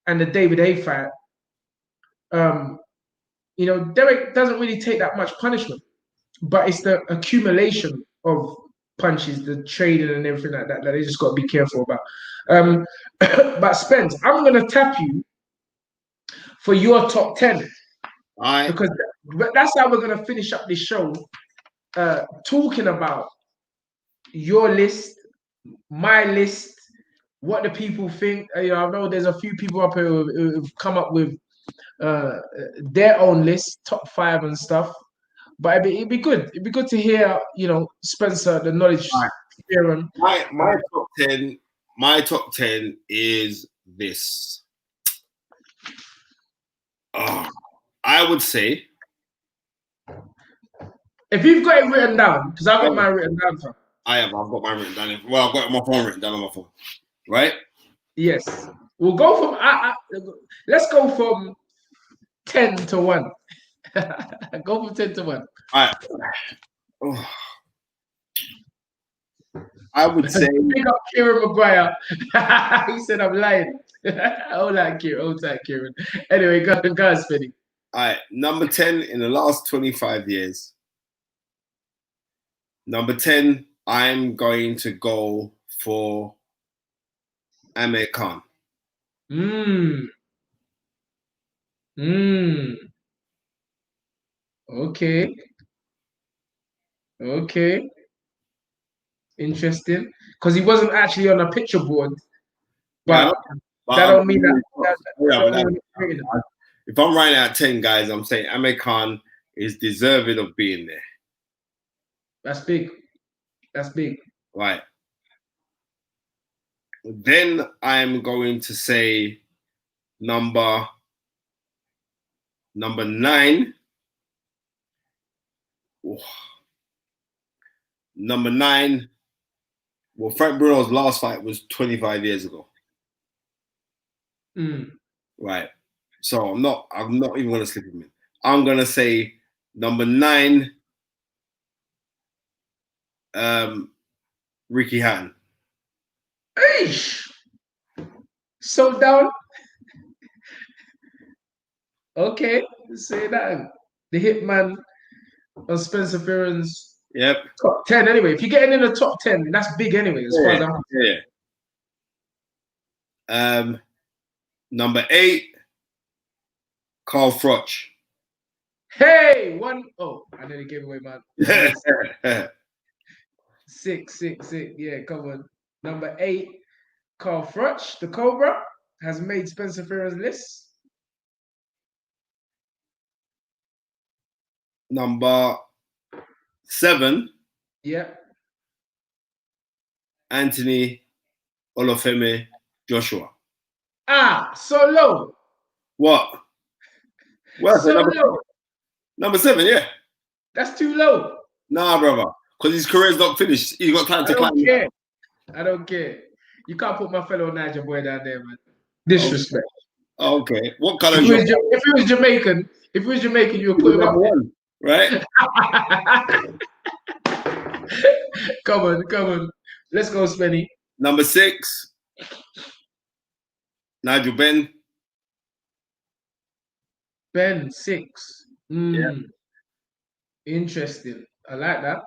A: and the David Haye fight, you know, Derek doesn't really take that much punishment, but it's the accumulation of punches, the trading and everything like that they just got to be careful about. But Spence, I'm going to tap you for your top 10. Because that's how we're going to finish up this show, talking about your list, my list, what the people think. You know, I know there's a few people up here who've come up with their own list, top 5 and stuff. But it'd be good. It'd be good to hear, you know, Spencer, the knowledge.
B: Right. My top 10 is this. I would say,
A: if you've got it written down, because I've got mine written down.
B: I've got mine written down. Well, I've got my phone written down on my phone. Right?
A: Yes. We'll go from. Let's go from 10 to 1. Go from 10 to 1.
B: All right. Oh. I would say.
A: Pick up Kieran Maguire. He said I'm lying. Hold on, Kieran. Anyway, go on, Spinny.
B: All right. Number 10 in the last 25 years. Number 10, I'm going to go for Amir Khan.
A: Okay. Interesting. Because he wasn't actually on a picture board. But that don't mean that.
B: If I'm writing out 10 guys, I'm saying Amir Khan is deserving of being there.
A: That's big.
B: Right. Then I'm going to say number 9. Number 9. Well, Frank Bruno's last fight was 25 years ago. Right. So I'm not even going to slip him in. I'm going to say number 9, Ricky Hatton.
A: Eesh. So down. Okay, say that. The hitman on Spencer Fearon's top 10 anyway. If you're getting in the top 10, that's big anyway, as far as I'm
B: concerned. Number 8, Carl Froch.
A: Hey, oh, I nearly gave away, man. 6. Yeah, come on. Number 8, Carl Froch, the Cobra, has made Spencer Fearon's list.
B: Number 7.
A: Yeah.
B: Anthony Olufemi Joshua.
A: So low.
B: What? Well,
A: so low.
B: Number 7, yeah.
A: That's too low.
B: Nah, brother. Because his career's not finished. He's got time to climb.
A: I don't care. You can't put my fellow Nigel boy down there, man. Disrespect.
B: Okay. What color?
A: If he was Jamaican, you would put him up
B: one, right?
A: Come on. Let's go, Spenny.
B: Number 6, Nigel Benn.
A: Benn, 6.
B: Yeah.
A: Interesting. I like that.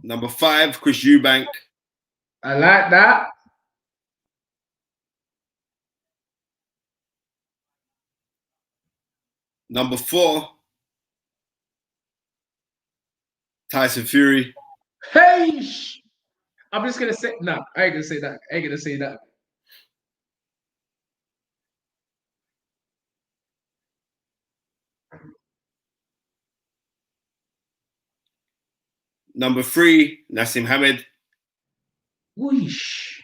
B: Number 5, Chris Eubank.
A: I like that.
B: Number 4, Tyson Fury.
A: Hey! I'm just gonna say I ain't gonna say that.
B: Number 3, Naseem Hamed.
A: Whoosh.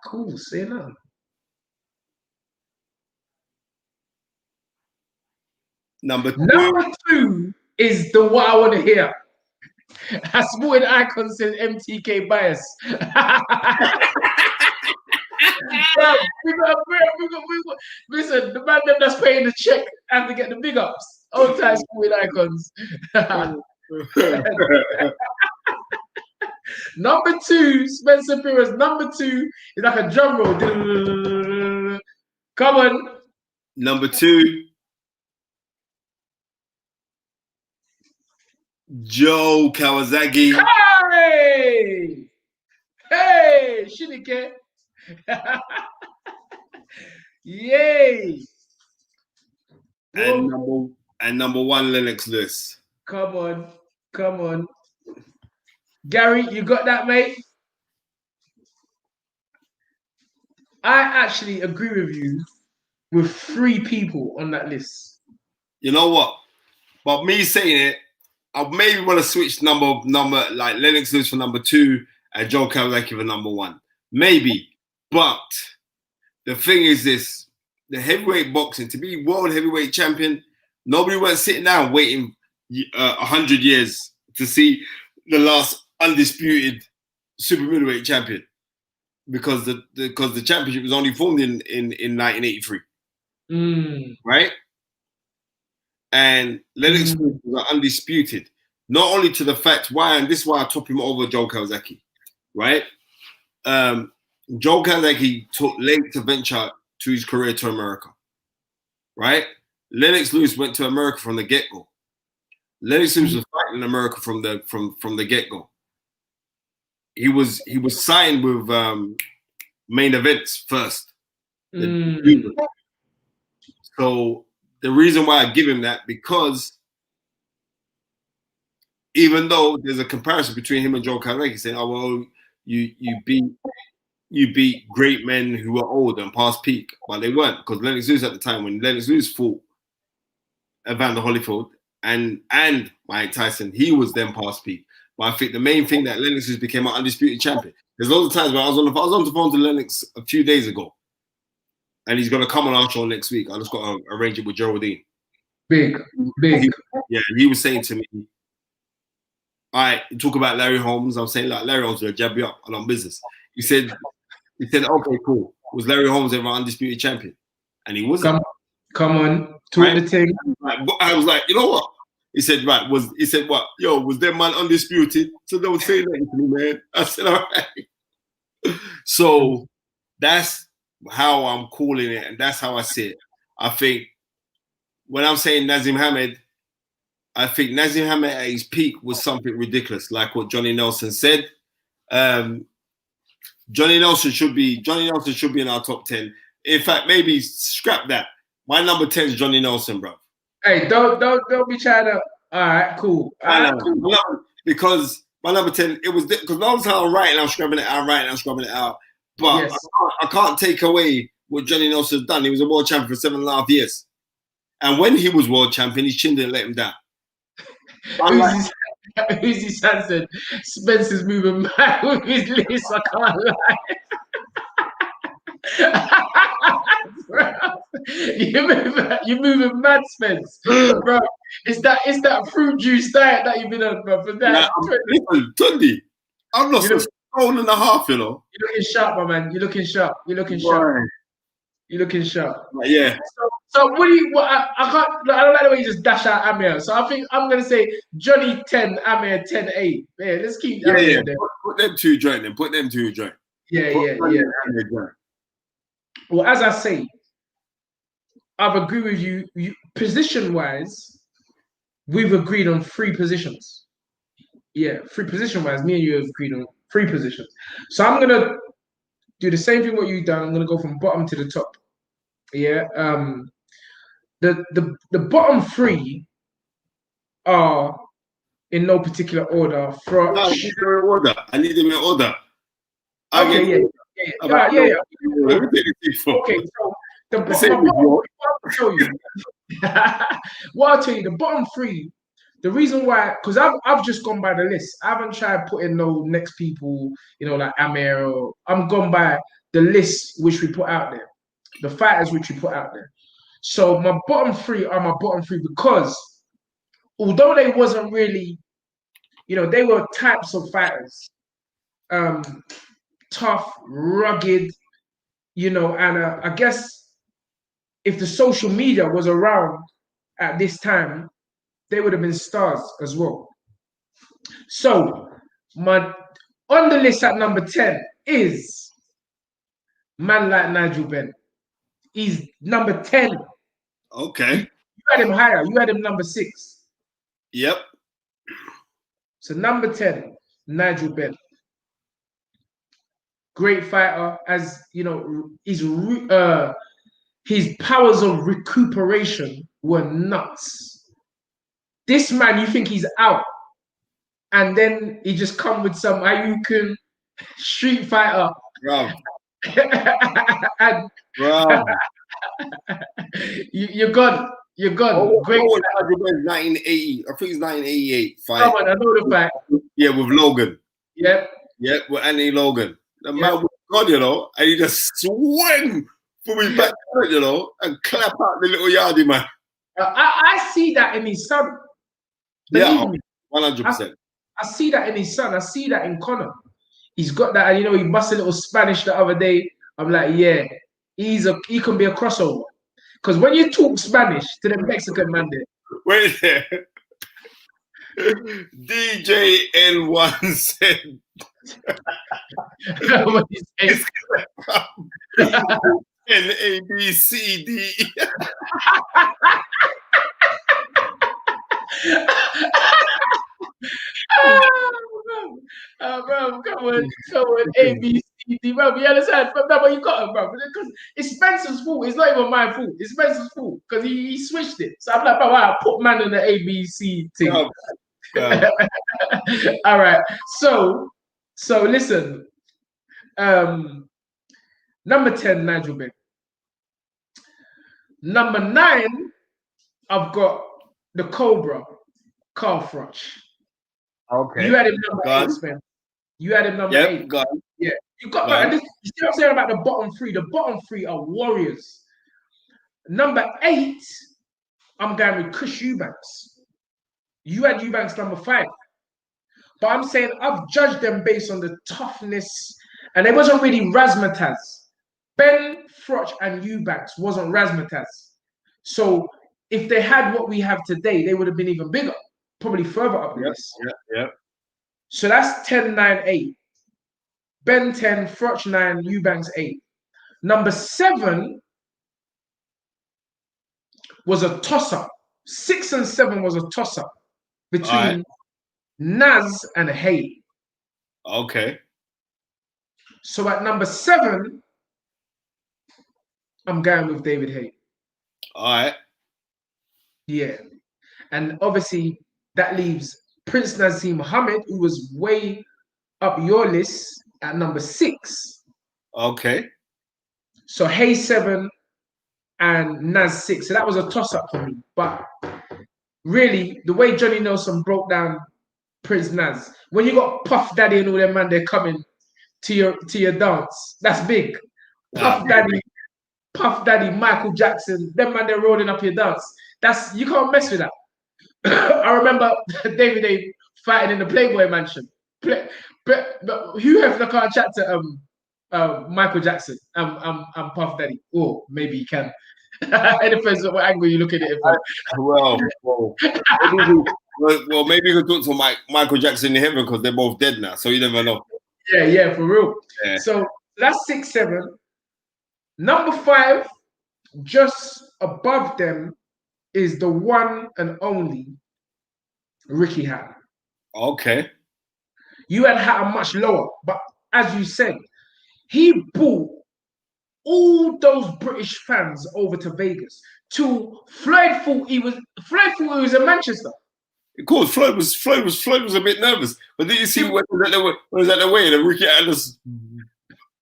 A: Cool. Say no.
B: Number
A: 2 is the what I want to hear. As Sporting Icon says, MTK bias. we got. Listen, the man that's paying the check have to get the big ups. Old time Sporting Icons. Number 2, Spencer Fearon's number 2 is like a drum roll. Come on.
B: Number 2, Joe Calzaghe.
A: Hey, Shinike. Yay.
B: And number 1, Lennox Lewis.
A: Come on. Gary, you got that, mate? I actually agree with you with 3 people on that list.
B: You know what? But me saying it, I maybe want to switch number like Lennox Lewis for number 2 and Joe Calzaghe for number 1. Maybe. But the thing is this, the heavyweight boxing, to be world heavyweight champion, nobody went sitting down waiting 100 years to see the last undisputed super middleweight champion, because the championship was only formed in 1983, right? And Lennox was undisputed, not only to the fact why, and this is why I top him over Joe Calzaghe, right? Joe Calzaghe took late to venture to his career to America, right? Lennox Lewis went to America from the get-go. Lennox Lewis was fighting in America from the get-go. He was signed with Main Events first. So the reason why I give him that, because even though there's a comparison between him and Joe Calzaghe, saying, "Oh well, you beat great men who were old and past peak," but they weren't, because Lennox Lewis at the time, when Lennox Lewis fought Evander Holyfield and Mike Tyson, he was then past peak. But I think the main thing that Lennox Lewis became an undisputed champion. There's loads of times when I was on the phone to Lennox a few days ago, and he's gonna come on our show next week. I just got to arrange it with Geraldine.
A: Big.
B: He was saying to me, "All right, talk about Larry Holmes." I'm saying, like, Larry Holmes will jab you up on business. He said, okay, cool. Was Larry Holmes ever undisputed champion? And he wasn't.
A: Come on, talk
B: Right?
A: the thing.
B: I was like, you know what? He said, right, he said, what? Yo, was their man undisputed? So don't say that to me, man. I said, all right. So that's how I'm calling it, and that's how I see it. I think when I'm saying Naseem Hamed, I think Naseem Hamed at his peak was something ridiculous, like what Johnny Nelson said. Johnny Nelson should be in our top 10. In fact, maybe scrap that. My number 10 is Johnny Nelson, bro.
A: Hey, don't be trying to. All right, cool.
B: Cool. Because my number 10, it was because the whole time I'm writing, I'm scrubbing it out, But yes. I can't take away what Johnny Nelson's done. He was a world champion for 7.5 years. And when he was world champion, his chin didn't let him down.
A: Uzi San said, Spencer's moving mad with his list, I can't lie. You're moving mad, Spence. Bro, it's that fruit juice diet that you've been on, bro. For that.
B: Listen, Tunde, I've lost a stone and a half, you know.
A: You're looking sharp, my man. You're looking sharp. You're looking sharp.
B: Yeah.
A: So what do you? I don't like the way you just dash out Amir. So I think I'm gonna say Johnny 10, Amir 10-8. Yeah, let's keep.
B: Yeah. Put them two joint.
A: Yeah. Well, as I say, I've agreed with you. Position-wise, we've agreed on 3 positions. Yeah, 3 position-wise, me and you have agreed on 3 positions. So I'm gonna do the same thing what you've done. I'm gonna go from bottom to the top. Yeah. The bottom 3 are in no particular order. Froch.
B: No, I need them in order.
A: Okay, yeah. Okay, so what I'll tell you, the bottom 3, the reason why, because I've just gone by the list. I haven't tried putting no next people, like Amir, or I'm gone by the list which we put out there, the fighters which we put out there. So my bottom 3 are my bottom 3 because although they wasn't really, they were types of fighters, tough, rugged, and I guess if the social media was around at this time, they would have been stars as well. So on the list at number 10 is man like Nigel Benn. He's number 10.
B: Okay.
A: You had him higher. You had him number 6.
B: Yep.
A: So number 10, Nigel Benn. Great fighter, as you know, his powers of recuperation were nuts. This man, you think he's out, and then he just come with some Ayukun street fighter.
B: Bro.
A: And you're gone. You're gone.
B: Oh,
A: great.
B: 1980. I think it's 1988 fight.
A: Come on, I know the fact.
B: Yeah, with Logan.
A: Yep.
B: Yep, with Anthony Logan. The man was gone, and he just swing for me back, and clap out the little yardie man.
A: I see that in his son.
B: Yeah, 100%.
A: I see that in his son. I see that in Conor. He's got that, and he busted a little Spanish the other day. I'm like, yeah, he can be a crossover. Because when you talk Spanish to the Mexican man there.
B: Wait there. DJ N1 said.
A: What he said?
B: NABCD.
A: Bro, come on, ABCD, bro. You understand? But you got it, bro. Because it's Spencer's fault. It's not even my fault. It's Spencer's fault because he switched it. So I'm like, bro, I put man in the ABC thing. All right. So listen. Number 10, Nigel Benn. Number 9, I've got the Cobra, Carl Froch.
B: Okay.
A: You had him number 8, Spence. You had him number 8. Yeah. You got that. You see what I'm saying about the bottom 3? The bottom 3 are warriors. Number 8, I'm going with Kush Eubanks. You had Eubanks number 5. But I'm saying I've judged them based on the toughness, and it wasn't really razzmatazz. Benn, Froch, and Eubanks wasn't razzmatazz. So if they had what we have today, they would have been even bigger, probably further up the list.
B: Yeah.
A: So that's 10, 9, 8. Benn 10, Froch 9, Eubanks 8. Number 7 was a toss-up. 6 and 7 was a toss-up between Naz and Haye.
B: Okay.
A: So at number 7, I'm going with David Haye.
B: All right.
A: Yeah. And obviously that leaves Prince Naseem Hamed, who was way up your list at number 6.
B: Okay.
A: So Haye 7 and Naz 6. So that was a toss-up for me. But really, the way Johnny Nelson broke down Prince Naz, when you got Puff Daddy and all them man, they're coming to your dance. That's big. Puff Daddy, Michael Jackson, them man, they're rolling up your dance. You can't mess with that. I remember David A fighting in the Playboy Mansion. But Hugh Hefner can't chat to Michael Jackson and Puff Daddy. Or maybe he can. It depends on what angle you look at it from.
B: Well, maybe you could talk to Michael Jackson in heaven because they're both dead now, so you never know.
A: Yeah, for real.
B: Yeah.
A: So that's 6, 7. Number 5, just above them, is the one and only Ricky Hatton.
B: Okay.
A: You had Hatton much lower, but as you said, he brought all those British fans over to Vegas. Floyd thought he was in Manchester.
B: Of course, Floyd was a bit nervous, but did you see when he was at the weigh and Ricky Hatton just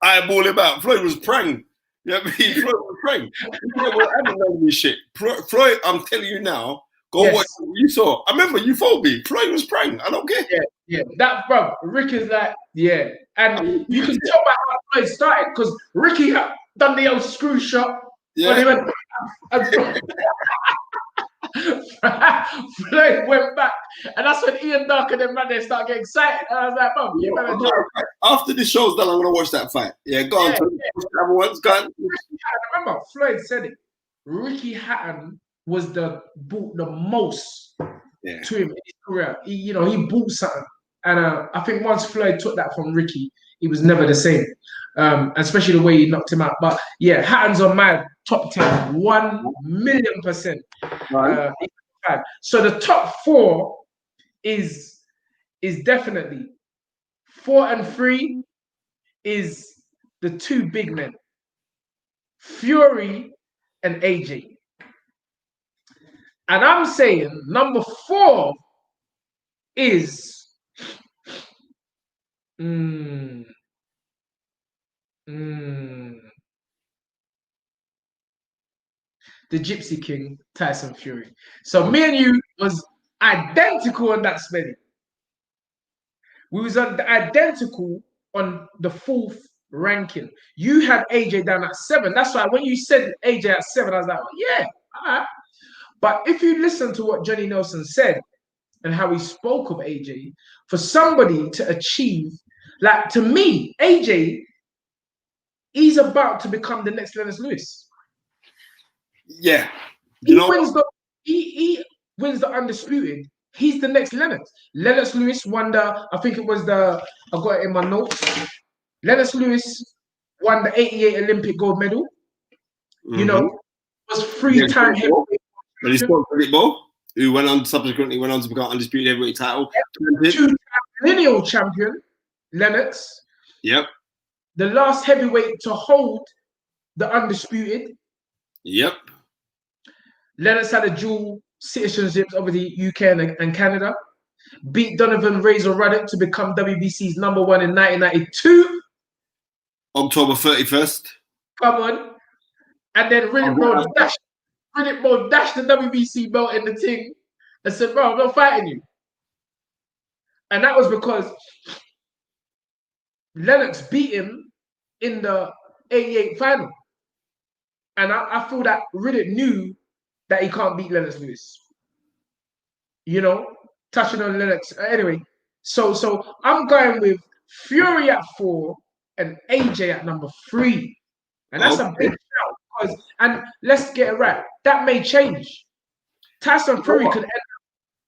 B: eyeball him out? Floyd was praying. You know what I mean? Floyd was praying. I don't know this shit. Floyd, I'm telling you now, watch what you saw. I remember you told me. Floyd was praying. I don't care.
A: Yeah. That, bro, Rick is like, yeah. And you can tell by how Floyd started because Ricky had done the old screw shot.
B: Yeah.
A: He went, Floyd went back. And that's when Ian Dark and them man, they start getting excited. And I was like, bro, you better do it.
B: After the show's done, I'm going to watch that fight. Yeah, go on. Go on.
A: Remember, Floyd said it. Ricky Hatton was bought the most to him in his career. He bought something. And I think once Floyd took that from Ricky, he was never the same. Especially the way he knocked him out. But yeah, Hatton's on my top 10, 1,000,000%.
B: Right.
A: So the top 4 is definitely 4 and 3 is the 2 big men, Fury and Ajayi. And I'm saying number 4 is the Gypsy King, Tyson Fury. So me and you was identical on that spelling. We was identical on the 4th ranking. You had AJ down at 7. That's why when you said AJ at 7, I was like, yeah, all right. But if you listen to what Johnny Nelson said and how he spoke of AJ, for somebody to achieve, like to me, AJ, he's about to become the next Lennox Lewis.
B: Yeah.
A: He wins the undisputed. He's the next Lennox. Lennox Lewis won I got it in my notes. Lennox Lewis won the 88 Olympic gold medal. Mm-hmm. You know, was 3-time heavyweight.
B: But he's got Ball, who subsequently went on to become undisputed heavyweight title.
A: 2-time lineal champion, Lennox.
B: Yep.
A: The last heavyweight to hold the undisputed.
B: Yep.
A: Lennox had a dual citizenships over the UK and Canada. Beat Donovan Razor Ruddock to become WBC's #1 in 1992.
B: October 31st.
A: Come on. And then Riddick Bowe dashed the WBC belt in the thing and said, bro, I'm not fighting you. And that was because Lennox beat him in the 88 final. And I feel that Riddick knew that he can't beat Lennox Lewis. You know, touching on Lennox. Anyway, so I'm going with Fury at 4 and AJ at number 3. And that's a big shout because, and let's get it right, that may change. Tyson Fury could end.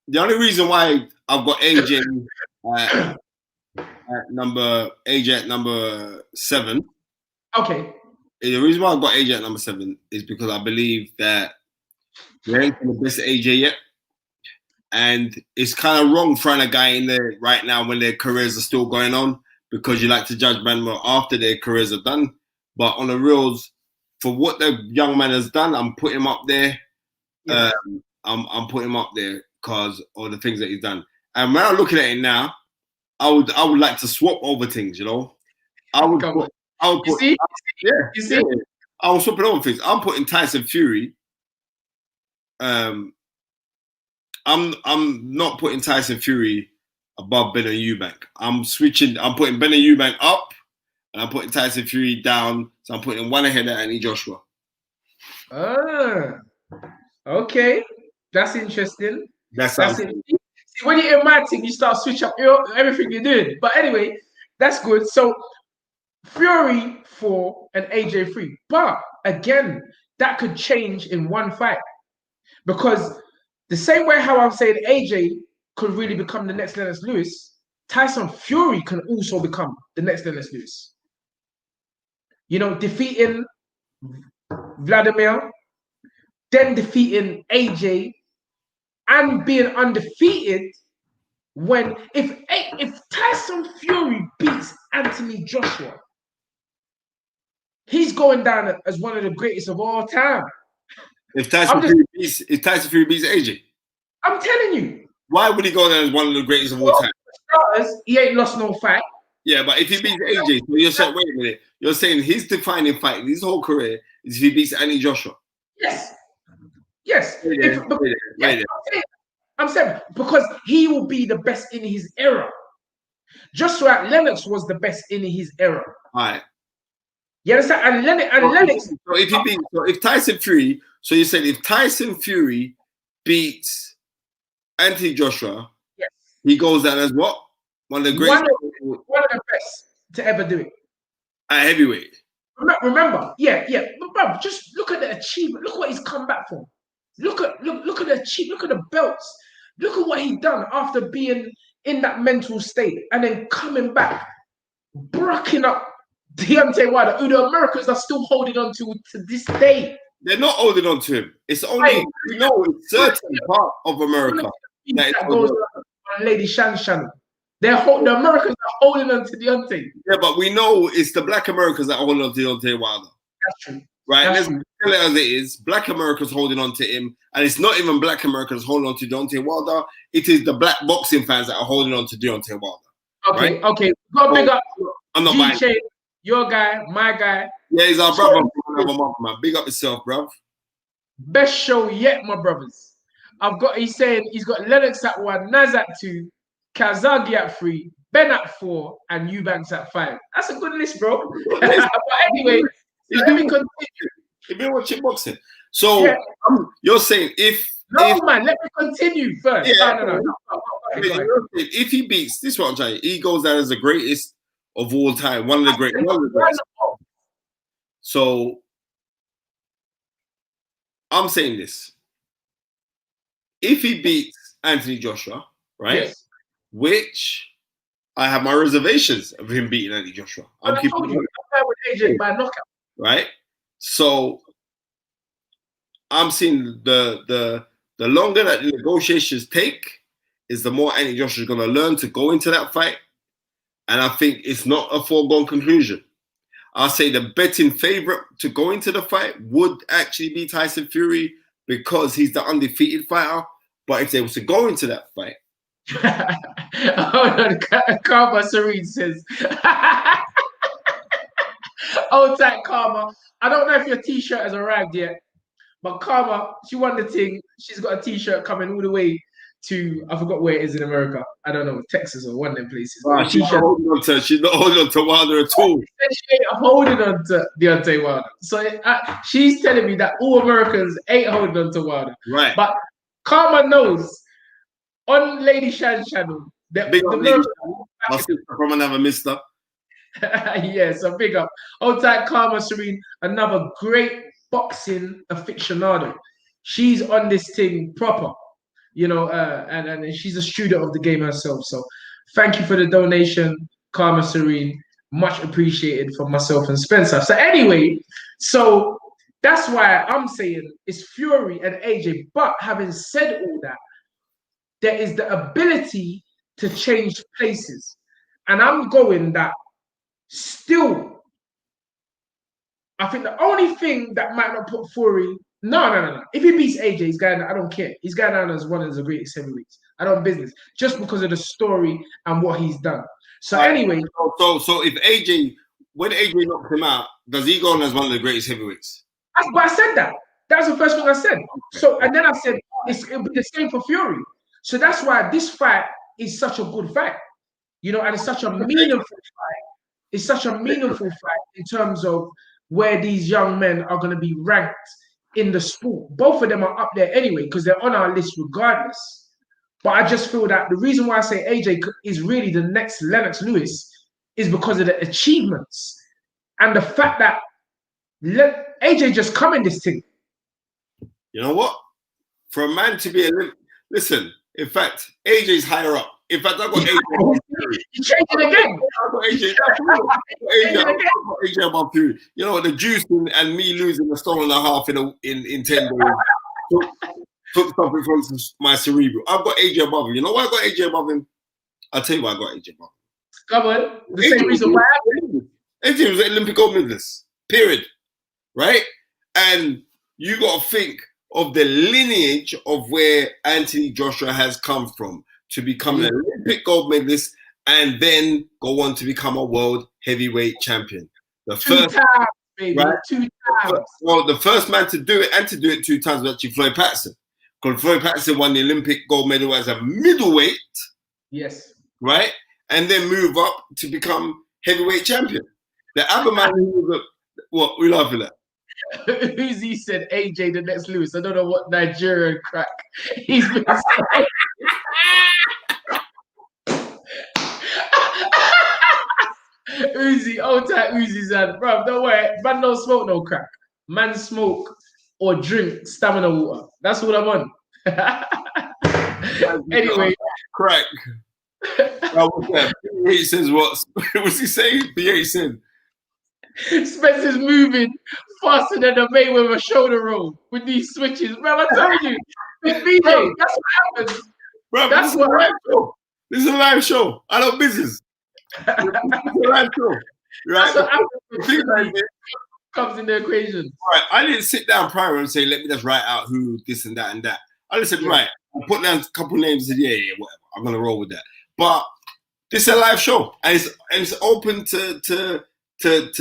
B: The only reason why I've got AJ at number 7.
A: Okay.
B: The reason why I've got AJ at number 7 is because I believe that we ain't the best AJ yet. And it's kind of wrong throwing a guy in there right now when their careers are still going on, because you like to judge men more after their careers are done. But on the reels, for what the young man has done, I'm putting him up there. Yeah. I'm putting him up there because of the things that he's done. And when I'm looking at it now, I would like to swap over things, you know. I would put, you see? Yeah. I was swapping over things. I'm putting Tyson Fury. I'm not putting Tyson Fury above Benn and Eubank. I'm putting Benn and Eubank up, and I'm putting Tyson Fury down. So I'm putting one ahead of Anthony Joshua.
A: Okay. That's interesting.
B: That's
A: it. See, when you're in my team, you start switch up everything you're doing. But anyway, that's good. So Fury 4 and AJ 3. But again, that could change in one fight. Because the same way how I'm saying AJ could really become the next Lennox Lewis, Tyson Fury can also become the next Lennox Lewis. You know, defeating Wladimir, then defeating AJ, and being undefeated if Tyson Fury beats Anthony Joshua, he's going down as one of the greatest of all time. If Tyson Fury beats
B: AJ,
A: I'm telling you.
B: Why would he go down as one of the greatest of all time?
A: Starters, he ain't lost no fight.
B: Yeah, but if he beats AJ, so you're saying, wait a minute, you're saying his defining fight in his whole career is if he beats Anthony Joshua.
A: Yes. I'm saying because he will be the best in his era. Just like Lennox was the best in his era.
B: All right.
A: You understand? And Lennox.
B: So if Tyson Fury, so you said if Tyson Fury beats Anthony Joshua,
A: yes,
B: he goes down as what? One of the greatest.
A: One of the best to ever do it.
B: At heavyweight.
A: Remember, yeah. But bro, just look at the achievement. Look what he's come back from. Look at the achievement. Look at the belts. Look at what he done after being in that mental state and then coming back, brocking up Deontay Wilder, who the Americans are still holding on to this day.
B: They're not holding on to him. It's only it's certain part of America
A: that goes on Lady Shan. The Americans are holding on to Deontay.
B: Yeah, but we know it's the Black Americans that are holding on to Deontay Wilder.
A: That's true.
B: Right? Let's tell it as it is. Black Americans holding on to him. And it's not even Black Americans holding on to Deontay Wilder. It is the black boxing fans that are holding on to Deontay Wilder.
A: Okay, right? Okay. Go big up.
B: I'm not buying it.
A: Your guy, my guy.
B: Yeah, he's our brother. Man. Big up yourself, bruv.
A: Best show yet, my brothers. He's saying he's got Lennox at 1, Naz at 2, Calzaghe at 3, Benn at 4, and Eubanks at 5. That's a good list, bro. But anyway, let me continue.
B: You've been watching boxing. So you're saying
A: man, let me continue first.
B: Yeah,
A: No.
B: If he beats, this is what I'm saying, he goes down as the greatest of all time. One of the greatest. So I'm saying this. If he beats Anthony Joshua, right? Yes. Which I have my reservations of him beating Anthony Joshua. I'm keeping
A: with AJ by knockout.
B: Right? So I'm seeing the longer that the negotiations take is the more Anthony Joshua is going to learn to go into that fight. And I think it's not a foregone conclusion. I'll say the betting favorite to go into the fight would actually be Tyson Fury because he's the undefeated fighter. But if they was to go into that fight.
A: Hold on, Karma Serene says, "Old tight Karma. I don't know if your t-shirt has arrived yet, but Karma, she won the thing. She's got a t-shirt coming all the way to, I forgot where it is in America. I don't know, Texas or one of them places.
B: She's not holding on to Wilder at all.
A: She ain't holding on to Deontay Wilder. So she's telling me that all Americans ain't holding on to Wilder.
B: Right.
A: But Karma knows on Lady Shan channel that
B: big up my sister from another mister.
A: Yeah, so big up. Old tight Karma Serene, another great boxing aficionado. She's on this thing proper, you know, and she's a student of the game herself. So thank you for the donation, Karma Serene. Much appreciated from myself and Spencer. So anyway, so that's why I'm saying it's Fury and AJ. But having said all that, there is the ability to change places. And I'm going that still, I think the only thing that might not put Fury, no. If he beats AJ, he's going, I don't care. He's going down as one of the greatest heavyweights. I don't business. Just because of the story and what he's done. So anyway.
B: So if AJ, when AJ knocks him out, does he go on as one of the greatest heavyweights?
A: But I said that. That was the first thing I said. So, and then I said, it'll be the same for Fury. So that's why this fight is such a good fight. You know, and it's such a meaningful fight. It's such a meaningful fight in terms of where these young men are going to be ranked in the sport. Both of them are up there anyway because they're on our list regardless. But I just feel that the reason why I say AJ is really the next Lennox Lewis is because of the achievements and the fact that AJ just come in this thing.
B: You know what? For a man to be listen, in fact, AJ's higher up. In fact, I got AJ.
A: You changed it again.
B: I got AJ above Fury. You know what? The juice and me losing a stone and a half in 10 days took something from my cerebral. I've got AJ above him. You know why I got AJ above him? I'll tell you why I got AJ above him.
A: Come on. The same reason why
B: AJ was an Olympic gold medalist. Period. Right? And you got to think of the lineage of where Anthony Joshua has come from to become an Olympic gold medalist and then go on to become a world heavyweight champion. The first
A: times, baby. Right? 2 times.
B: Well, the first man to do it and to do it 2 times was actually Floyd Patterson. Because Floyd Patterson won the Olympic gold medal as a middleweight.
A: Yes.
B: Right? And then move up to become heavyweight champion. The other man who was what we laughing at?
A: Uzi said AJ the next Lewis. I don't know what Nigerian crack he's been saying. Uzi, old type Uzi's and bro, don't worry, man don't smoke no crack. Man smoke or drink stamina water. That's what I'm on. Anyway.
B: Crack. He says what? What's he saying? He said
A: Spencer's moving faster than the Mayweather shoulder roll with these switches. Bro, I told you. With BJ, that's what happens.
B: Bro, that's what live show. This is a live show. I know business. It's a live show. Right?
A: That's what happens. Comes in the equation.
B: All right. I didn't sit down prior and say, let me just write out who this and that and that. I just said, right, I put down a couple of names and said, yeah, whatever. I'm gonna roll with that. But this is a live show. And it's open to this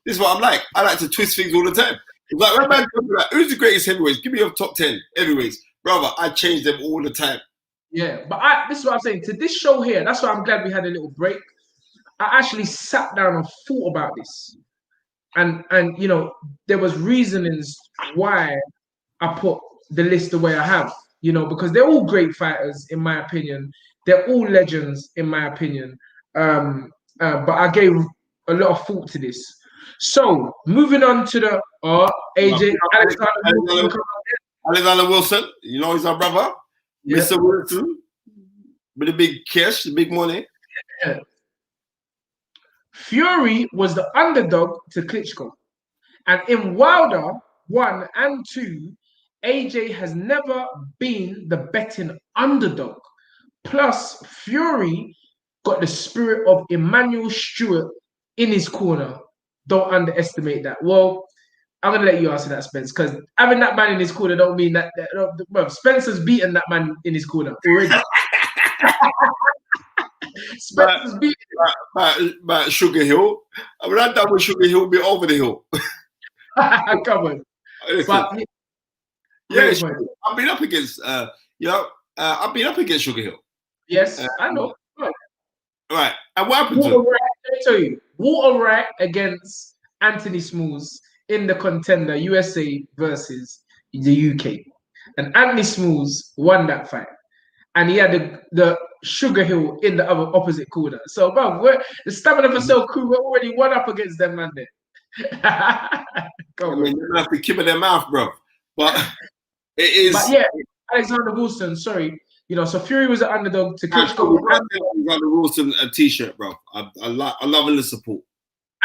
B: is what I'm like. I like to twist things all the time. It's like, when man talking about who's the greatest heavyweights? Give me your top 10 heavyweights. Brother, I change them all the time.
A: Yeah, but this is what I'm saying. To this show here, that's why I'm glad we had a little break. I actually sat down and thought about this. And you know, there was reasonings why I put the list the way I have, you know, because they're all great fighters, in my opinion. They're all legends, in my opinion. But I gave a lot of thought to this. So moving on to the AJ
B: Alexander Wilson, you know he's our brother. Yeah. Mr. Wilson with the big cash, the big money.
A: Yeah. Fury was the underdog to Klitschko. And in Wilder 1 and 2, AJ has never been the betting underdog. Plus, Fury got the spirit of Emmanuel Stewart in his corner. Don't underestimate that. Well, I'm going to let you answer that, Spence, because having that man in his corner don't mean that well, Spencer's beaten that man in his corner already. Spencer's beaten
B: But Sugar Hill. I mean, I'm done with Sugar Hill, be over the hill.
A: Come on. But,
B: yeah, I've been up against, I've been up against Sugar Hill.
A: Yes, I know.
B: Right. And what happened to him?
A: Let me tell you, Walter Wright against Anthony Smalls in the contender USA versus the UK. And Anthony Smalls won that fight. And he had the Sugar Hill in the other opposite corner. So, bro, the Stamina for Cell crew were already one up against them, man. There. Go,
B: I mean, they have to keep it in their mouth, bro. But it is.
A: But yeah, Alexander Wilson. Sorry, so Fury was an underdog to Klitschko.
B: Alexander Wilson a T-shirt, bro. I love the support.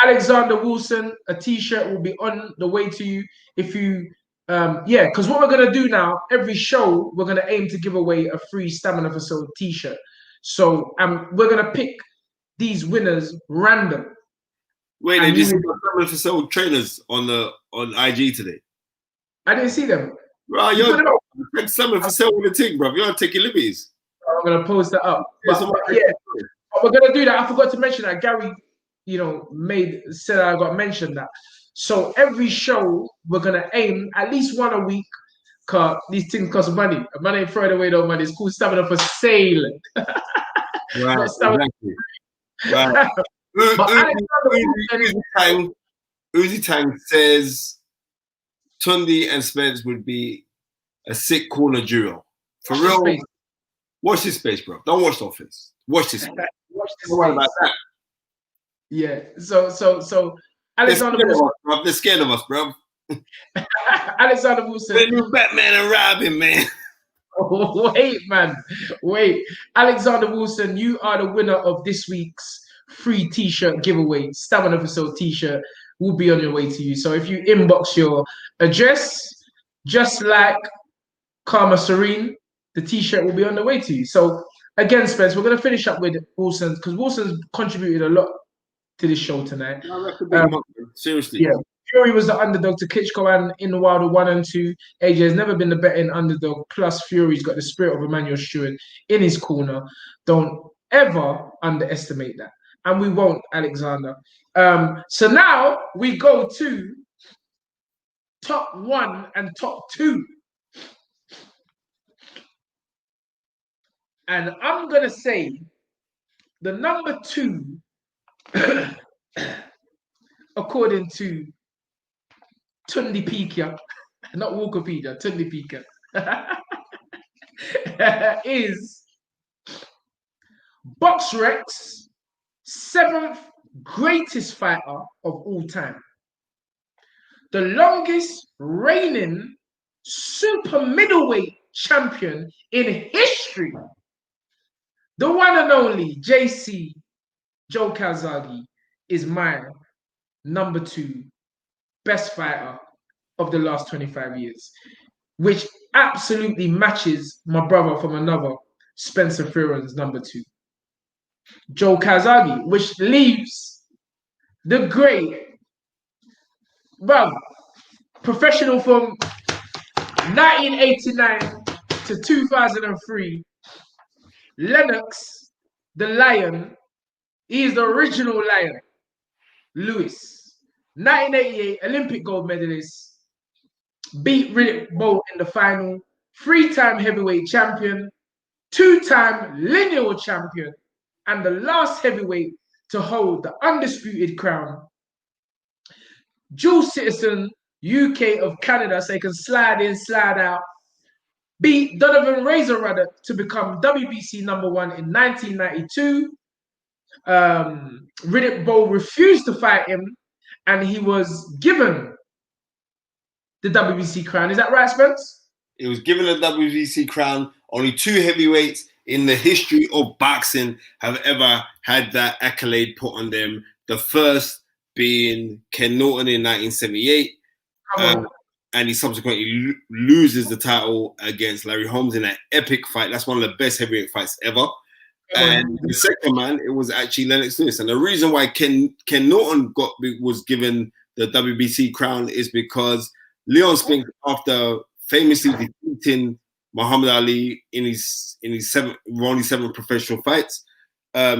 A: Alexander Wilson, a T-shirt will be on the way to you if you. Because what we're gonna do now, every show we're gonna aim to give away a free Stamina for Soul T-shirt. So we're gonna pick these winners random.
B: Wait, they just Stamina for Soul trainers on IG today.
A: I didn't see them.
B: Bro, you're Stamina for Soul on the thing, bro. You're taking liberties.
A: I'm gonna post that up. But we're gonna do that. I forgot to mention that Gary, said I got mentioned that. So every show we're gonna aim at least one a week, cause these things cost money. Money ain't throwing away no money. It's called Stamina for Sale.
B: Right, exactly. Right. Uzi Tang says Tunde and Spence would be a sick corner duo. For real. Watch this space, bro. Don't watch the office. Watch this.
A: Watch this.
B: Don't worry about that.
A: Yeah. So Alexander Wilson.
B: They're scared of us, bro.
A: Alexander Wilson.
B: The new Batman and Robin, man.
A: Oh, wait. Alexander Wilson, you are the winner of this week's free T-shirt giveaway. Stamina for Soul T-shirt will be on your way to you. So if you inbox your address, just like Karma Serene, the T-shirt will be on the way to you. So again, Spence, we're going to finish up with Wilson because Wilson's contributed a lot to this show tonight.
B: Seriously.
A: Yeah. Fury was the underdog to Klitschko and in the Wilder 1 and 2. AJ has never been the betting underdog. Plus, Fury's got the spirit of Emmanuel Stewart in his corner. Don't ever underestimate that. And we won't, Alexander. So now we go to top 1 and top 2. And I'm going to say the number 2, according to Tunde Pika, not Wikipedia, Tunde Pika, is BoxRec's 7th greatest fighter of all time. The longest reigning super middleweight champion in history. The one and only JC, Joe Calzaghe, is my number 2 best fighter of the last 25 years, which absolutely matches my brother from another, Spencer Fearon's number 2. Joe Calzaghe, which leaves the great, professional from 1989 to 2003, Lennox, the Lion, he is the original Lion, Lewis. 1988 Olympic gold medalist, beat Riddick Bowe in the final, 3-time heavyweight champion, 2-time lineal champion, and the last heavyweight to hold the undisputed crown. Dual citizen, UK of Canada, so he can slide in, slide out. Beat Donovan Razor Ruddock to become WBC number 1 in 1992. Riddick Bowe refused to fight him, and he was given the WBC crown. Is that right, Spence?
B: He was given a WBC crown. Only 2 heavyweights in the history of boxing have ever had that accolade put on them. The first being Ken Norton in 1978. And he subsequently loses the title against Larry Holmes in an epic fight. That's one of the best heavyweight fights ever. And the second man, it was actually Lennox Lewis. And the reason why Ken Norton was given the WBC crown is because Leon Spinks, after famously defeating Muhammad Ali in his only 7 professional fights,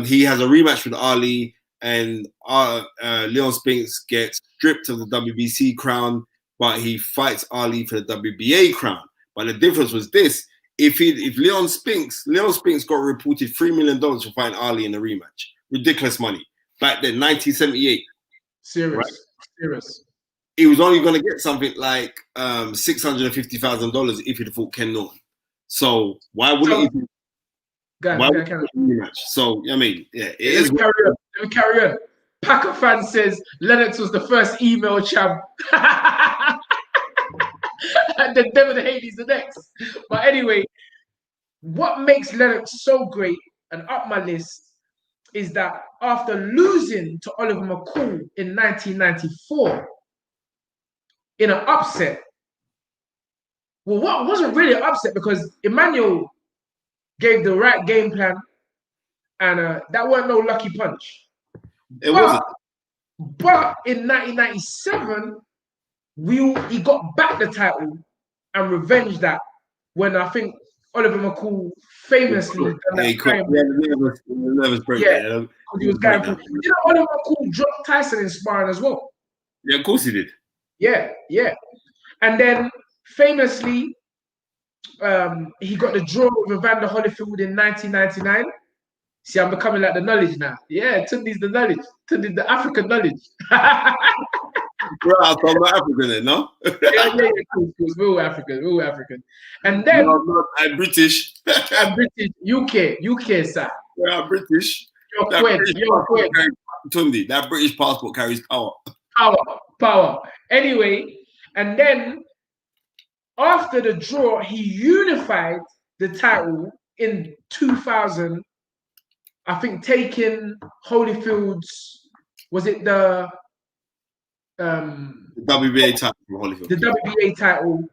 B: he has a rematch with Ali, and Leon Spinks gets stripped of the WBC crown, but he fights Ali for the WBA crown. But the difference was this. If Leon Spinks got reported $3 million for fighting Ali in a rematch. Ridiculous money. Back then, 1978.
A: Serious.
B: He was only going to get something like $650,000 if he'd fought Ken Norton. So why wouldn't he? Why would he rematch? So I mean, yeah, it is.
A: Let me carry on. Packer fan says Lennox was the first email champ. And then Devin Haney's the next. But anyway, what makes Lennox so great and up my list is that after losing to Oliver McCall in 1994 in an upset, well, what wasn't really an upset because Emmanuel gave the right game plan and that weren't no lucky punch.
B: It wasn't.
A: But in 1997, he got back the title and revenged that when I think Oliver McCall famously done that
B: nervous break.
A: Yeah, he was going for. You know, Oliver McCall dropped Tyson in sparring as well.
B: Yeah, of course he did.
A: Yeah. And then famously, he got the draw with Evander Holyfield in 1999. See, I'm becoming like the knowledge now. Yeah, Tunde's the knowledge. Tunde's the African knowledge.
B: Bro, I'm African then, no?
A: yeah, cool. We're all African. And then...
B: I'm British.
A: I'm British. UK, sir.
B: Yeah, I'm British.
A: You're quick.
B: Tunde, that British passport carries power.
A: Power. Anyway, and then after the draw, he unified the title in 2000, I think, taking Holyfield's, was it the
B: WBA title from Holyfield.
A: The WBA title,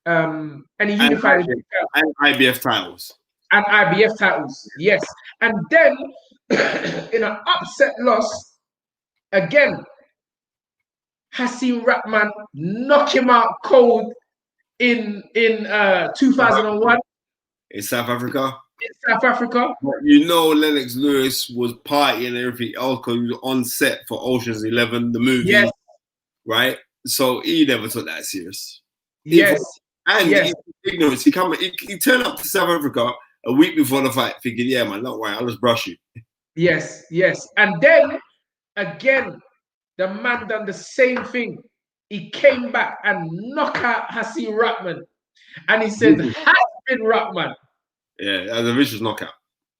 A: and he unified it.
B: And IBF titles.
A: And IBF titles, yes. And then, in an upset loss, again, Hasim Rahman knocked him out cold in 2001.
B: In South Africa.
A: But
B: you know, Lennox Lewis was partying and everything else because he was on set for Ocean's 11, the movie.
A: Yes.
B: Right? So he never took that serious.
A: Yes.
B: And ignorance. He turned up to South Africa a week before the fight thinking, yeah, man, don't worry, I'll just brush you.
A: Yes. And then, again, the man done the same thing. He came back and knocked out Hasim Rahman. And he said, Hasim Rahman.
B: Yeah, that was a vicious knockout.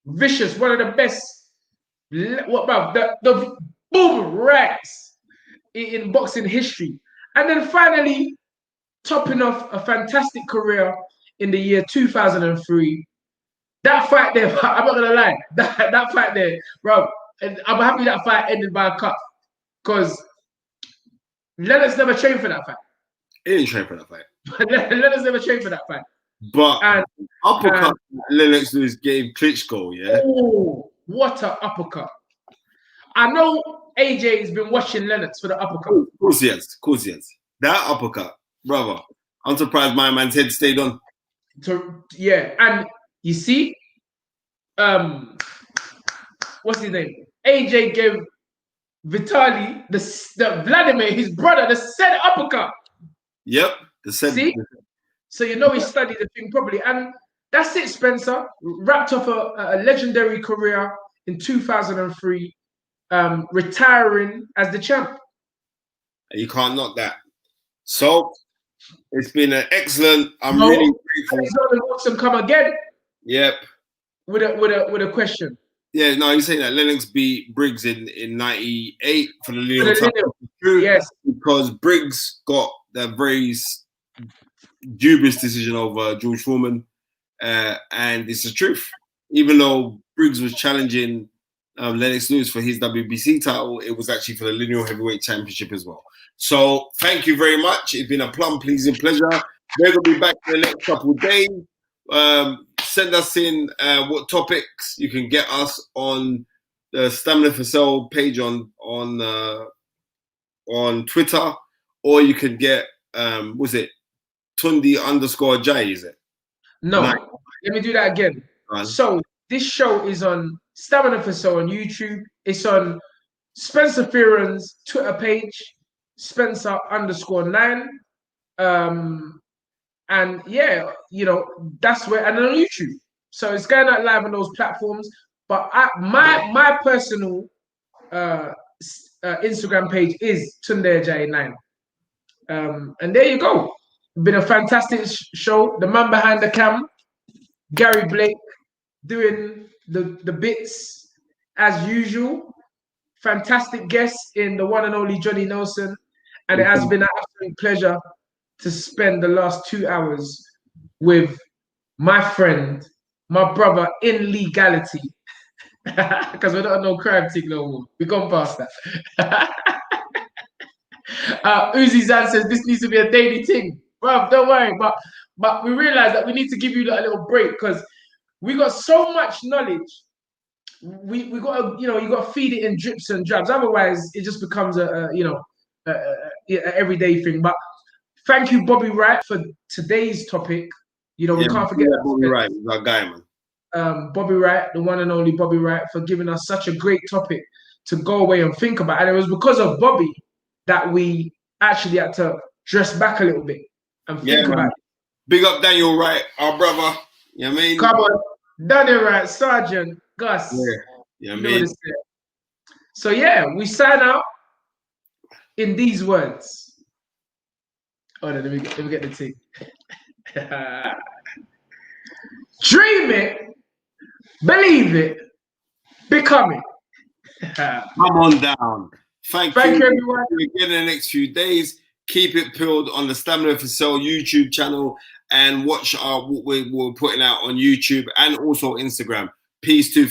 A: Vicious, one of the best. What about the boom racks in boxing history. And then finally, topping off a fantastic career in the year 2003. That fight there, I'm not gonna lie, that fight there, bro, I'm happy that fight ended by a cut. Because Lennox never trained for that fight.
B: He didn't train for that fight.
A: Lennox never trained for that fight.
B: But uppercut Lennox Lewis gave Klitschko, yeah?
A: Oh, what an uppercut. I know AJ has been watching Lennox for the uppercut.
B: Of course he has. That uppercut, brother, I'm surprised my man's head stayed on.
A: Yeah, and you see, what's his name? AJ gave Vitaly, the Vladimir, his brother, the said uppercut.
B: Yep, the said.
A: See? So you know he studied the thing properly. And that's it, Spencer. Wrapped off a legendary career in 2003, retiring as the champ.
B: You can't knock that. So it's been an excellent. I'm really grateful.
A: He's going to watch them come again.
B: Yep.
A: With a question.
B: Yeah, no, you're saying that Lennox beat Briggs in 98 for the Lineal title.
A: Yes.
B: Because Briggs got that very dubious decision over George Foreman. And it's the truth. Even though Briggs was challenging Lennox Lewis for his WBC title, it was actually for the Lineal Heavyweight Championship as well. So thank you very much. It's been a pleasing pleasure. We're going to be back in the next couple of days. Send us in what topics you can get us on the Stamina for Sale page on Twitter, or you can get was it Tunde _ Ajayi, is it?
A: No, let me do that again. So this show is on Stamina for Sale on YouTube. It's on Spencer Fearon's Twitter page, Spencer _9. And yeah, you know, that's where, and on YouTube. So it's going out live on those platforms. But my personal Instagram page is Tunde Ajayi 9. And there you go. Been a fantastic show. The man behind the cam, Gary Blake, doing the bits as usual. fantastic guest in the one and only Johnny Nelson. And it has been an absolute pleasure to spend the last 2 hours with my friend, my brother in legality. Because we don't know crime thing no more. We gone past that. Uzi Zan says this needs to be a daily thing. Bruv, don't worry. But we realize that we need to give you a little break because we got so much knowledge. We got to, you got to feed it in drips and drabs. Otherwise, it just becomes a everyday thing. But thank you, Bobby Wright, for today's topic. We can't forget
B: Bobby Wright, our guy, man.
A: Bobby Wright, the one and only Bobby Wright, for giving us such a great topic to go away and think about. And it was because of Bobby that we actually had to dress back a little bit and think about it.
B: Big up Daniel Wright, our brother. You know what I mean?
A: Come on, Daniel Wright, Sergeant, Gus.
B: Yeah, you know what I mean?
A: So yeah, we sign out in these words. Oh no, let me get the thing. Dream it, believe it, become it.
B: Come on down. Thank you
A: everyone.
B: Again in the next few days. Keep it peeled on the Stamina for Sale YouTube channel and watch what we're putting out on YouTube and also Instagram. Peace to